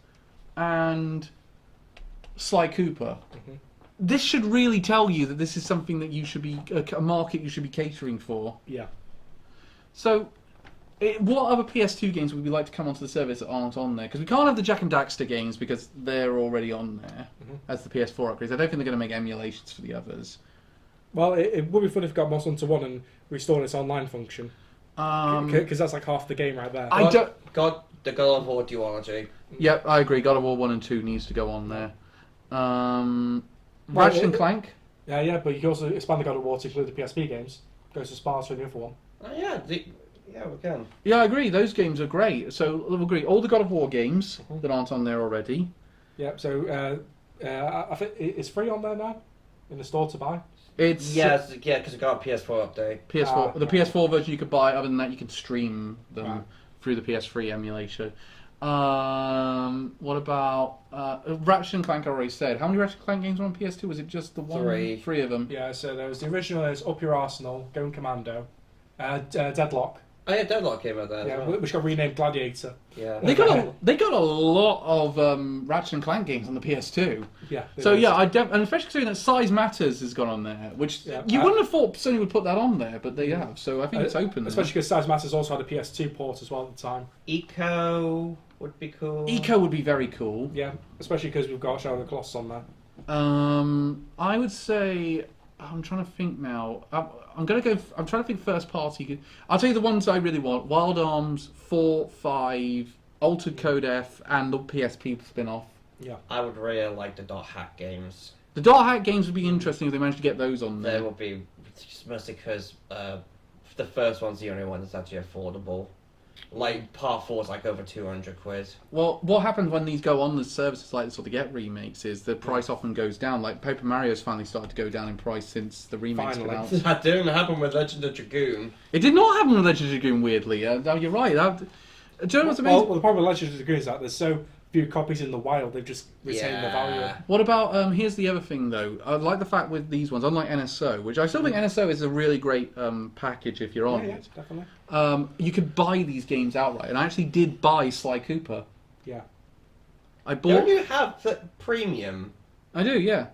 and Sly Cooper. Mm-hmm. This should really tell you that this is something that you should be a market you should be catering for. Yeah. So, what other PS2 games would we like to come onto the service that aren't on there? Because we can't have the Jak and Daxter games because they're already on there as the PS4 upgrades. I don't think they're going to make emulations for the others. Well, it would be fun if we got Monster Hunter 1 and restored its online function. Because that's like half the game right there. The God of War duology. Yep, I agree. God of War 1 and 2 needs to go on there. Ratchet and Clank? Yeah, but you can also expand the God of War to include the PSP games. Goes to Sparta and the other one. Oh, yeah, we can. Yeah, I agree. Those games are great. So, we'll agree. All the God of War games that aren't on there already. Yep, so I think it's free on there now in the store to buy. It's because it got a PS4 update. PS4. The PS4 version you could buy. Other than that, you can stream them through the PS3 emulator. What about Ratchet and Clank? I already said. How many Ratchet and Clank games are on PS2? Was it just the one? 3. 3 of them. Yeah, so there was the original is Up Your Arsenal, Going Commando, Deadlock. Oh yeah, Deadlock came out there. Yeah, as well. which got renamed Gladiator. Yeah. They got a lot of Ratchet and Clank games on the PS2. Yeah. So yeah, and especially considering that Size Matters has gone on there, which you wouldn't have thought Sony would put that on there, but they have. So I think it's open. Especially because Size Matters also had a PS2 port as well at the time. Eco would be cool. Eco would be very cool. Yeah, especially because we've got Shadow of the Colossus on there. I would say I'm trying to think now. I'm trying to think first party. I'll tell you the ones I really want: Wild Arms, 4, 5, Altered Code F, and the PSP spin-off. Yeah, I would really like the Dot Hack games. The Dot Hack games would be interesting if they managed to get those on there. They would be, mostly because the first one's the only one that's actually affordable. Like Part 4's like over 200 quid. Well, what happens when these go on the services like this or they get remakes is the price often goes down. Like Paper Mario's finally started to go down in price since the remakes come out. That didn't happen with Legend of Dragoon. It did not happen with Legend of Dragoon, weirdly. No, you're right. Do you know what's amazing? Well, the problem with Legend of Dragoon is that there's so few copies in the wild, they've just retained the value. What about, here's the other thing though. I like the fact with these ones, unlike NSO, which I still think NSO is a really great package if you're on it. Definitely. You could buy these games outright, and I actually did buy Sly Cooper. Yeah. I bought. Don't you have the premium? I do, yeah.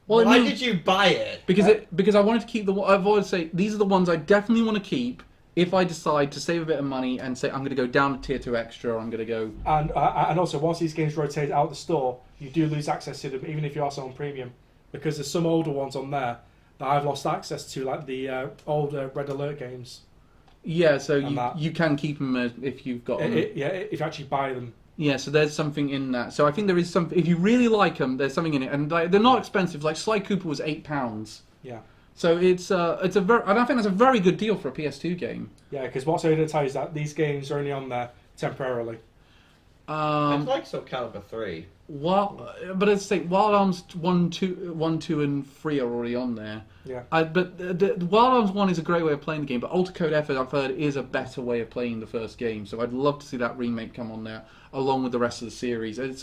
Well, why did you buy it? Because I wanted to keep the. I've always say these are the ones I definitely want to keep. If I decide to save a bit of money and say I'm going to go down to tier 2 extra, or I'm going to go... And also, once these games rotate out the store, you do lose access to them, even if you are selling premium. Because there's some older ones on there that I've lost access to, like the older Red Alert games. Yeah, so you can keep them if you've got them. Yeah, if you actually buy them. Yeah, so there's something in that. So I think there is something... If you really like them, there's something in it. And they're not expensive. Like Sly Cooper was £8. Yeah. So it's a very, and I think that's a very good deal for a PS2 game. Yeah, because what's going to tell you is that these games are only on there temporarily. It's like Soul Calibur 3. But as I say, Wild Arms 1, 2, and 3 are already on there. Yeah. But the Wild Arms 1 is a great way of playing the game, but Alter Code Effort, I've heard, is a better way of playing the first game. So I'd love to see that remake come on there, along with the rest of the series. This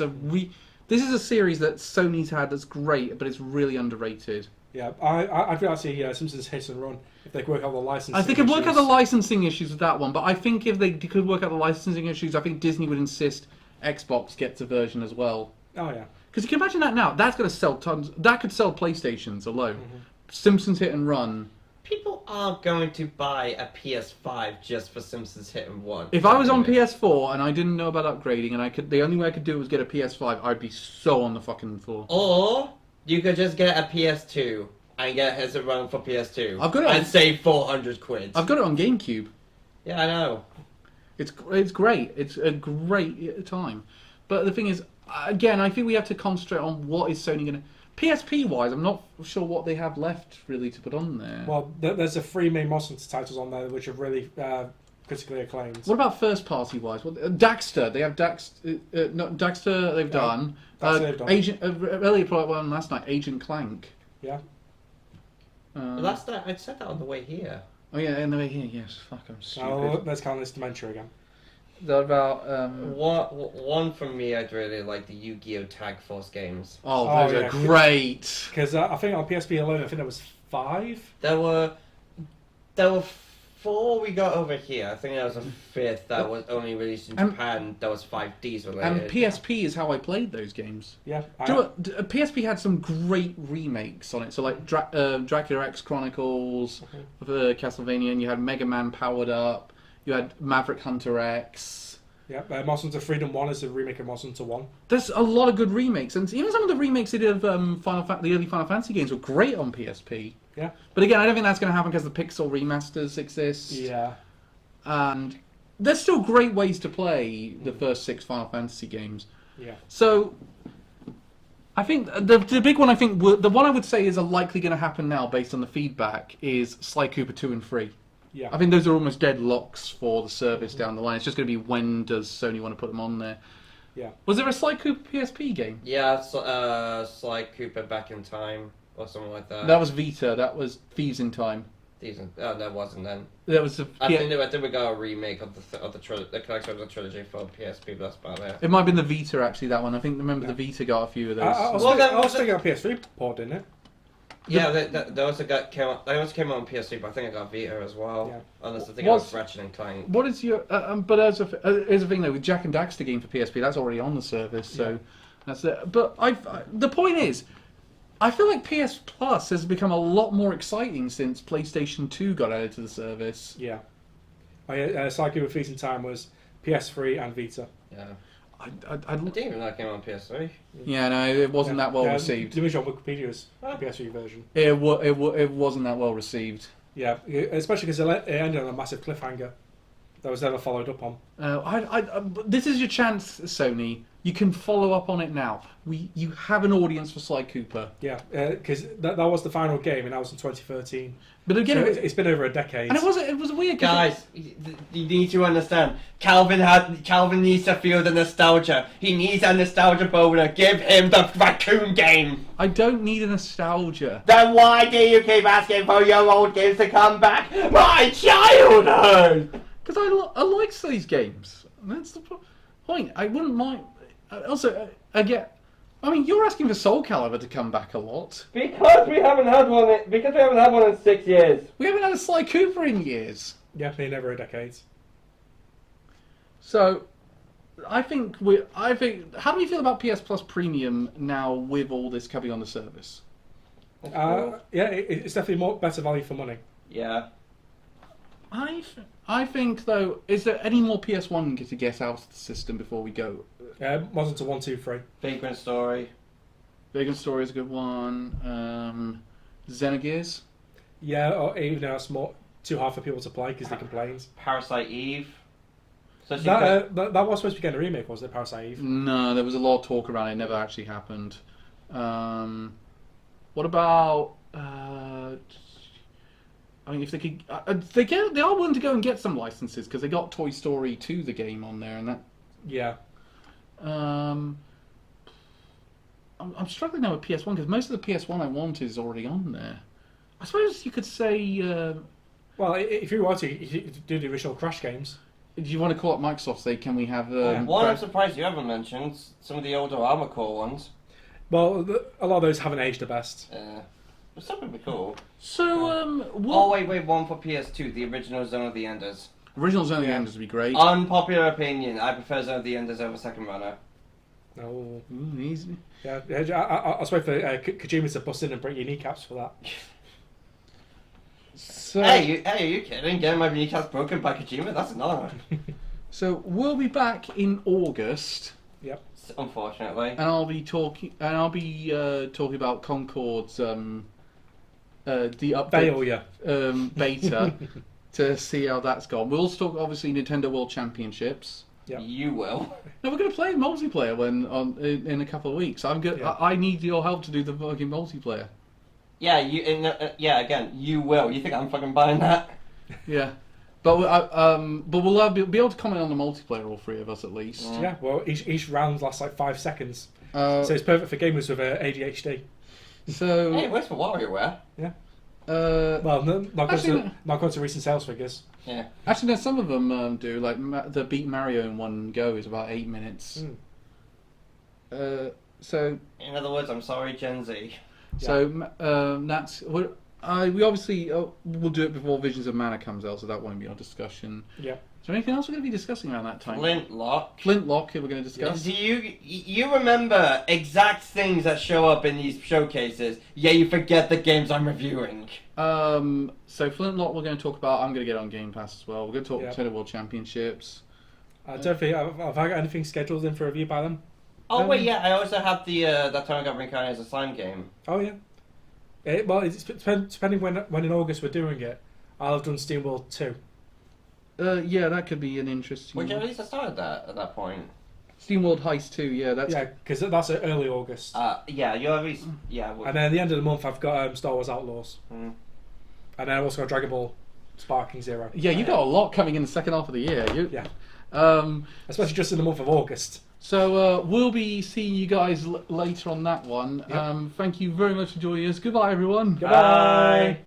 is a series that Sony's had that's great, but it's really underrated. Yeah, I'd like to see Simpsons Hit and Run if they could work out the licensing I think they could work out the licensing issues with that one, but I think if they could work out the licensing issues, I think Disney would insist Xbox gets a version as well. Oh, yeah. Because you can imagine that now. That's going to sell tons. That could sell PlayStations alone. Mm-hmm. Simpsons Hit and Run. People aren't going to buy a PS5 just for Simpsons Hit and Run. If I was on PS4 and I didn't know about upgrading, and the only way I could do it was get a PS5, I'd be so on the fucking floor. Or you could just get a PS2 and get Hit and Run for PS2. I've got it and save 400 quid. I've got it on GameCube. Yeah, I know. It's great. It's a great time. But the thing is, again, I think we have to concentrate on what is Sony going to... PSP wise, I'm not sure what they have left really to put on there. Well, there's a 3 main Monster titles on there which are really critically acclaimed. What about first party wise? Daxter, they have Daxter. Daxter they've done. Agent Elliot brought one last night. Agent Clank. Yeah. That's that. I said that on the way here. Oh yeah, on the way here. Yes. Fuck, I'm stupid. Let's count this dementia again. What about one from me? I'd really like the Yu-Gi-Oh! Tag Force games. Oh, those are great. Because I think on PSP alone, I think there was 5. There were 4 we got over here. I think there was a 5th that was only released in Japan. That was 5Ds related. And PSP is how I played those games. Yeah. PSP had some great remakes on it. So like Dracula X Chronicles, Castlevania, and you had Mega Man Powered Up. You had Maverick Hunter X. Yeah, Monster Hunter Freedom 1 is a remake of Monster Hunter 1. There's a lot of good remakes, and even some of the remakes they did of the early Final Fantasy games were great on PSP. Yeah. But again, I don't think that's going to happen because the Pixel remasters exist. Yeah. And there's still great ways to play the first 6 Final Fantasy games. Yeah. So, I think the big one, the one I would say is likely going to happen now based on the feedback is Sly Cooper 2 and 3. Yeah. I think those are almost dead locks for the service down the line. It's just going to be when does Sony want to put them on there. Yeah. Was there a Sly Cooper PSP game? Yeah, Sly Cooper Back in Time or something like that. That was Vita. That was Thieves in Time. That wasn't then. That was I think we got a remake of the collection of the trilogy for PSP, but that's about it. It might have been the Vita actually. That one. I think the Vita got a few of those. I was thinking of PS3 port, didn't it? Yeah, they also came out on PS3, but I think I got Vita as well. Yeah. Unless I think it was Ratchet and Clank. What is your? But as a thing though, with Jack and Daxter game for PSP, that's already on the service, so that's it. But the point is, I feel like PS Plus has become a lot more exciting since PlayStation 2 got added to the service. Yeah. Sly Cooper Feast in Time was PS3 and Vita. Yeah. I didn't even know it came on PS3. Yeah, no, it wasn't that well received. The image on Wikipedia's PS3 version. It wasn't that well received. Yeah, especially because it ended on a massive cliffhanger that was never followed up on. This is your chance, Sony. You can follow up on it now. You have an audience for Sly Cooper. Yeah, because that was the final game, and that was in 2013. But again, So it's been over a decade. and it was weird. 'Cause Guys, you need to understand. Calvin needs to feel the nostalgia. He needs a nostalgia boner. Give him the raccoon game. I don't need a nostalgia. Then why do you keep asking for your old games to come back? My childhood. Because I like these games. That's the point. I wouldn't mind. Also, I mean, you're asking for Soul Calibur to come back a lot. Because we haven't had one. Because we haven't had one in 6 years. We haven't had a Sly Cooper in years. Yeah, been over a decade. So, I think. How do you feel about PS Plus Premium now with all this coming on the service? Yeah, it's definitely better value for money. Yeah. I think though, is there any more PS1 to get out of the system before we go? Wasn't to 1, 2, 3. Vagrant Story. Vagrant Story is a good one. Xenogears. Yeah, or even though it's more too hard for people to play because they complained. Parasite Eve. So That was supposed to be getting a remake, wasn't it? Parasite Eve. No, there was a lot of talk around it. It never actually happened. What about? I mean, if they could, they are willing to go and get some licenses because they got Toy Story 2, the game, on there, and that. Yeah. I'm struggling now with PS1 because most of the PS1 I want is already on there. I suppose you could say. Well, if you want to, you could do the original Crash games. Do you want to call up Microsoft? Say, can we have? One I'm surprised you haven't mentioned. Some of the older Armored Core ones. Well, a lot of those haven't aged the best. But some would be cool. So, Oh wait, one for PS2, the original Zone of the Enders. Original Zone of the Enders would be great. Unpopular opinion, I prefer Zone of the Enders over Second Runner. No. Easy. Yeah, I was waiting for Kojima to bust in and break your kneecaps for that. So, Hey, are you kidding? Getting my kneecaps broken by Kojima? That's an honor. so we'll be back in August. Yep. Unfortunately. And I'll be talking about Concord's the update Failure. Beta to see how that's gone. We'll also talk obviously Nintendo World Championships. Yep. You will. No, we're going to play multiplayer in a couple of weeks. Yeah. I need your help to do the fucking multiplayer. Yeah, again, you will. You think I'm fucking buying that? Yeah. But we'll be able to comment on the multiplayer, all three of us at least. Yeah, well, each round lasts like 5 seconds. So So it's perfect for gamers with ADHD. Hey, it works for WarioWare. Yeah. Uh, Well, not Actually, going to recent sales figures. Yeah. actually, no, some of them do. Like the Beat Mario in one go is about 8 minutes. So In other words, I'm sorry, Gen Z. that's we obviously we'll do it before Visions of Mana comes out, so that won't be our discussion. Yeah. Is there anything else we're going to be discussing around that time? Flintlock. Flintlock, we're going to discuss. Do you remember exact things that show up in these showcases? Yeah, you forget the games I'm reviewing. So Flintlock, we're going to talk about. I'm going to get on Game Pass as well. We're going to talk Nintendo World Championships. I don't think have I got anything scheduled in for review by them. Oh wait, yeah, I also have the that Tony got reincarnated as a slime game. Oh yeah. Well, it's depending when in August we're doing it. I'll have done SteamWorld 2. Yeah, that could be an interesting. Which at least I started that at that point. SteamWorld Heist 2, yeah, that's. Yeah, because that's early August. Yeah, you at least And then at the end of the month, I've got Star Wars Outlaws. Mm. And then I've also got Dragon Ball Sparking Zero. Yeah, you got a lot coming in the second half of the year. Yeah. Um, Especially just in the month of August. So we'll be seeing you guys later on that one. Yep. Thank you very much for joining us. Goodbye, everyone. Goodbye.